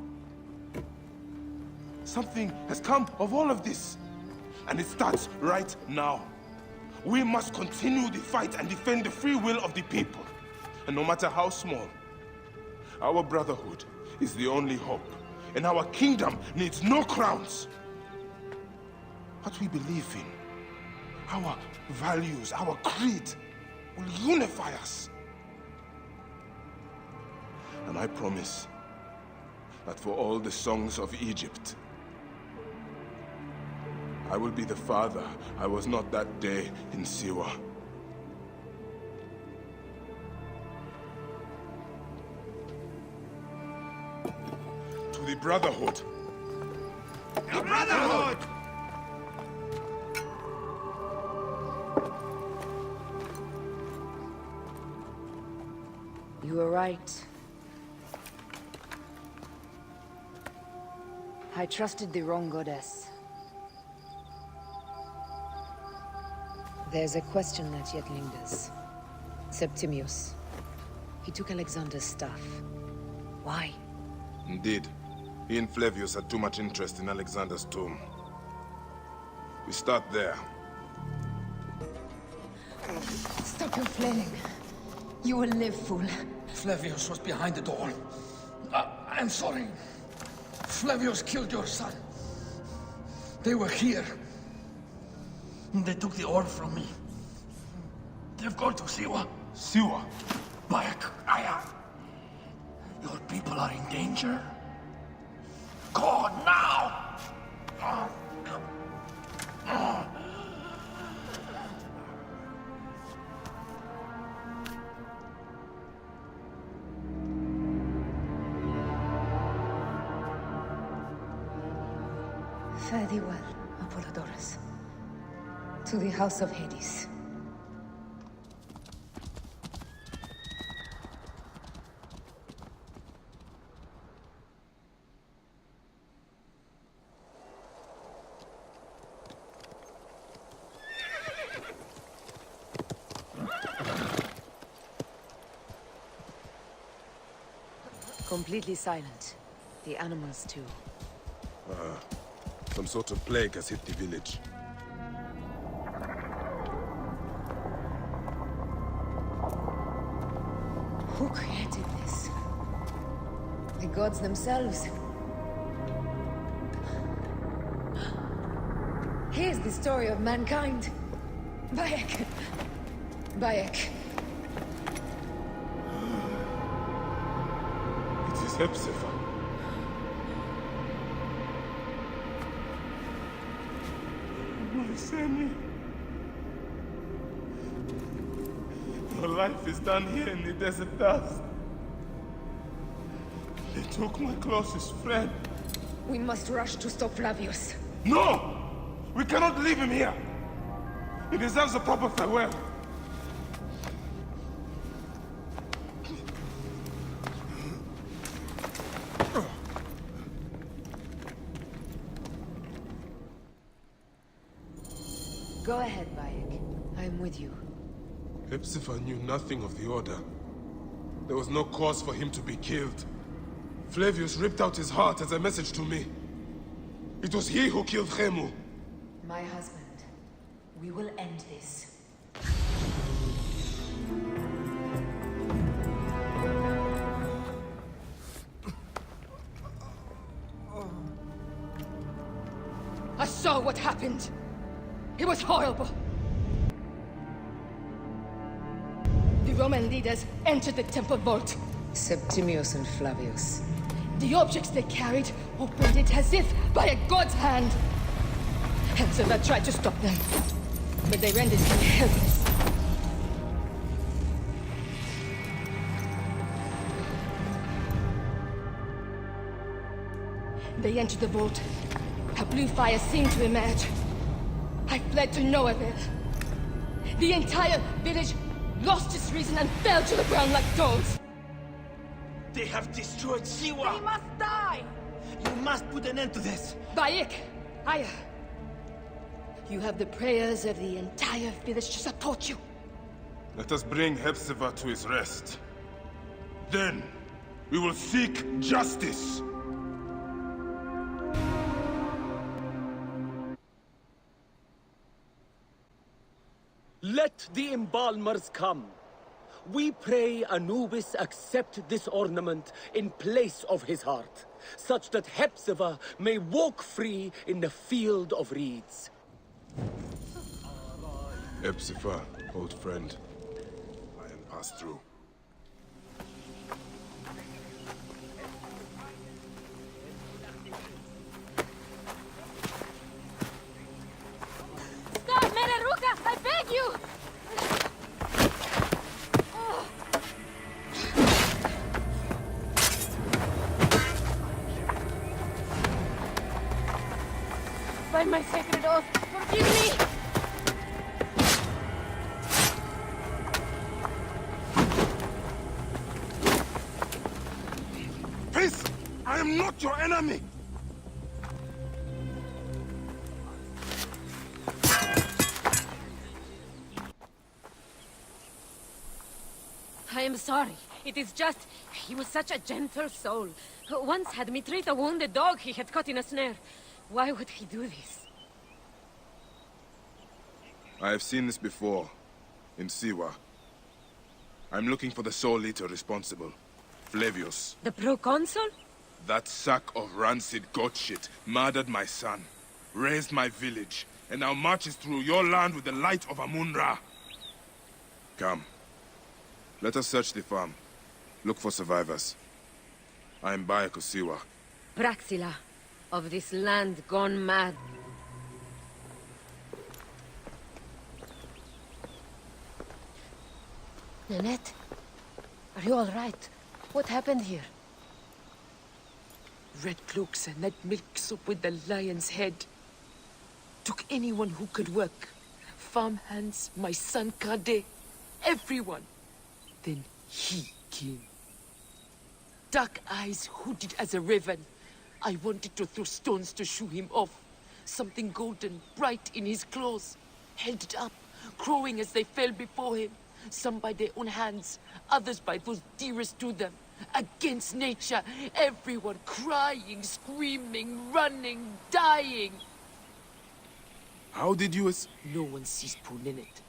Something has come of all of this, and it starts right now. We must continue the fight and defend the free will of the people. And no matter how small, our brotherhood is the only hope, and our kingdom needs no crowns. What we believe in, our values, our creed, will unify us. And I promise that for all the songs of Egypt, I will be the father I was not that day in Siwa. To the Brotherhood. The Brotherhood! You were right. I trusted the wrong goddess. There's a question that yet lingers. Septimius. He took Alexander's stuff. Why? Indeed. He and Flavius had too much interest in Alexander's tomb. We start there. Stop your flailing. You will live, fool. Flavius was behind the door. I'm sorry. Flavius killed your son. They were here. They took the orb from me. They've gone to Siwa. Siwa? Bayek, Aya. Your people are in danger. Go now! Fare thee well, Apollodorus. To the House of Hades. Completely silent. The animals, too. Some sort of plague has hit the village. Who created this? The gods themselves. Here's the story of mankind. Bayek. Bayek. It is Hepzibah. My son. Your life is done here in the desert dust. They took my closest friend. We must rush to stop Flavius. No! We cannot leave him here! He deserves a proper farewell. Go ahead, Bayek. I'm with you. Hepzibah knew nothing of the Order. There was no cause for him to be killed. Flavius ripped out his heart as a message to me. It was he who killed Khemu. My husband. We will end this. saw what happened. It was horrible. The Roman leaders entered the temple vault. Septimius and Flavius. The objects they carried opened it as if by a god's hand. Hepzibah tried to stop them, but they rendered him helpless. They entered the vault. A blue fire seemed to emerge. I fled to no avail. The entire village lost its reason and fell to the ground like dogs. They have destroyed Siwa! They must die! You must put an end to this! Bayek! Aya! You have the prayers of the entire village to support you. Let us bring Hepzibah to his rest. Then, we will seek justice. Let the embalmers come. We pray Anubis accept this ornament in place of his heart, such that Hepzibah may walk free in the field of reeds. Hepzibah, old friend, I am passed through. Stop, Mereruka! I beg you! By my sacred oath, forgive me! Peace! I am not your enemy! I am sorry. It is just... he was such a gentle soul. Once had me treat a wounded dog he had caught in a snare. Why would he do this? I have seen this before, in Siwa. I'm looking for the sole leader responsible, Flavius. The proconsul? That sack of rancid goat shit murdered my son, raised my village, and now marches through your land with the light of Amun-Ra. Come. Let us search the farm. Look for survivors. I am Bayek of Siwa. Praxila, of this land gone mad. Nanette, are you all right? What happened here? Red cloaks and that milk soup with the lion's head. Took anyone who could work. Farmhands, my son Kade, everyone. Then he came. Dark eyes hooded as a raven. I wanted to throw stones to shoo him off. Something golden, bright in his claws. Held it up, crowing as they fell before him. Some by their own hands, others by those dearest to them. Against nature, everyone crying, screaming, running, dying. How did you No one sees poor Ninette,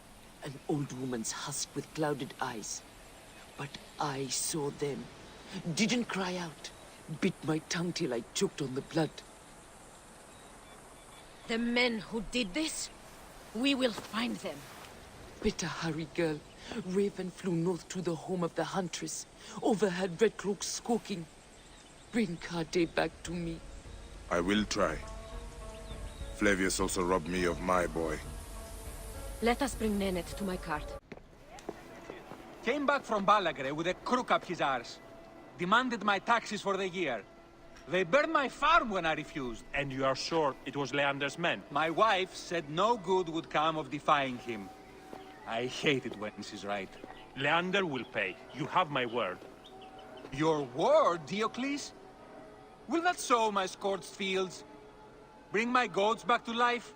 an old woman's husk with clouded eyes. But I saw them. Didn't cry out. Bit my tongue till I choked on the blood. The men who did this? We will find them. Better hurry, girl. Raven flew north to the home of the huntress. Overheard Red Cloaks squawking. Bring Kade back to me. I will try. Flavius also robbed me of my boy. Let us bring Nennet to my cart. Came back from Balagre with a crook up his arse. Demanded my taxes for the year. They burned my farm when I refused. And you are sure it was Leander's men? My wife said no good would come of defying him. I hate it when she's right. Leander will pay. You have my word. Your word, Diocles? Will that sow my scorched fields? Bring my goats back to life?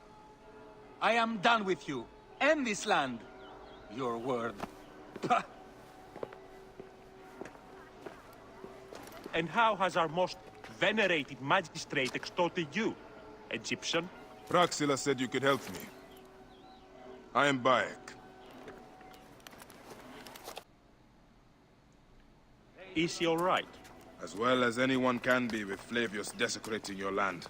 I am done with you. And this land. Your word. Pah! And how has our most venerated magistrate extorted you, Egyptian? Praxila said you could help me. I am Bayek. Is he all right? As well as anyone can be with Flavius desecrating your land.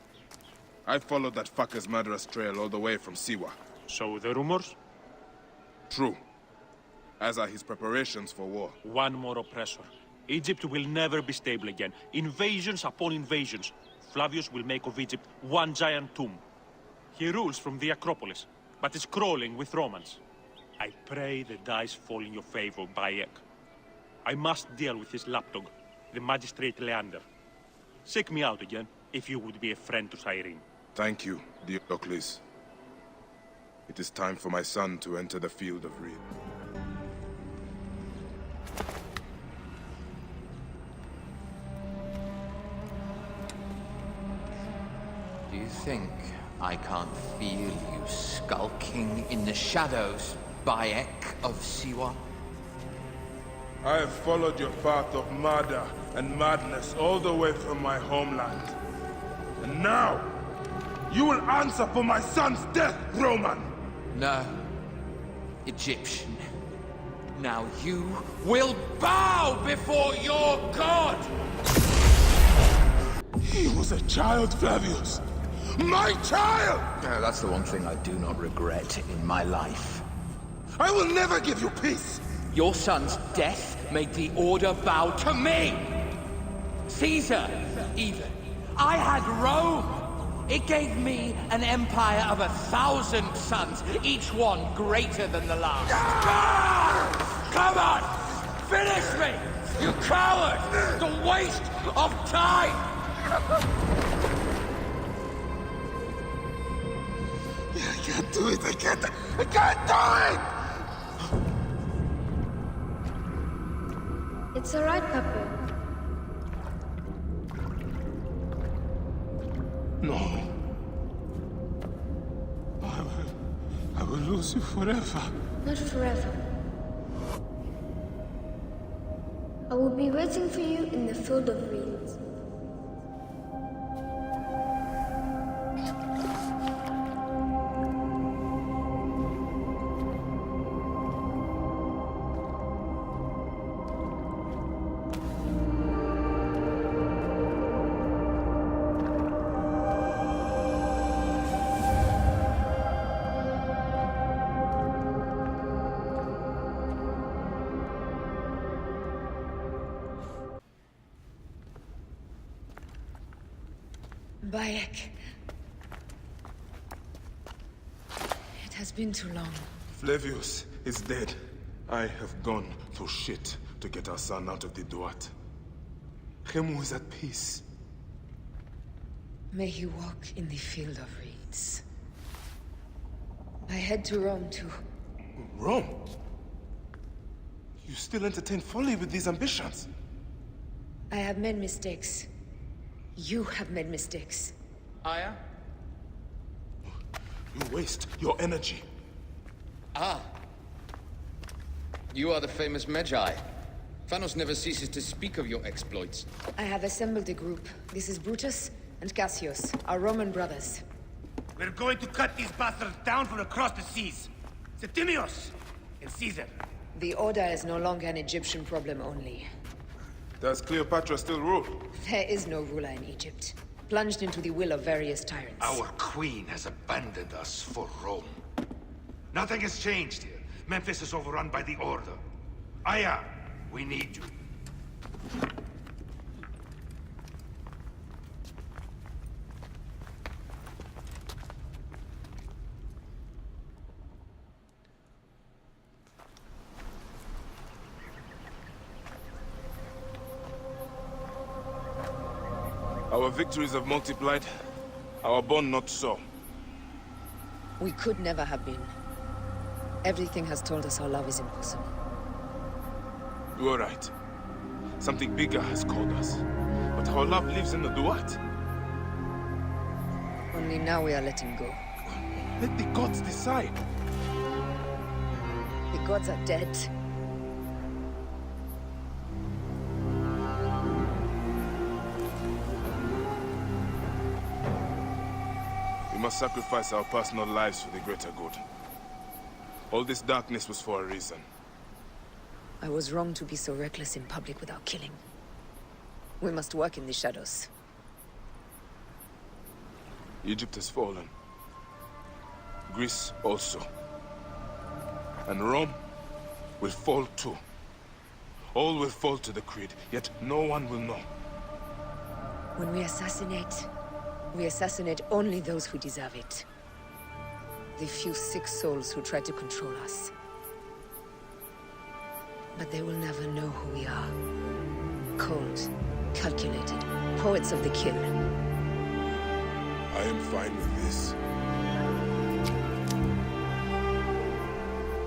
I followed that fucker's murderous trail all the way from Siwa. So the rumors? True. As are his preparations for war. One more oppressor. Egypt will never be stable again. Invasions upon invasions. Flavius will make of Egypt one giant tomb. He rules from the Acropolis, but is crawling with Romans. I pray the dice fall in your favor, Bayek. I must deal with his lapdog, the magistrate Leander. Seek me out again, if you would be a friend to Cyrene. Thank you, Diocles. It is time for my son to enter the field of reed. Do you think I can't feel you skulking in the shadows, Bayek of Siwa? I have followed your path of murder and madness all the way from my homeland. And now, you will answer for my son's death, Roman! No. Egyptian. Now you will bow before your god! He was a child, Flavius! My child! That's the one thing I do not regret in my life. I will never give you peace! Your son's death made the Order bow to me! Caesar, even. I had Rome! It gave me an empire of 1,000 sons, each one greater than the last. Come on! Finish me! You coward! The waste of time! I can't do it! I can't do it! It's all right, Papa. No. I will lose you forever. Not forever. I will be waiting for you in the field of reeds. Bayek. It has been too long. Flavius is dead. I have gone through shit to get our son out of the Duat. Khemu is at peace. May he walk in the field of reeds. I head to Rome too. Rome? You still entertain folly with these ambitions? I have made mistakes. You have made mistakes. Aya? You waste your energy. Ah. You are the famous Magi. Thanos never ceases to speak of your exploits. I have assembled a group. This is Brutus and Cassius, our Roman brothers. We're going to cut these bastards down from across the seas. Septimius and Caesar. The Order is no longer an Egyptian problem only. Does Cleopatra still rule? There is no ruler in Egypt. Plunged into the will of various tyrants. Our queen has abandoned us for Rome. Nothing has changed here. Memphis is overrun by the Order. Aya, we need you. Our victories have multiplied, our bond not so. We could never have been. Everything has told us our love is impossible. You are right. Something bigger has called us. But our love lives in the Duat. Only now we are letting go. Let the gods decide. The gods are dead. We must sacrifice our personal lives for the greater good. All this darkness was for a reason. I was wrong to be so reckless in public without killing. We must work in the shadows. Egypt has fallen. Greece also. And Rome will fall too. All will fall to the Creed, yet no one will know. When we assassinate only those who deserve it. The few sick souls who try to control us. But they will never know who we are. Cold, calculated, poets of the kill. I am fine with this.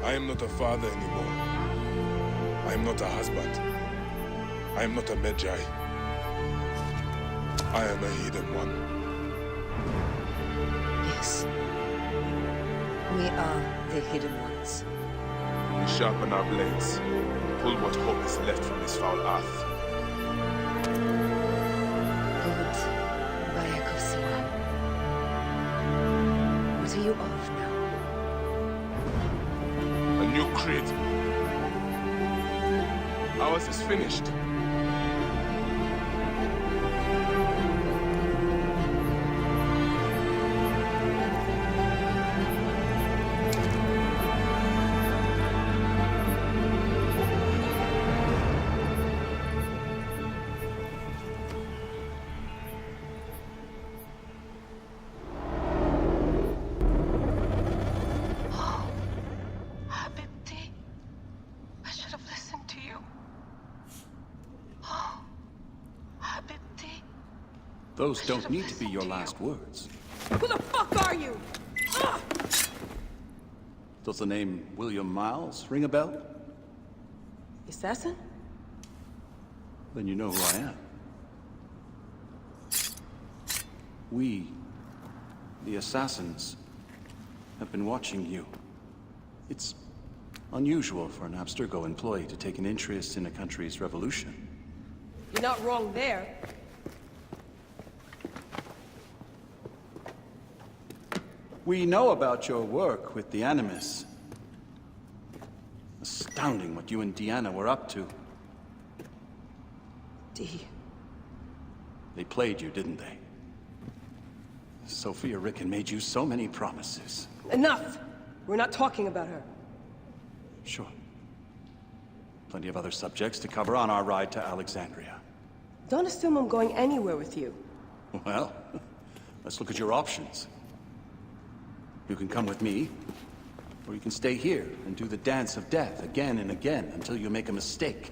I am not a father anymore. I am not a husband. I am not a Magi. I am a hidden one. Yes. We are the hidden ones. We sharpen our blades, pull what hope is left from this foul earth. Good. Bayek of Siwa. What are you of now? A new creed. Ours is finished. Those don't need to be your last words. Who the fuck are you? Does the name William Miles ring a bell? Assassin? Then you know who I am. We, the assassins, have been watching you. It's unusual for an Abstergo employee to take an interest in a country's revolution. You're not wrong there. We know about your work with the Animus. Astounding what you and Deanna were up to. Dee. They played you, didn't they? Sophia Ricken made you so many promises. Enough! We're not talking about her. Sure. Plenty of other subjects to cover on our ride to Alexandria. Don't assume I'm going anywhere with you. Well, let's look at your options. You can come with me, or you can stay here and do the dance of death again and again until you make a mistake.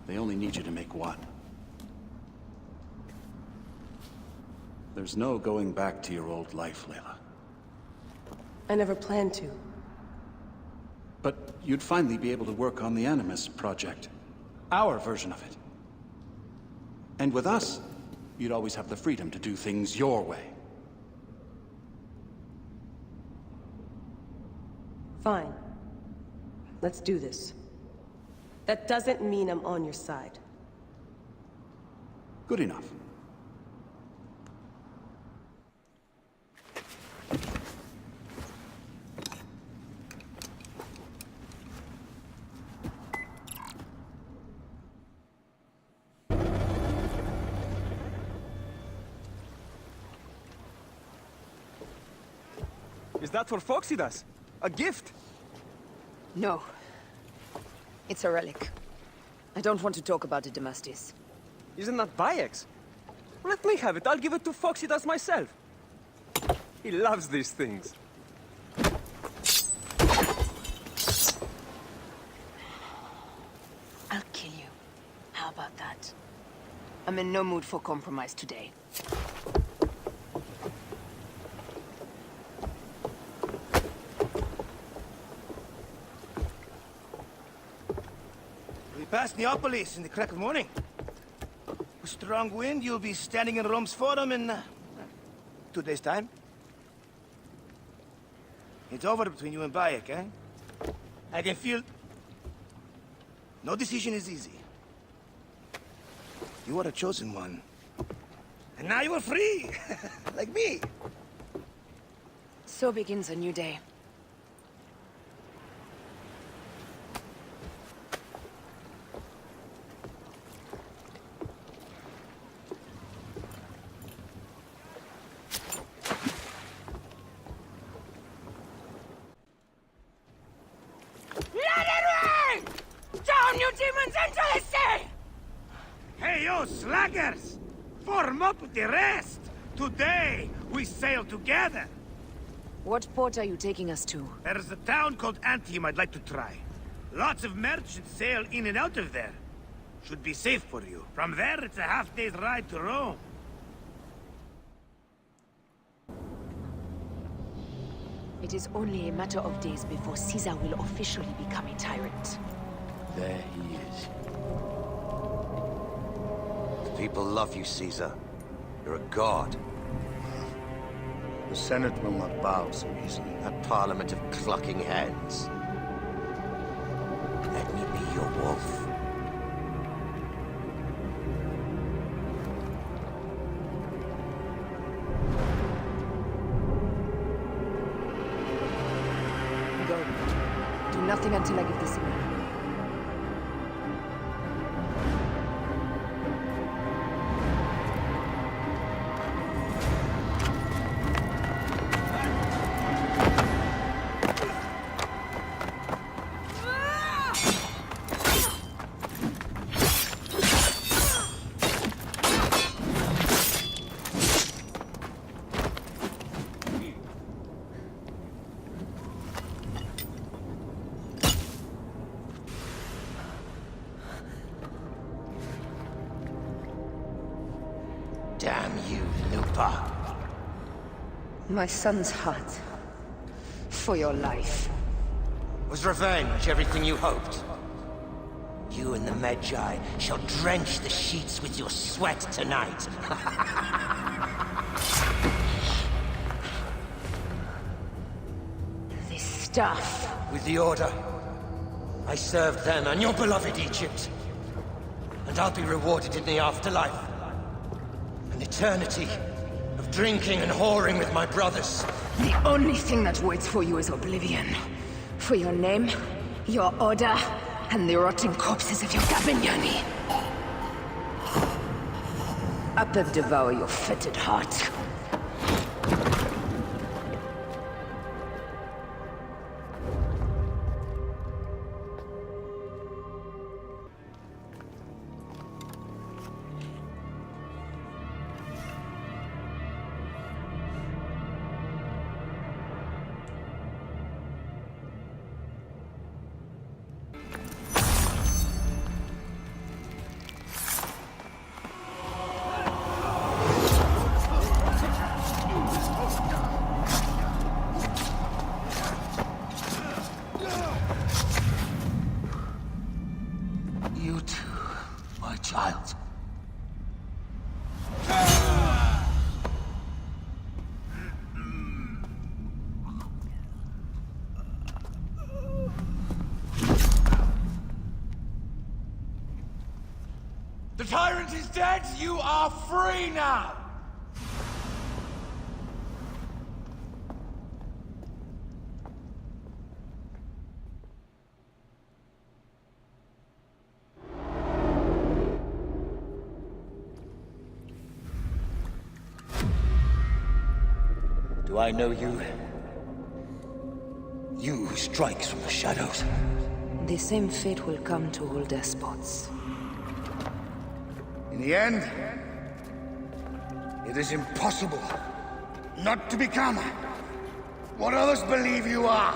They only need you to make one. There's no going back to your old life, Layla. I never planned to. But you'd finally be able to work on the Animus project. Our version of it. And with us, you'd always have the freedom to do things your way. Fine. Let's do this. That doesn't mean I'm on your side. Good enough. Is that for Phoxidas? A gift? No. It's a relic. I don't want to talk about it, Damastis. Isn't that Bayek's? Let me have it. I'll give it to Phoxidas myself. He loves these things. I'll kill you. How about that? I'm in no mood for compromise today. Past Neapolis in the crack of morning. With strong wind, you'll be standing in Rome's forum in 2 days' time. It's over between you and Bayek, eh? I can feel... No decision is easy. You are a chosen one. And now you are free! Like me! So begins a new day. So, slackers! Form up with the rest! Today, we sail together! What port are you taking us to? There's a town called Antium I'd like to try. Lots of merchants sail in and out of there. Should be safe for you. From there, it's a half-day's ride to Rome. It is only a matter of days before Caesar will officially become a tyrant. There he is. The people love you, Caesar. You're a god. The Senate will not bow so easily. A parliament of clucking hens. Let me be your wolf. Go. Do nothing until I give the signal. Damn you, Lupa. My son's heart. For your life. Was revenge everything you hoped? You and the Medjay shall drench the sheets with your sweat tonight. This stuff. With the Order, I served them and your beloved Egypt. And I'll be rewarded in the afterlife. An eternity of drinking and whoring with my brothers. The only thing that waits for you is oblivion. For your name, your order, and the rotting corpses of your Gabignani. Up and devour your fetid heart. You too, my child. The tyrant is dead! You are free now! Do I know you? You who strikes from the shadows. The same fate will come to all despots. In the end, it is impossible not to become what others believe you are.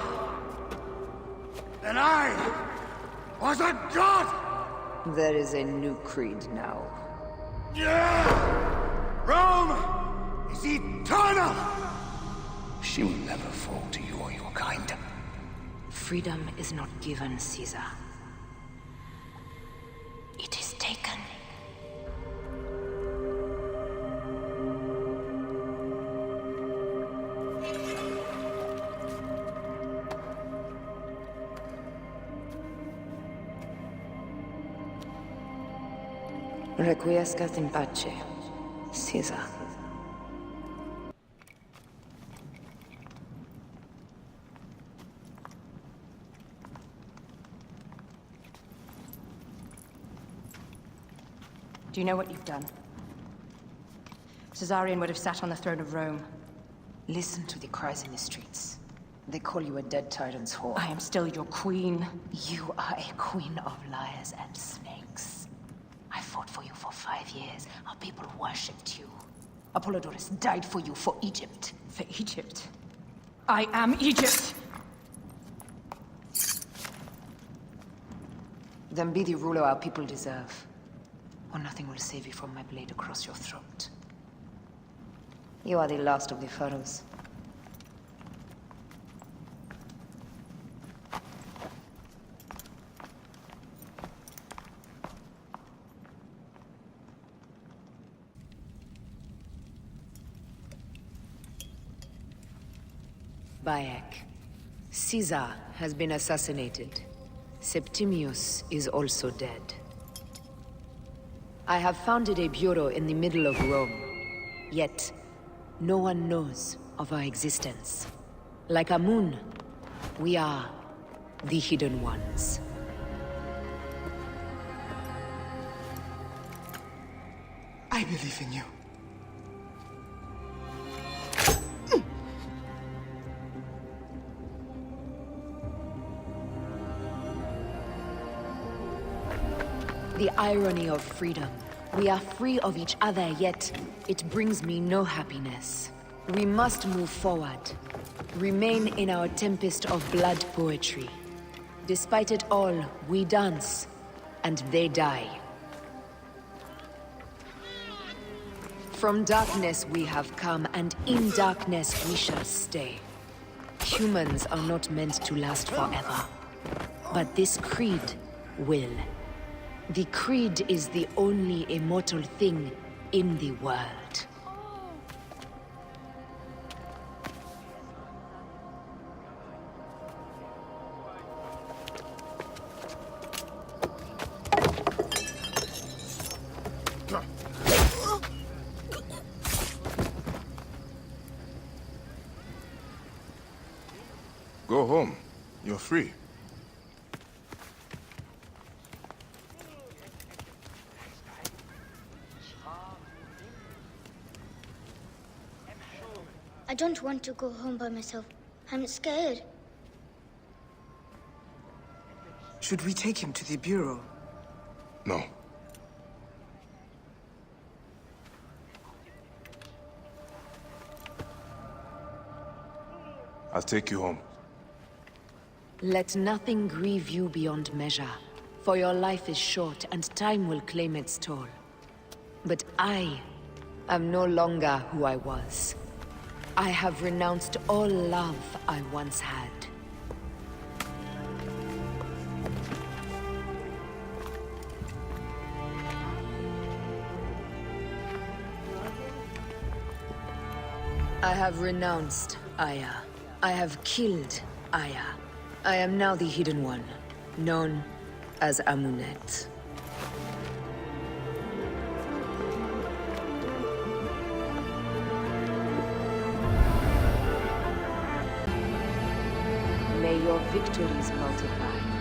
And I was a god! There is a new creed now. Rome is eternal! She will never fall to you or your kind. Freedom is not given, Caesar. It is taken. Requiescat in pace, Caesar. Do you know what you've done? Caesarion would have sat on the throne of Rome. Listen to the cries in the streets. They call you a dead tyrant's whore. I am still your queen. You are a queen of liars and snakes. I fought for you for 5 years. Our people worshipped you. Apollodorus died for you, for Egypt. For Egypt? I am Egypt! Then be the ruler our people deserve, or nothing will save you from my blade across your throat. You are the last of the pharaohs. Bayek. Caesar has been assassinated. Septimius is also dead. I have founded a bureau in the middle of Rome. Yet, no one knows of our existence. Like Amun, we are the Hidden Ones. I believe in you. The irony of freedom. We are free of each other, yet it brings me no happiness. We must move forward. Remain in our tempest of blood poetry. Despite it all, we dance, and they die. From darkness we have come, and in darkness we shall stay. Humans are not meant to last forever. But this creed will. The creed is the only immortal thing in the world. Go home. You're free. I don't want to go home by myself. I'm scared. Should we take him to the Bureau? No. I'll take you home. Let nothing grieve you beyond measure, for your life is short and time will claim its toll. But I am no longer who I was. I have renounced all love I once had. I have renounced Aya. I have killed Aya. I am now the Hidden One, known as Amunet. May your victories multiply.